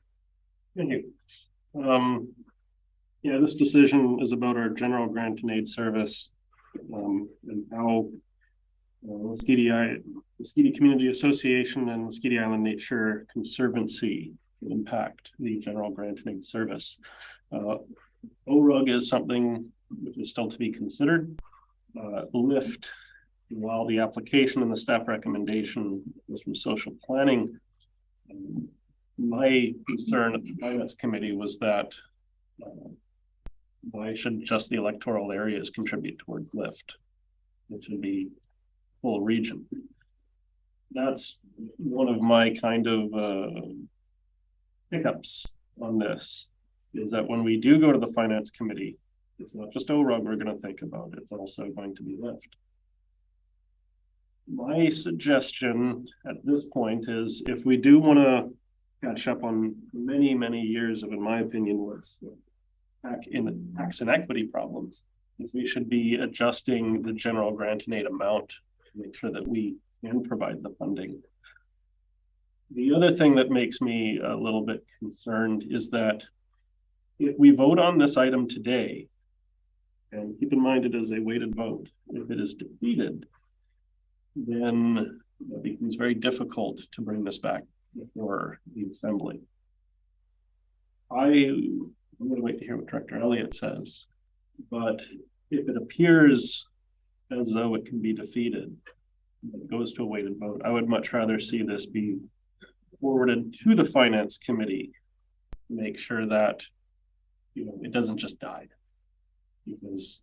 Thank you. This decision is about our general grant and aid service, and how Laskeety Community Association and Laskeety Island Nature Conservancy impact the general grant and aid service. ORUG is something which is still to be considered. LIFT, while the application and the staff recommendation was from social planning, my concern at the Finance Committee was that why should just the electoral areas contribute towards LIFT? It should be full region. That's one of my kind of hiccups on this, is that when we do go to the Finance Committee, it's not just ORUG we're going to think about, it's also going to be LIFT. My suggestion at this point is, if we do want to catch up on many years of, in my opinion, what's tax inequity problems, is we should be adjusting the general grant and aid amount to make sure that we can provide the funding. The other thing that makes me a little bit concerned is that if we vote on this item today, and keep in mind it is a weighted vote, if it is defeated, then it becomes very difficult to bring this back before the Assembly. I'm going to wait to hear what Director Elliott says, but if it appears as though it can be defeated, it goes to a weighted vote. I would much rather see this be forwarded to the finance committee. Make sure that, it doesn't just die. Because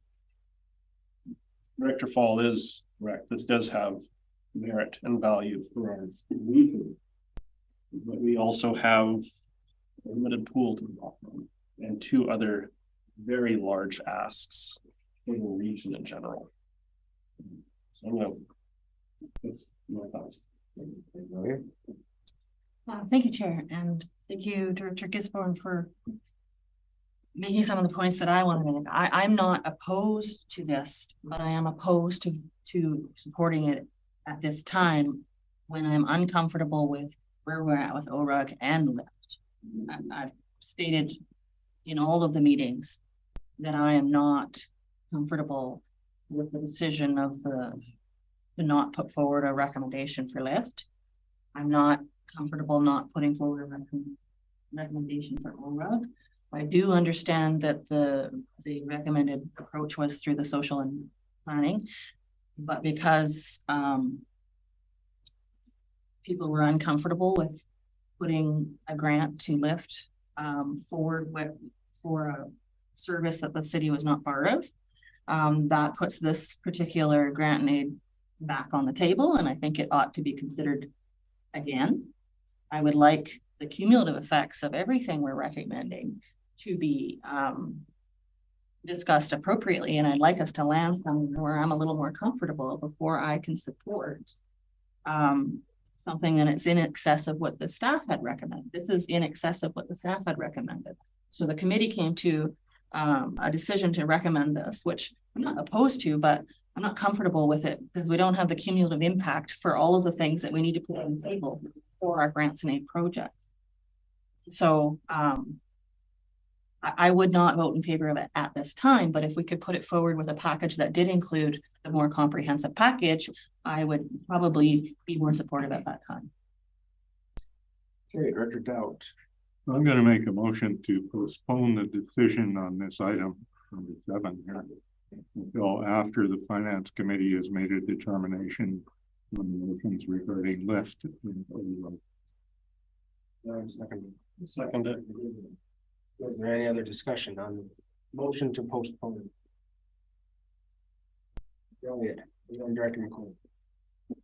Director Fall is correct. This does have merit and value for our region. But we also have a limited pool to draw from and two other very large asks for the region in general. So that's my thoughts. Thank you, Chair, and thank you, Director Gisborne, for making some of the points that I want to make. I'm not opposed to this, but I am opposed to supporting it at this time when I'm uncomfortable with where we're at with ORUG and LIFT. I've stated in all of the meetings that I am not comfortable with the decision of to not put forward a recommendation for LIFT. I'm not comfortable not putting forward a recommendation for ORUG. I do understand that the recommended approach was through the social and planning, but because people were uncomfortable with putting a grant to LIFT forward for a service that the city was not part of, that puts this particular grant and aid back on the table, and I think it ought to be considered again. I would like the cumulative effects of everything we're recommending to be discussed appropriately, and I'd like us to land somewhere where I'm a little more comfortable before I can support something, and it's in excess of what the staff had recommended. This is in excess of what the staff had recommended. So the committee came to a decision to recommend this, which I'm not opposed to, but I'm not comfortable with it because we don't have the cumulative impact for all of the things that we need to put on the table for our grants and aid projects. So I would not vote in favor of it at this time, but if we could put it forward with a package that did include the more comprehensive package, I would probably be more supportive at that time. Okay, Director Doubt. I'm going to make a motion to postpone the decision on this item number 7 here until after the finance committee has made a determination on the motions regarding LIFT. Second. Is there any other discussion on the motion to postpone? Director McCoy.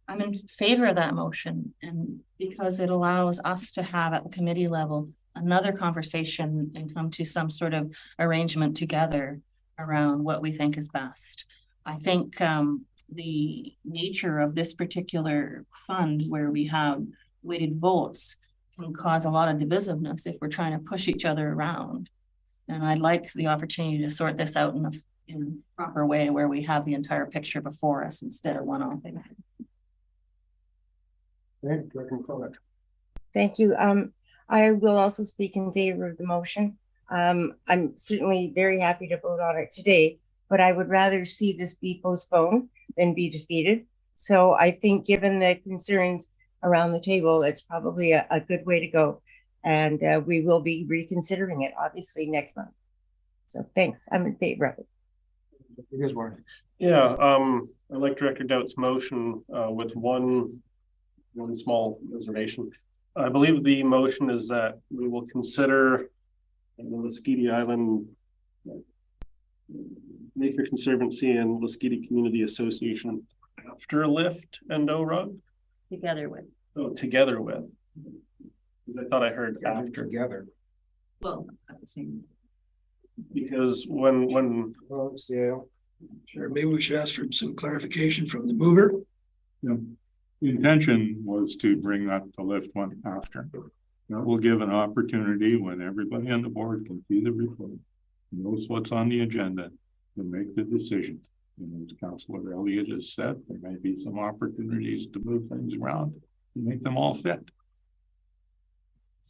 I'm in favor of that motion, and because it allows us to have at the committee level another conversation and come to some sort of arrangement together around what we think is best. I think the nature of this particular fund where we have weighted votes can cause a lot of divisiveness if we're trying to push each other around. And I'd like the opportunity to sort this out in a proper way where we have the entire picture before us instead of one-off. Thank you. I will also speak in favor of the motion. I'm certainly very happy to vote on it today, but I would rather see this be postponed than be defeated. So I think given the concerns around the table, it's probably a good way to go. And we will be reconsidering it obviously next month. So thanks, I'm in favor of it. Yeah, I like Director Doubt's motion with one small reservation. I believe the motion is that we will consider the Lesquiti Island Nature Conservancy and Lesquiti Community Association after LIFT and ORUG. Together with. Oh, together with. Because I thought I heard after. Together. Well, at the same. Because when well, yeah. Sure, maybe we should ask for some clarification from the mover. Yeah. The intention was to bring that to LIFT one after. That will give an opportunity when everybody on the board can see the report, knows what's on the agenda, to make the decision. And as Councillor Elliott has said, there may be some opportunities to move things around and make them all fit.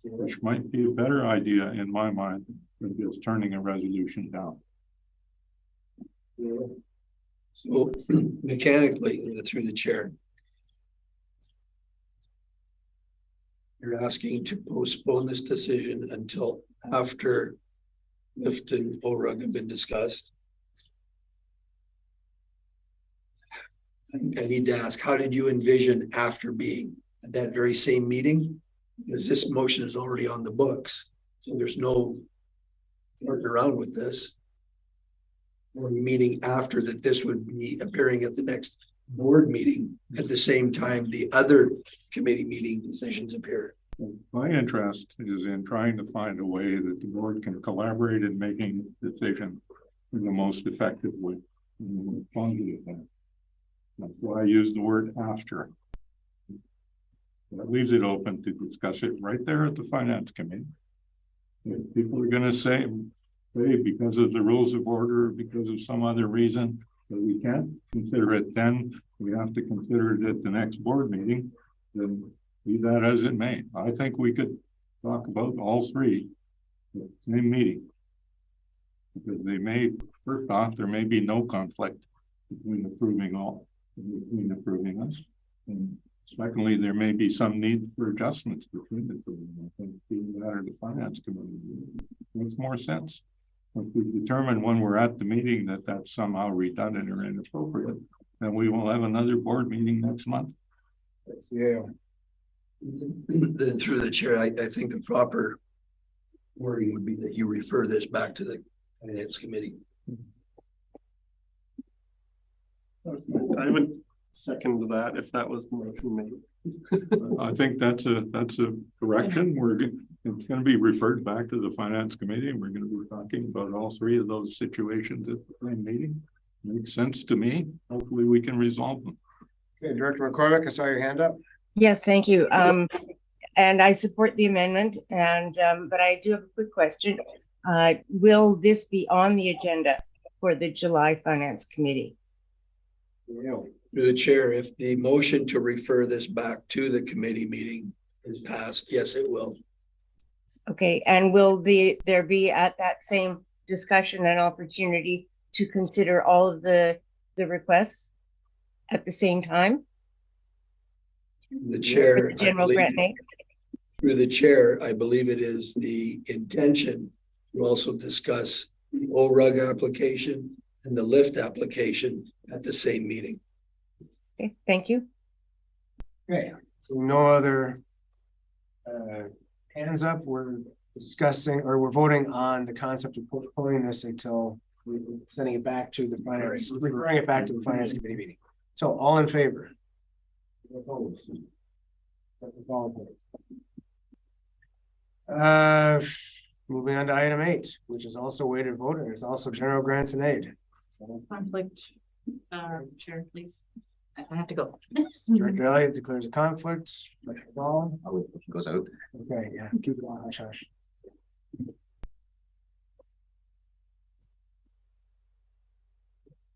Which might be a better idea in my mind than just turning a resolution down. So mechanically, through the chair, you're asking to postpone this decision until after LIFT and ORUG have been discussed. I think I need to ask, how did you envision after being at that very same meeting? Because this motion is already on the books, so there's no working around with this. Or meeting after that, this would be appearing at the next board meeting at the same time the other committee meeting decisions appear. My interest is in trying to find a way that the board can collaborate in making decisions in the most effective way. That's why I use the word after. That leaves it open to discuss it right there at the finance committee. If people are going to say because of the rules of order, because of some other reason that we can't consider it, then we have to consider it at the next board meeting, then be that as it may. I think we could talk about all three at the same meeting. Because they may, first off, there may be no conflict between approving us. And secondly, there may be some need for adjustments between the two. I think that or the finance committee makes more sense. If we determine when we're at the meeting that that's somehow redundant or inappropriate, then we will have another board meeting next month. Yeah. Then through the chair, I think the proper wording would be that you refer this back to the finance committee. I would second that if that was the motion made. I think that's a correction. It's going to be referred back to the finance committee, and we're going to be talking about all three of those situations at the same meeting. Makes sense to me. Hopefully we can resolve them. Okay, Director McCormick, I saw your hand up. Yes, thank you. And I support the amendment, and but I do have a quick question. Will this be on the agenda for the July Finance Committee? Through the chair, if the motion to refer this back to the committee meeting is passed, yes, it will. Okay, and will there be at that same discussion an opportunity to consider all of the requests at the same time? The chair, General grant name. Through the chair, I believe it is the intention to also discuss the ORUG application and the lift application at the same meeting. Okay, thank you. Okay, so no other hands up. We're discussing, or we're voting on the concept of postponing this until we're sending it back to the finance, referring it back to the finance committee meeting. So all in favor? Opposed? Moving on to item 8, which is also weighted vote, and it's also general grants and aid. Conflict, chair, please. I have to go. Director Elliott declares a conflict. Goes out. Okay, yeah, keep it on, hush, hush.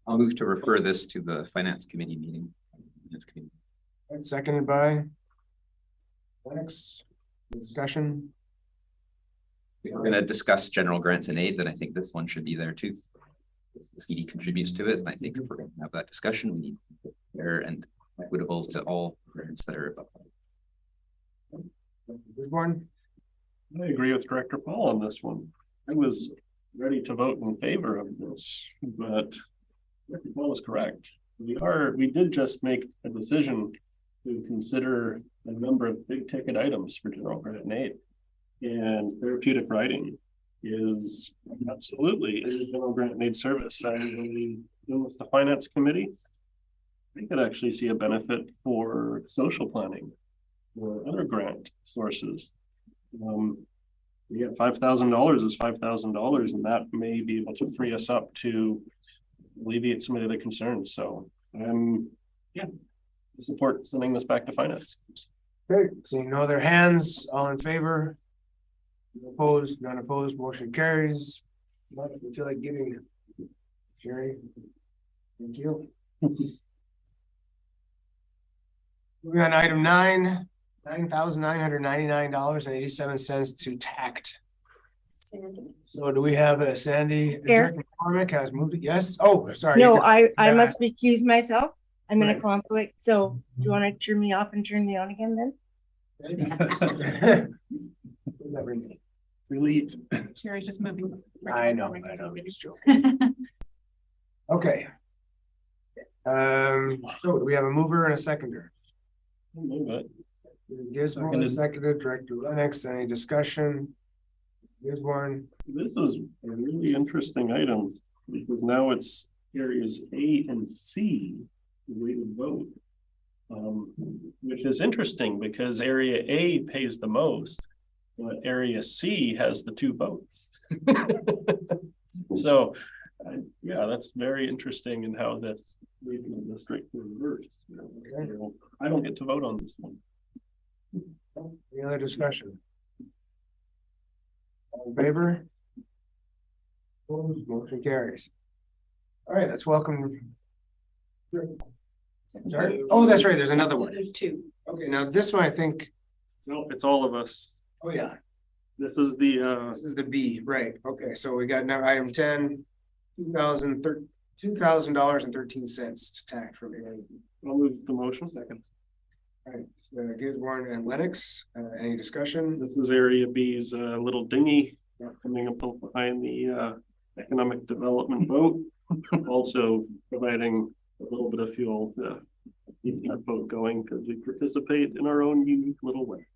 I'll move to refer this to the finance committee meeting. Seconded by Lennox. Discussion. If we're going to discuss general grants and aid, then I think this one should be there too. The CD contributes to it, and I think if we're going to have that discussion, we need to be fair and equitable to all grants that are above. I agree with Director Paul on this one. I was ready to vote in favor of this, but Director Paul is correct. We did just make a decision to consider a number of big ticket items for general grant and aid. And therapeutic writing is absolutely a general grant and aid service. And when we deal with the finance committee, we could actually see a benefit for social planning or other grant sources. We get $5,000 is $5,000, and that may be able to free us up to alleviate some of the concerns. So yeah, support sending this back to finance. Okay, seeing no other hands, all in favor? Opposed, none opposed, motion carries. I feel like giving Sherry. Thank you. Moving on to item 9, $9,999.87 to TACT. So do we have a Sandy? Director McCormick has moved it. Yes. Oh, sorry. No, I must recuse myself. I'm in a conflict. So do you want to turn me off and turn me on again then? Delete. Sherry's just moving. I know. It's true. Okay. So do we have a mover and a seconder? Move it. Gisborne, seconded, Director Lennox, any discussion? Gisborne, This is a really interesting item because now it's areas A and C, the way to vote. Which is interesting because area A pays the most, but area C has the 2 votes. So, yeah, that's very interesting in how this regional district reversed. I don't get to vote on this one. any other discussion? All in favor? Opposed, motion carries. All right, let's welcome. Sorry? Oh, that's right, there's another one. There's 2. Okay, now this one, I think, No, it's all of us. oh yeah, This is the this is the B, right, okay, so we got now item 10, $2,000.13 to tax from area. I'll move the motion. Second. All right, Gisborne and Lennox, any discussion? This is area B's little dinghy coming up behind the economic development boat. Also providing a little bit of fuel to keep that boat going because we participate in our own unique little way.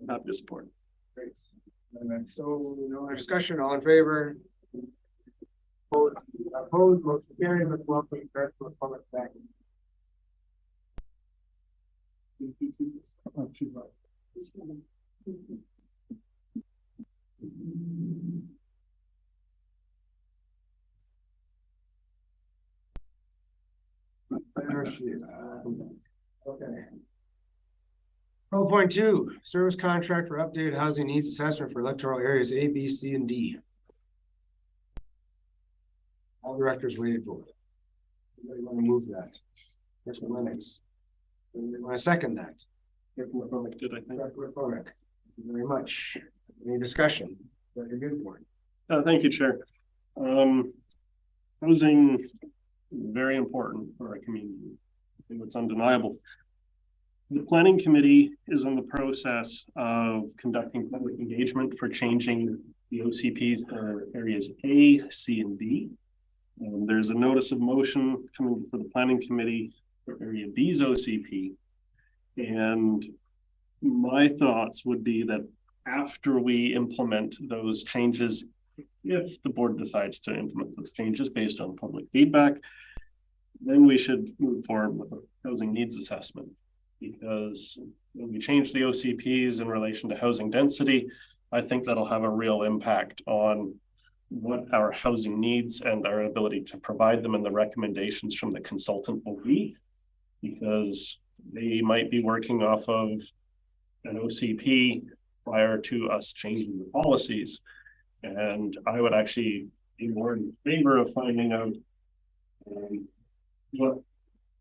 Happy to support. Great. So no other discussion, all in favor? Opposed, motion carried, let's welcome the public back. Okay. 12.2, service contract for updated housing needs assessment for electoral areas A, B, C, and D. All directors waited for it. Anybody want to move that? Mr. Lennox. Anybody want to second that? McCormick did, I think. Dr. McCormick. Thank you very much. Any discussion? Dr. Gisborne. Thank you, Chair. Housing is very important for our community. I think it's undeniable. The planning committee is in the process of conducting public engagement for changing the OCPs for areas A, C, and D. There's a notice of motion coming for the planning committee for area B's OCP. And my thoughts would be that after we implement those changes, if the board decides to implement those changes based on public feedback, then we should move forward with a housing needs assessment. Because when we change the OCPs in relation to housing density, I think that'll have a real impact on what our housing needs and our ability to provide them and the recommendations from the consultant will be. Because they might be working off of an OCP prior to us changing the policies. And I would actually be more in favor of finding out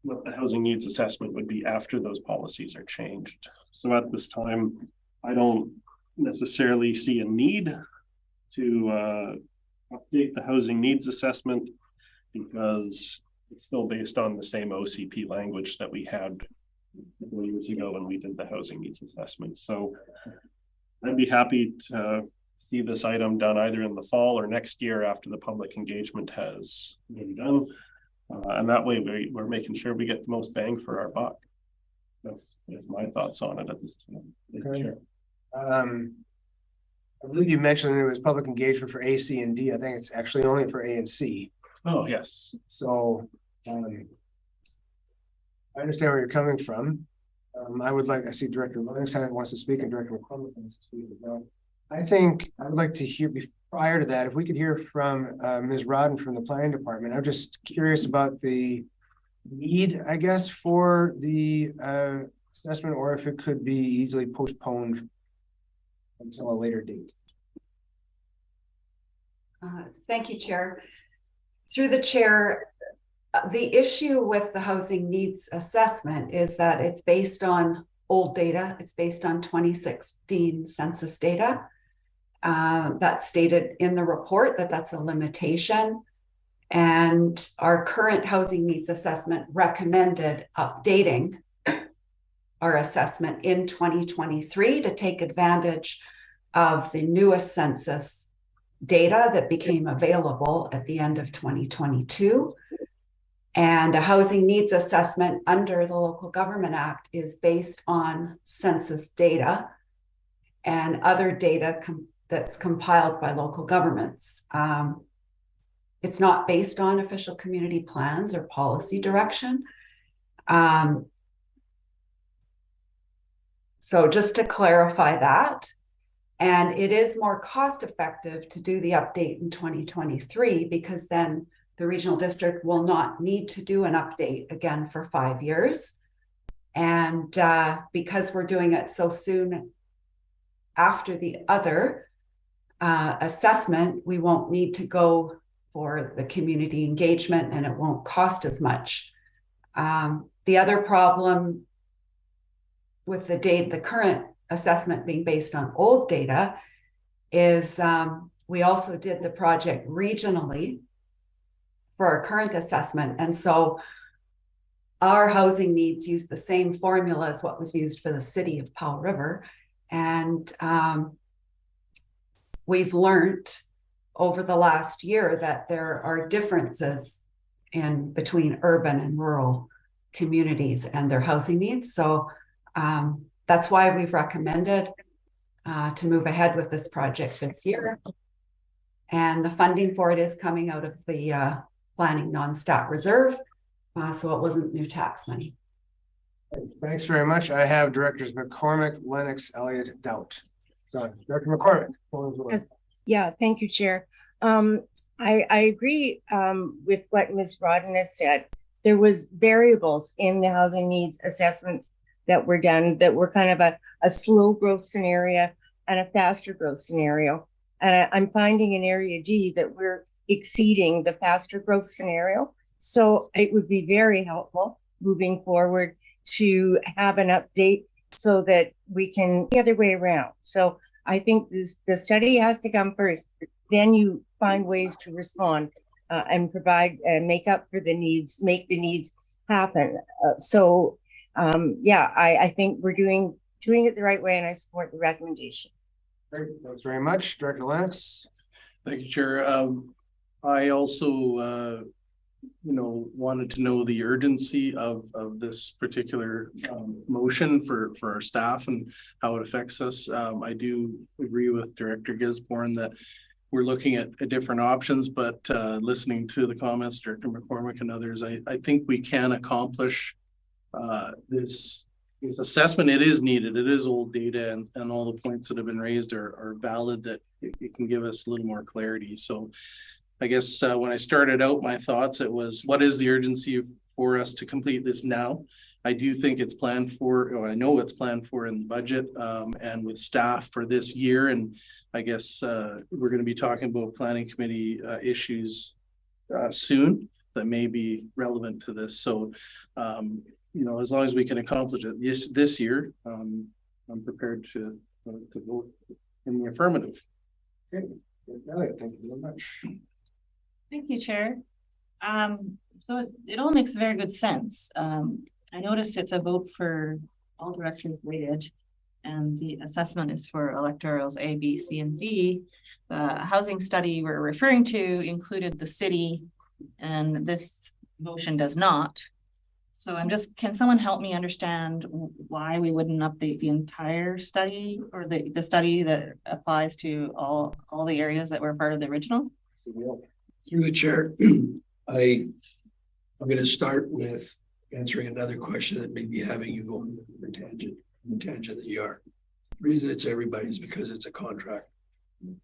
what the housing needs assessment would be after those policies are changed. So at this time, I don't necessarily see a need to update the housing needs assessment because it's still based on the same OCP language that we had a couple years ago when we did the housing needs assessment. So I'd be happy to see this item done either in the fall or next year after the public engagement has been done. And that way we're making sure we get the most bang for our buck. That's my thoughts on it at this time. Okay. I believe you mentioned it was public engagement for A, C, and D. I think it's actually only for A and C. Oh, yes. So I understand where you're coming from. I see Director Lennox wants to speak and Director McCormick wants to speak as well. I think I would like to hear prior to that, if we could hear from Ms. Rodden from the planning department. I'm just curious about the need, I guess, for the assessment, or if it could be easily postponed until a later date. Thank you, Chair. Through the chair, the issue with the housing needs assessment is that it's based on old data. It's based on 2016 census data. That's stated in the report that's a limitation. And our current housing needs assessment recommended updating our assessment in 2023 to take advantage of the newest census data that became available at the end of 2022. And a housing needs assessment under the Local Government Act is based on census data and other data that's compiled by local governments. It's not based on official community plans or policy direction. So just to clarify that, and it is more cost effective to do the update in 2023 because then the regional district will not need to do an update again for 5 years. And because we're doing it so soon after the other assessment, we won't need to go for the community engagement and it won't cost as much. The other problem with the current assessment being based on old data is we also did the project regionally for our current assessment. And so our housing needs use the same formula as what was used for the city of Powell River. And we've learned over the last year that there are differences in between urban and rural communities and their housing needs. So that's why we've recommended to move ahead with this project this year. And the funding for it is coming out of the planning non-stat reserve. So it wasn't new tax money. Thanks very much. I have Directors McCormick, Lennox, Elliott, Doubt. So Director McCormick. Yeah, thank you, Chair. I agree with what Ms. Rodden has said. There was variables in the housing needs assessments that were done that were kind of a slow growth scenario and a faster growth scenario. And I'm finding in Area D that we're exceeding the faster growth scenario. So it would be very helpful moving forward to have an update so that we can the other way around. So I think the study has to come first, then you find ways to respond and provide and make up for the needs, make the needs happen. Yeah, I think we're doing it the right way and I support the recommendation. Great, thanks very much. Director Lennox. Thank you, Chair. I also, wanted to know the urgency of this particular motion for our staff and how it affects us. I do agree with Director Gisborne that we're looking at different options, but listening to the comments, Director McCormick and others, I think we can accomplish this assessment. It is needed. It is old data and all the points that have been raised are valid, that it can give us a little more clarity. So I guess when I started out my thoughts, it was, what is the urgency for us to complete this now? I do think it's planned for, or I know it's planned for in the budget and with staff for this year. And I guess we're going to be talking about planning committee issues soon that may be relevant to this. So, as long as we can accomplish it this year, I'm prepared to vote in the affirmative. Okay. Thank you very much. Thank you, Chair. So it all makes very good sense. I noticed it's a vote for all directions weighted, and the assessment is for electorals A, B, C, and D. The housing study we're referring to included the city, and this motion does not. So can someone help me understand why we wouldn't update the entire study, or the study that applies to all the areas that were part of the original? Through the chair, I'm going to start with answering another question that may be having you go on the tangent that you are. The reason it's everybody is because it's a contract. If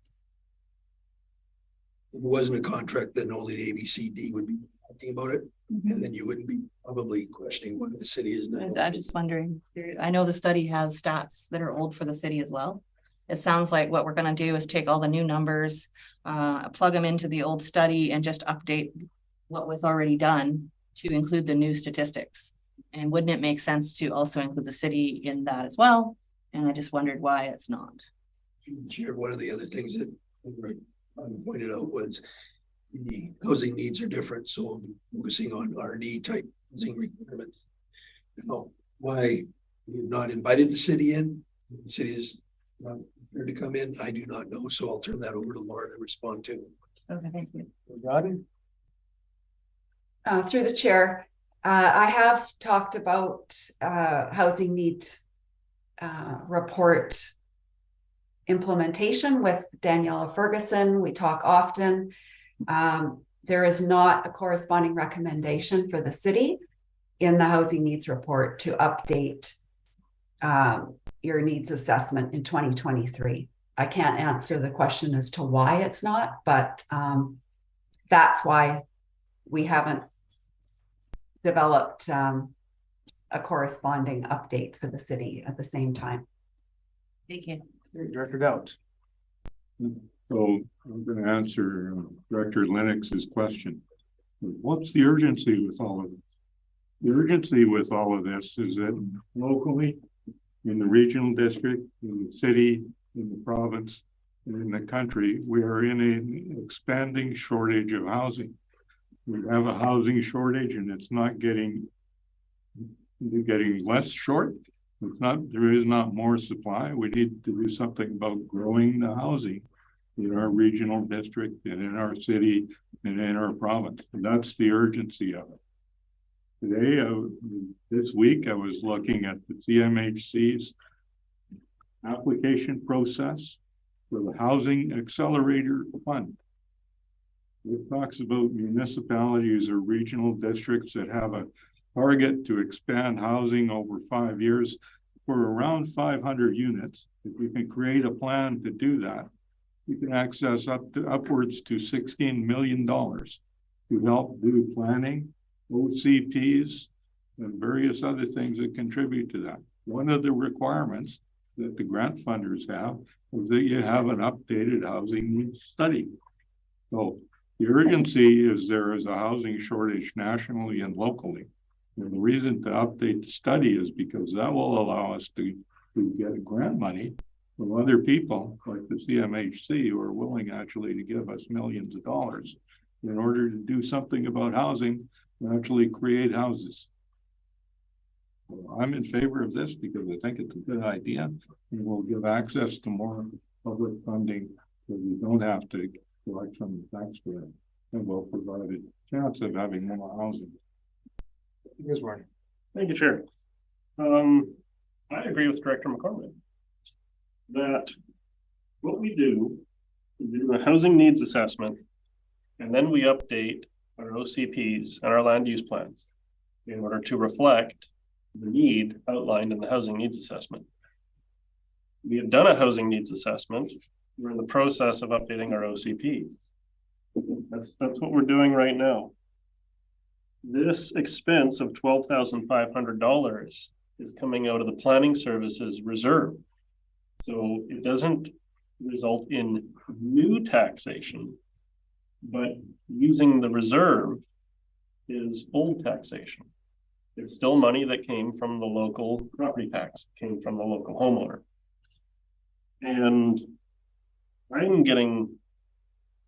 it wasn't a contract, then only the ABCD would be talking about it, and then you wouldn't be probably questioning what the city is now. I'm just wondering, I know the study has stats that are old for the city as well. It sounds like what we're going to do is take all the new numbers, plug them into the old study and just update what was already done to include the new statistics. And wouldn't it make sense to also include the city in that as well? And I just wondered why it's not. Chair, one of the other things that I pointed out was the housing needs are different. So I'll be focusing on RD type housing requirements. Now, why we've not invited the city in, the city is not here to come in, I do not know. So I'll turn that over to Laura to respond to. Okay, thank you. through the chair, I have talked about housing need report implementation with Daniela Ferguson. We talk often. There is not a corresponding recommendation for the city in the housing needs report to update your needs assessment in 2023. I can't answer the question as to why it's not, but that's why we haven't developed a corresponding update for the city at the same time. Thank you. Director Dowd. So I'm going to answer Director Lennox's question. What's the urgency with all of this? The urgency with all of this is that locally, in the regional district, in the city, in the province, and in the country, we are in an expanding shortage of housing. We have a housing shortage, and it's not getting less short. It's not, there is not more supply. We need to do something about growing the housing in our regional district and in our city and in our province. And that's the urgency of it. Today, this week, I was looking at the CMHC's application process for the Housing Accelerator Fund. It talks about municipalities or regional districts that have a target to expand housing over 5 years for around 500 units. If we can create a plan to do that, we can access upwards to $16 million to help do planning, OCPs, and various other things that contribute to that. One of the requirements that the grant funders have is that you have an updated housing needs study. So the urgency is there is a housing shortage nationally and locally. And the reason to update the study is because that will allow us to get grant money from other people like the CMHC who are willing actually to give us millions of dollars in order to do something about housing and actually create houses. So I'm in favor of this because I think it's a good idea and will give access to more public funding so we don't have to collect from the taxpayer and will provide a chance of having more housing. Ms. Warren. Thank you, Chair. I agree with Director McCormick that what we do is do a housing needs assessment, and then we update our OCPs and our land use plans in order to reflect the need outlined in the housing needs assessment. We have done a housing needs assessment. We're in the process of updating our OCPs. That's what we're doing right now. This expense of $12,500 is coming out of the planning services reserve. So it doesn't result in new taxation, but using the reserve is old taxation. It's still money that came from the local property tax, came from the local homeowner. And I'm getting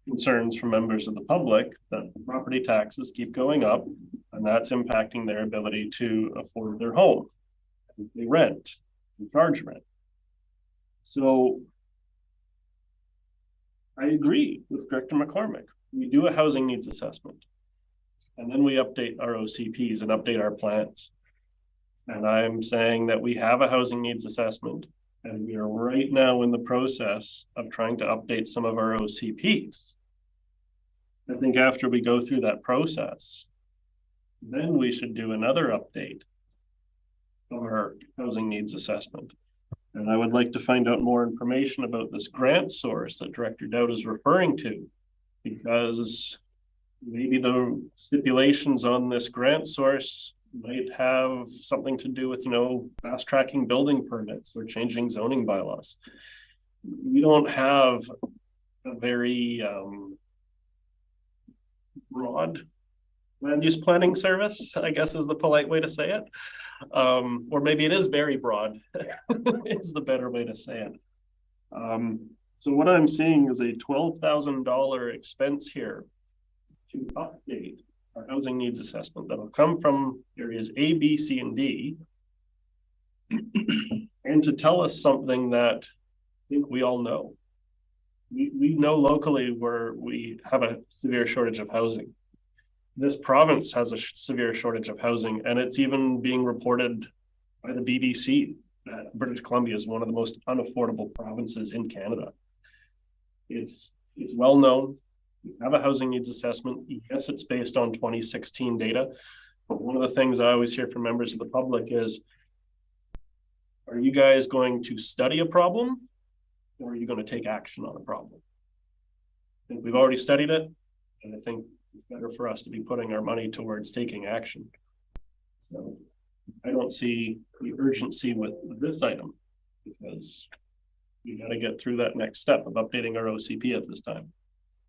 concerns from members of the public that property taxes keep going up, and that's impacting their ability to afford their home. They rent, they charge rent. So I agree with Director McCormick. We do a housing needs assessment, and then we update our OCPs and update our plans. And I'm saying that we have a housing needs assessment, and we are right now in the process of trying to update some of our OCPs. I think after we go through that process, then we should do another update of our housing needs assessment. And I would like to find out more information about this grant source that Director Dowd is referring to, because maybe the stipulations on this grant source might have something to do with, fast tracking building permits or changing zoning bylaws. We don't have a very broad land use planning service, I guess is the polite way to say it. Or maybe it is very broad, is the better way to say it. So what I'm seeing is a $12,000 expense here to update our housing needs assessment that'll come from areas A, B, C, and D, and to tell us something that I think we all know. We know locally where we have a severe shortage of housing. this province has a severe shortage of housing, and it's even being reported by the BBC that British Columbia is one of the most unaffordable provinces in Canada. It's well known. We have a housing needs assessment. Yes, it's based on 2016 data. But one of the things I always hear from members of the public is, are you guys going to study a problem, or are you going to take action on a problem? I think we've already studied it, and I think it's better for us to be putting our money towards taking action. So I don't see the urgency with this item, because we got to get through that next step of updating our OCP at this time.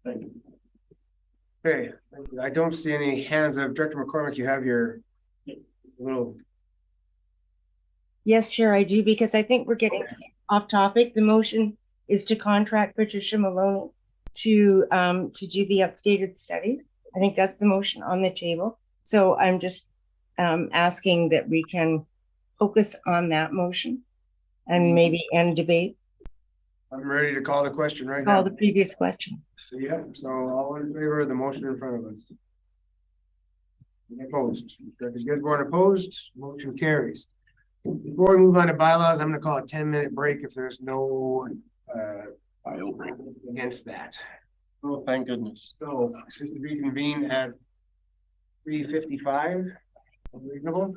Thank you. Okay, I don't see any hands up. Director McCormick, you have your little. Yes, Chair, I do, because I think we're getting off topic. The motion is to contract Patricia Maloney to do the updated studies. I think that's the motion on the table. So I'm just asking that we can focus on that motion and maybe end debate. I'm ready to call the question right now. Call the previous question. Yeah, so all in favor of the motion in front of us? Any opposed? Director Gisborne opposed, motion carries. Before we move on to bylaws, I'm gonna call a 10-minute break if there's no against that. Oh, thank goodness. So should we reconvene at 3:55? Reasonable?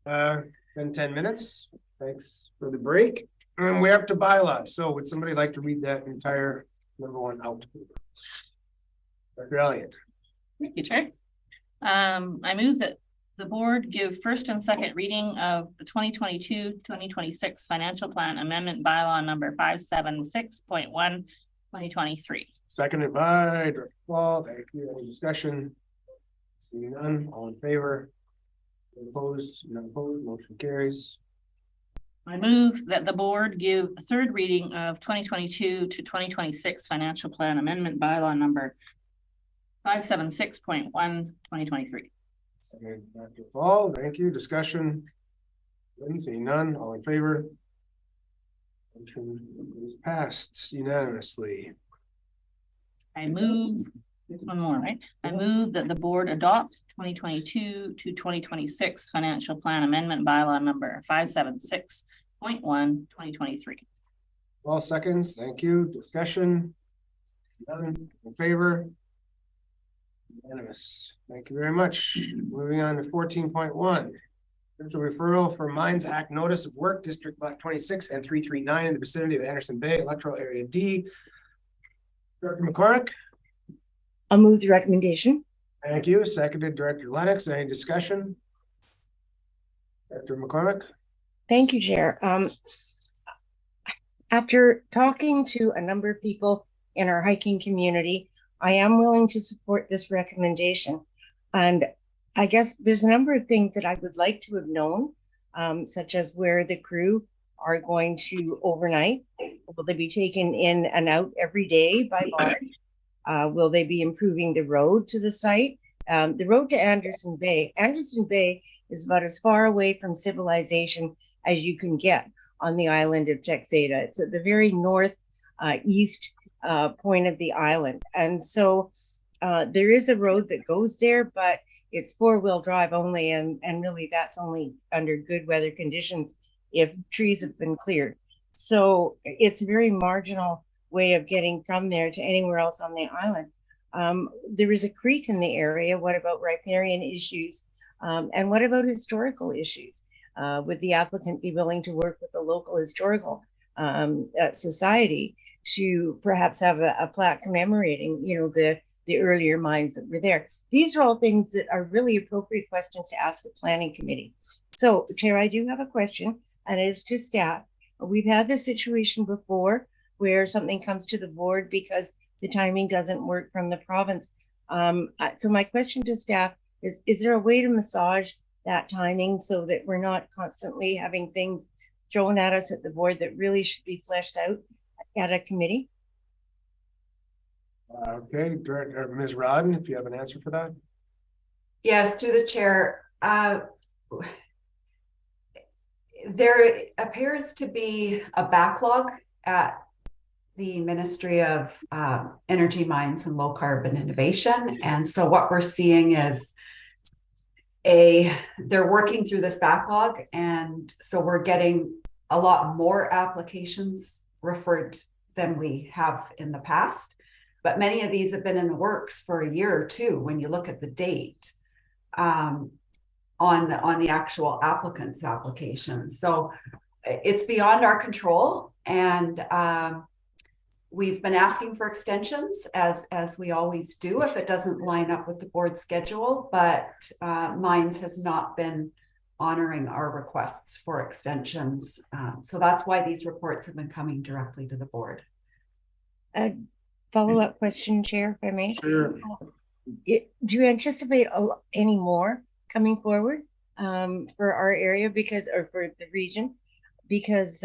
Been 10 minutes. Thanks for the break. And we're up to bylaws. So would somebody like to read that entire number one out? Dr. Elliott. Thank you, Chair. I move that the board give first and second reading of the 2022-2026 financial plan amendment bylaw number 576.1, 2023. Seconded by Director Paul. Thank you. Any discussion? Seeing none, all in favor? Opposed? None opposed. Motion carries. I move that the board give a third reading of 2022 to 2026 financial plan amendment bylaw number 576.1, 2023. Seconded by Dr. Paul. Thank you. Discussion? Seeing none, all in favor? Motion is passed unanimously. I move, one more, right? I move that the board adopt 2022 to 2026 financial plan amendment bylaw number 576.1, 2023. All seconds. Thank you. Discussion? None in favor? Unanimous. Thank you very much. Moving on to 14.1. Potential referral for Mines Act Notice of Work, District Block 26 and 339 in the vicinity of Anderson Bay, Electoral Area D. Director McCormick. I'll move the recommendation. Thank you. Seconded Director Lennox. Any discussion? Director McCormick. Thank you, Chair. After talking to a number of people in our hiking community, I am willing to support this recommendation. And I guess there's a number of things that I would like to have known, such as where the crew are going to overnight. Will they be taken in and out every day by barge? Will they be improving the road to the site? The road to Anderson Bay. Anderson Bay is about as far away from civilization as you can get on the island of Texada. It's at the very north east point of the island. And so there is a road that goes there, but it's four-wheel drive only. And really that's only under good weather conditions if trees have been cleared. So it's a very marginal way of getting from there to anywhere else on the island. There is a creek in the area. What about riparian issues? And what about historical issues? Would the applicant be willing to work with the local historical society to perhaps have a plaque commemorating, the earlier mines that were there? These are all things that are really appropriate questions to ask the planning committee. So, Chair, I do have a question, and it's to staff. We've had this situation before where something comes to the board because the timing doesn't work from the province. So my question to staff is there a way to massage that timing so that we're not constantly having things thrown at us at the board that really should be fleshed out at a committee? Okay, Director Ms. Rodden, if you have an answer for that. Yes, through the chair. There appears to be a backlog at the Ministry of Energy, Mines and Low Carbon Innovation. And so what we're seeing is they're working through this backlog. And so we're getting a lot more applications referred than we have in the past. But many of these have been in the works for a year or two when you look at the date on the actual applicant's application. So it's beyond our control, and we've been asking for extensions as we always do if it doesn't line up with the board schedule, but Mines has not been honoring our requests for extensions. So that's why these reports have been coming directly to the board. Follow-up question, Chair, if I may. Sure. Do you anticipate any more coming forward for our area or for the region? Because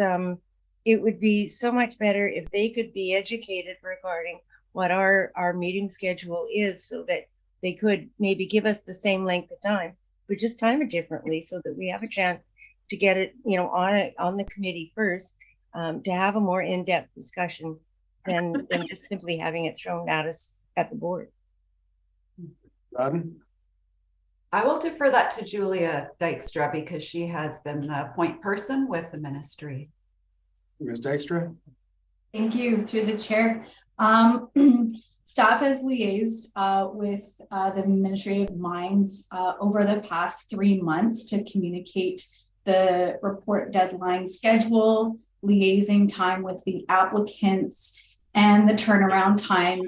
it would be so much better if they could be educated regarding what our meeting schedule is, so that they could maybe give us the same length of time, but just time it differently so that we have a chance to get it, on the committee first, to have a more in-depth discussion than just simply having it thrown at us at the board. Rodden? I will defer that to Julia Dykstra because she has been the point person with the ministry. Ms. Dykstra? Thank you, through the chair. Staff has liaised with the Ministry of Mines over the past 3 months to communicate the report deadline schedule, liaising time with the applicants, and the turnaround time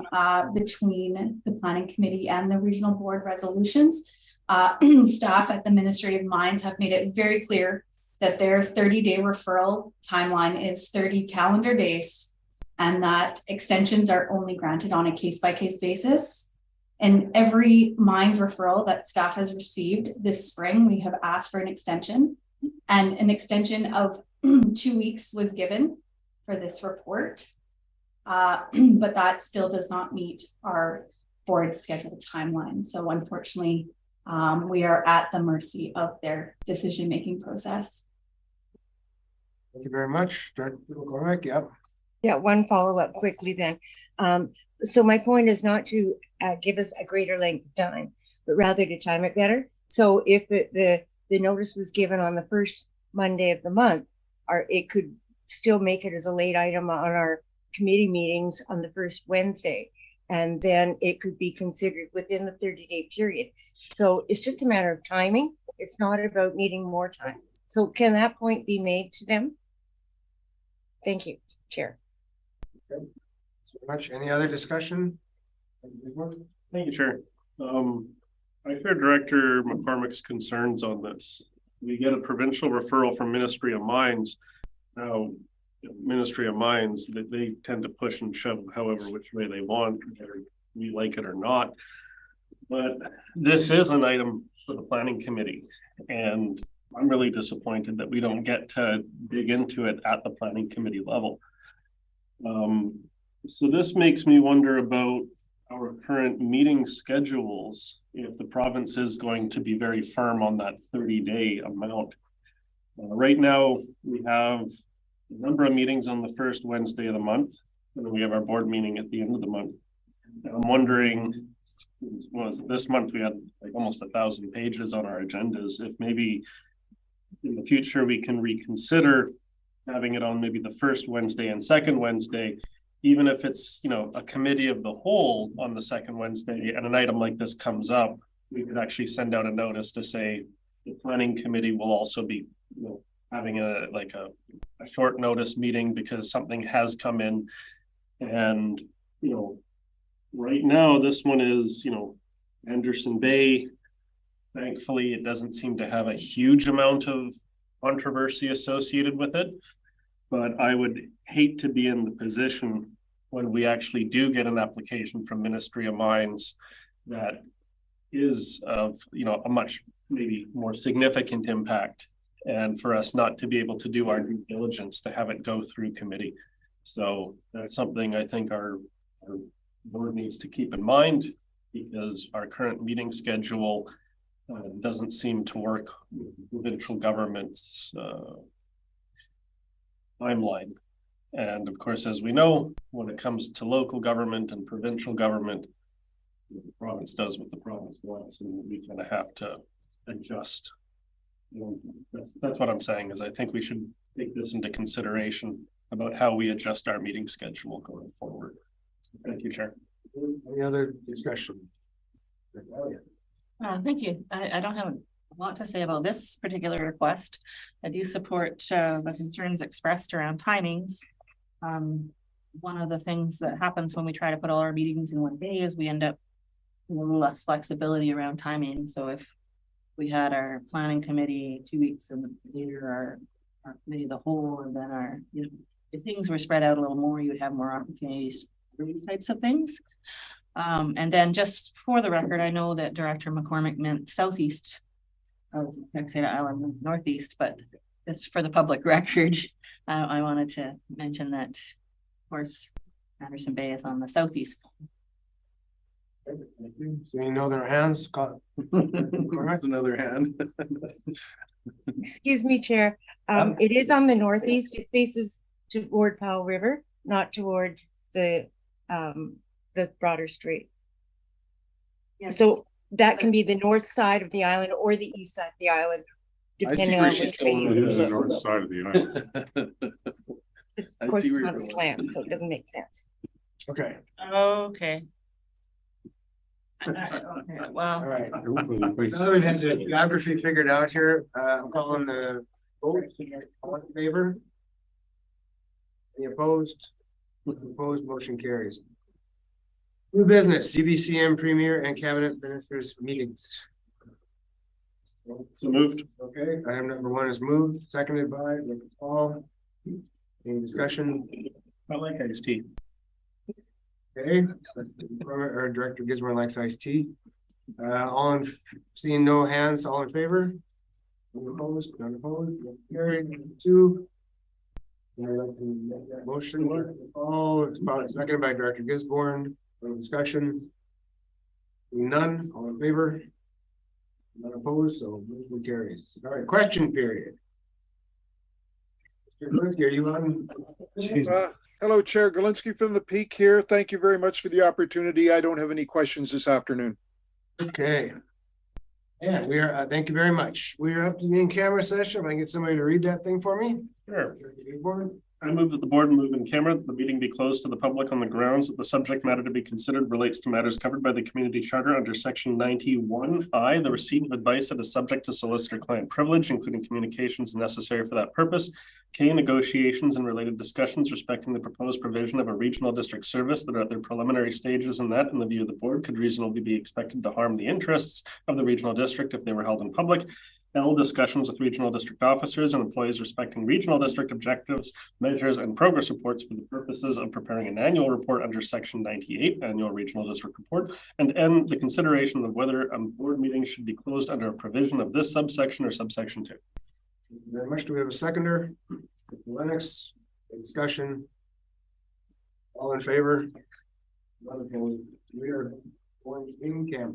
between the Planning Committee and the Regional Board resolutions. Staff at the Ministry of Mines have made it very clear that their 30-day referral timeline is 30 calendar days, and that extensions are only granted on a case-by-case basis. And every mines referral that staff has received this spring, we have asked for an extension, and an extension of 2 weeks was given for this report. But that still does not meet our board scheduled timeline. So unfortunately, we are at the mercy of their decision-making process. Thank you very much. Director McCormick, yep. Yeah, one follow-up quickly then. So my point is not to give us a greater length of time, but rather to time it better. So if the notice was given on the first Monday of the month, it could still make it as a late item on our committee meetings on the first Wednesday, and then it could be considered within the 30-day period. So it's just a matter of timing. It's not about needing more time. So can that point be made to them? Thank you, Chair. Okay. So much. Any other discussion? Thank you, Chair. I share Director McCormick's concerns on this. We get a provincial referral from Ministry of Mines. Now, Ministry of Mines, they tend to push and shove however which way they want, whether we like it or not. But this is an item for the Planning Committee, and I'm really disappointed that we don't get to dig into it at the Planning Committee level. So this makes me wonder about our current meeting schedules, if the province is going to be very firm on that 30-day amount. Right now, we have a number of meetings on the first Wednesday of the month, and then we have our board meeting at the end of the month. And I'm wondering, this month we had like almost 1,000 pages on our agendas. If maybe in the future we can reconsider having it on maybe the first Wednesday and second Wednesday, even if it's, you know, a committee of the whole on the second Wednesday and an item like this comes up, we could actually send out a notice to say the Planning Committee will also be, you know, having a short notice meeting because something has come in. And, you know, right now this one is, you know, Anderson Bay. Thankfully, it doesn't seem to have a huge amount of controversy associated with it. But I would hate to be in the position when we actually do get an application from Ministry of Mines that is of, you know, a much maybe more significant impact, and for us not to be able to do our due diligence to have it go through committee. So that's something I think our board needs to keep in mind, because our current meeting schedule doesn't seem to work with provincial government's timeline. And of course, as we know, when it comes to local government and provincial government, the province does what the province wants, and we kind of have to adjust. You know, that's what I'm saying, is I think we should take this into consideration about how we adjust our meeting schedule going forward. Thank you, Chair. Any other discussion? Thank you. I don't have a lot to say about this particular request. I do support the concerns expressed around timings. One of the things that happens when we try to put all our meetings in one day is we end up with a little less flexibility around timing. So if we had our planning committee 2 weeks and later our committee of the whole, and then our, you know, if things were spread out a little more, you would have more opportunities for these types of things. And then just for the record, I know that Director McCormick meant southeast of Texada Island, northeast, but it's for the public record. I wanted to mention that, of course, Anderson Bay is on the southeast. Seeing no other hands, That's another hand. Excuse me, Chair. It is on the northeast. It faces toward Powell River, not toward the broader strait. Yes. So that can be the north side of the island or the east side of the island, depending on which way you go. The north side of the island. It's, of course, not a slant, so it doesn't make sense. Okay. Okay. Well. All right. Now that we've had the geography figured out here, I'm calling the vote. All in favor? Any opposed? Opposed, motion carries. New business, UBCM Premier and Cabinet Ministers meetings. So moved. Okay, item number 1 is moved, seconded by Paul. Any discussion? I like iced tea. Okay, our Director Gisborne likes iced tea. Seeing no hands, all in favor? None opposed, none opposed, carried 2. Motion, all, it's about seconded by Director Gisborne. No discussion. None, all in favor? None opposed, so motion carries. All right, question period. Mr. Galinsky, are you on? Hello, Chair Galinsky from the Peak here. Thank you very much for the opportunity. I don't have any questions this afternoon. Okay. And we are, thank you very much. We are up to the in-camera session. If I can get somebody to read that thing for me. Sure. I move that the board move in camera, that the meeting be closed to the public on the grounds that the subject matter to be considered relates to matters covered by the community charter under section 91I, the receipt of advice that is subject to solicitor-client privilege, including communications necessary for that purpose. K, negotiations and related discussions respecting the proposed provision of a regional district service that are at their preliminary stages, and that, in the view of the board, could reasonably be expected to harm the interests of the regional district if they were held in public. L, discussions with regional district officers and employees respecting regional district objectives, measures, and progress reports for the purposes of preparing an annual report under section 98, annual regional district report. And N, the consideration of whether a board meeting should be closed under a provision of this subsection or subsection 2. Thank you very much. Do we have a seconder? Lennox, discussion. All in favor? We are going in camera.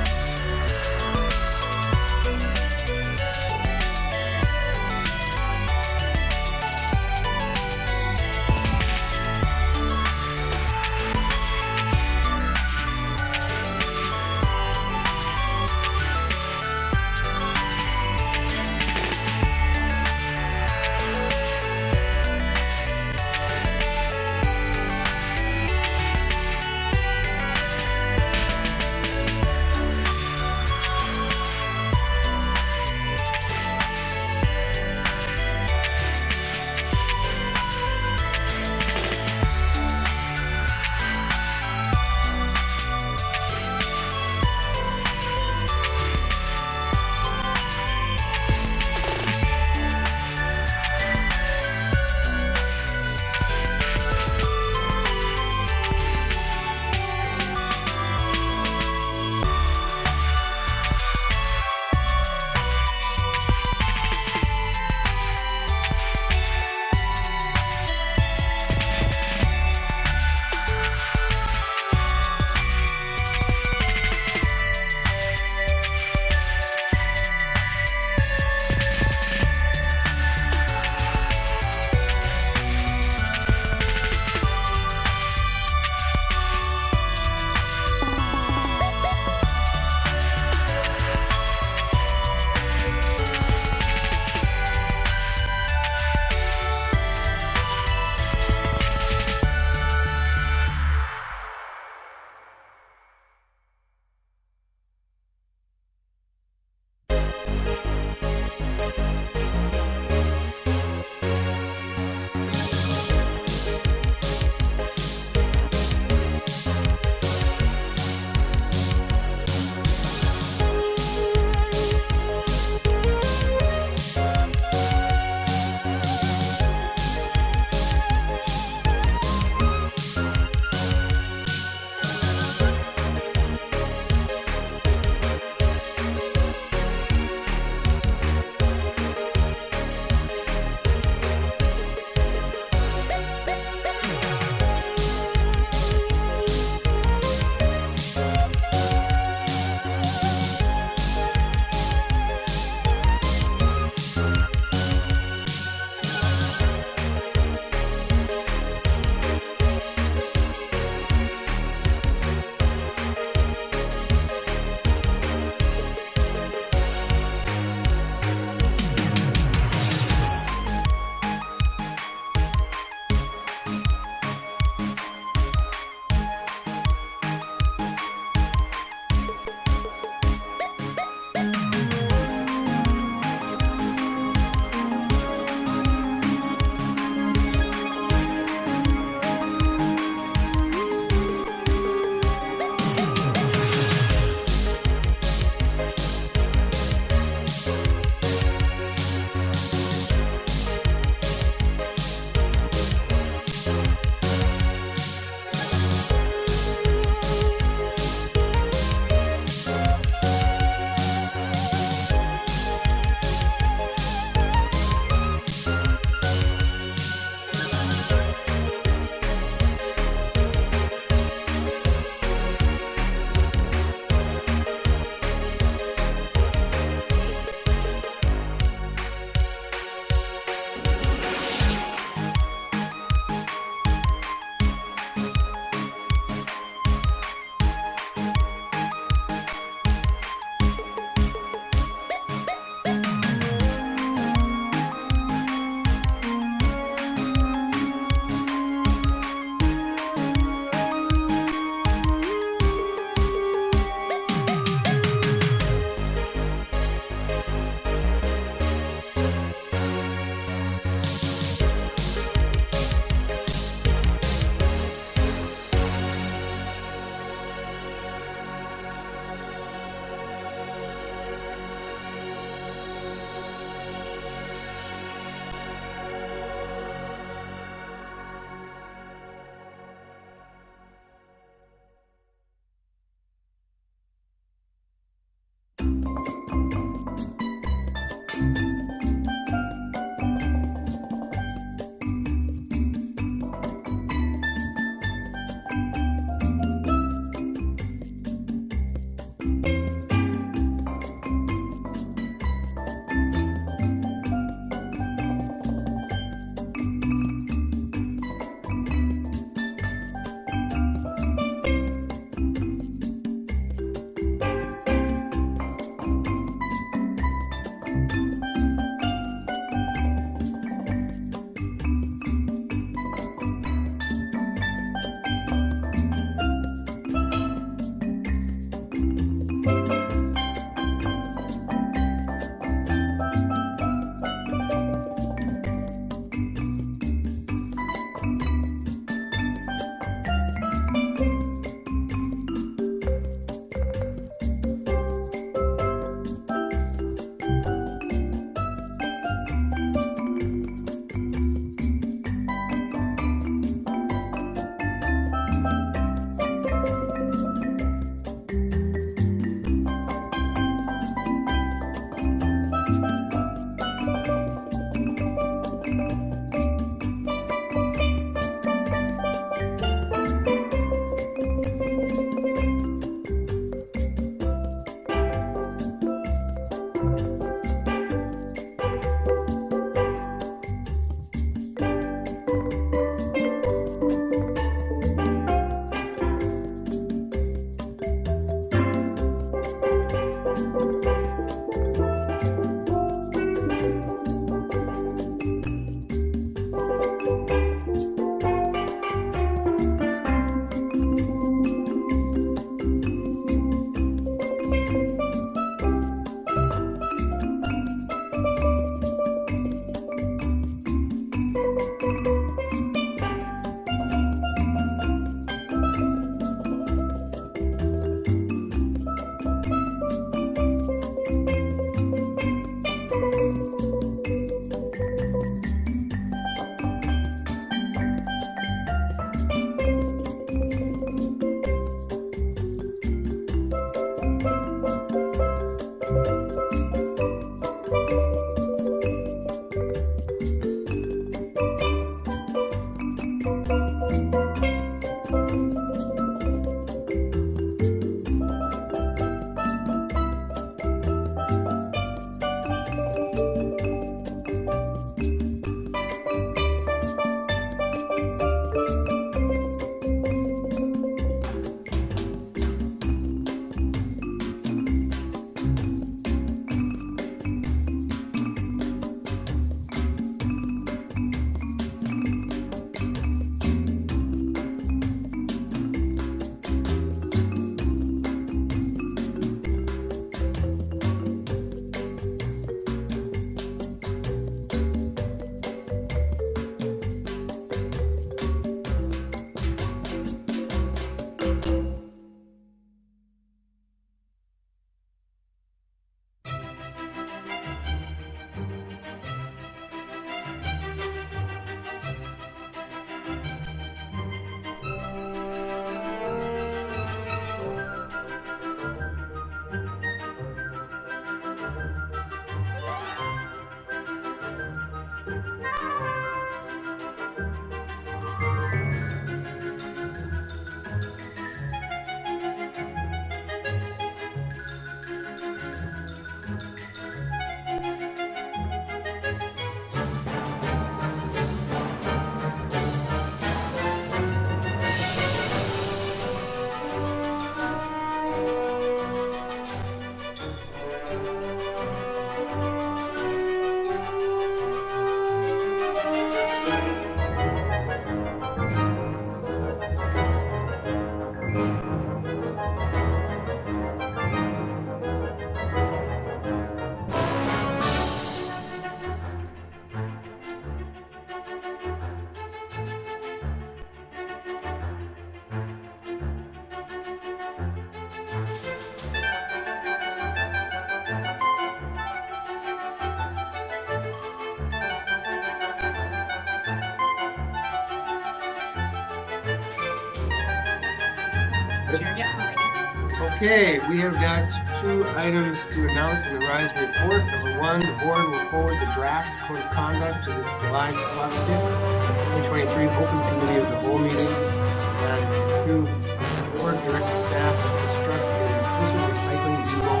Okay, we have got 2 items to announce in the RISE report. Number 1, the board will forward the draft code of conduct to the July 2023 Open Committee of the Whole meeting. And 2, the board directed staff to construct a Christmas recycling depot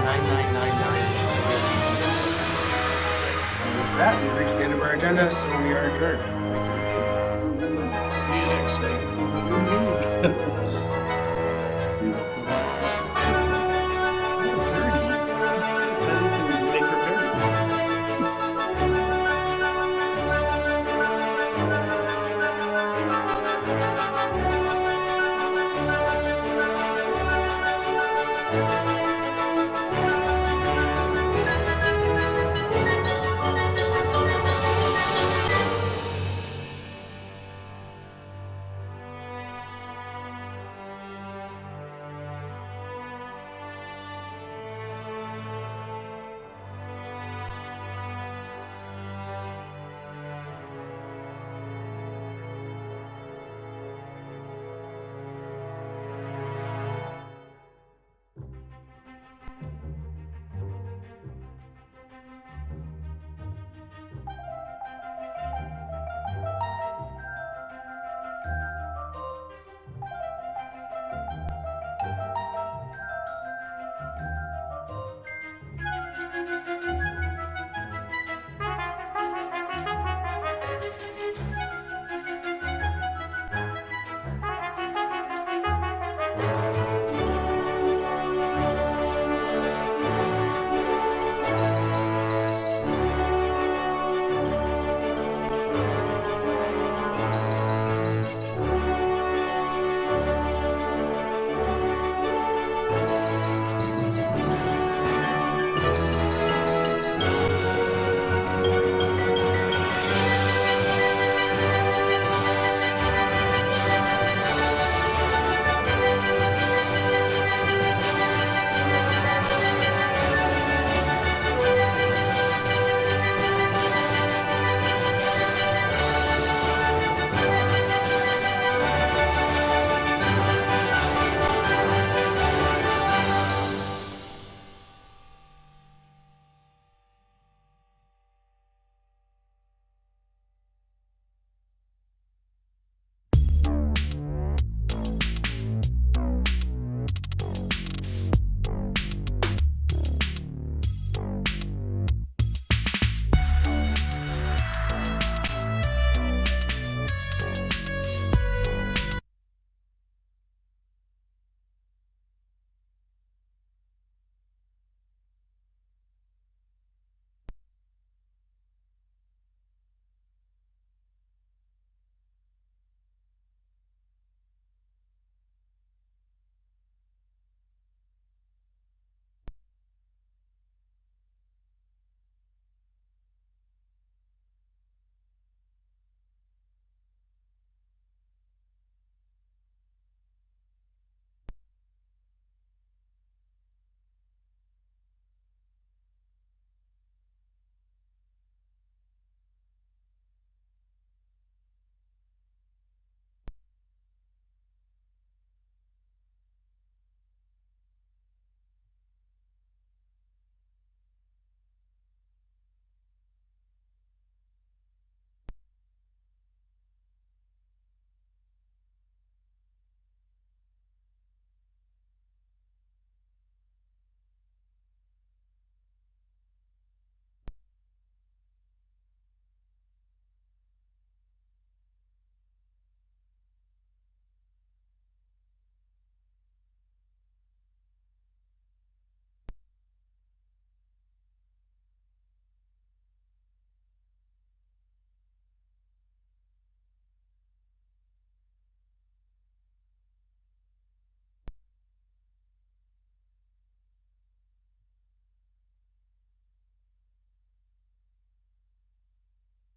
9999. And with that, we've reached the end of our agenda, so we are adjourned. See you next week.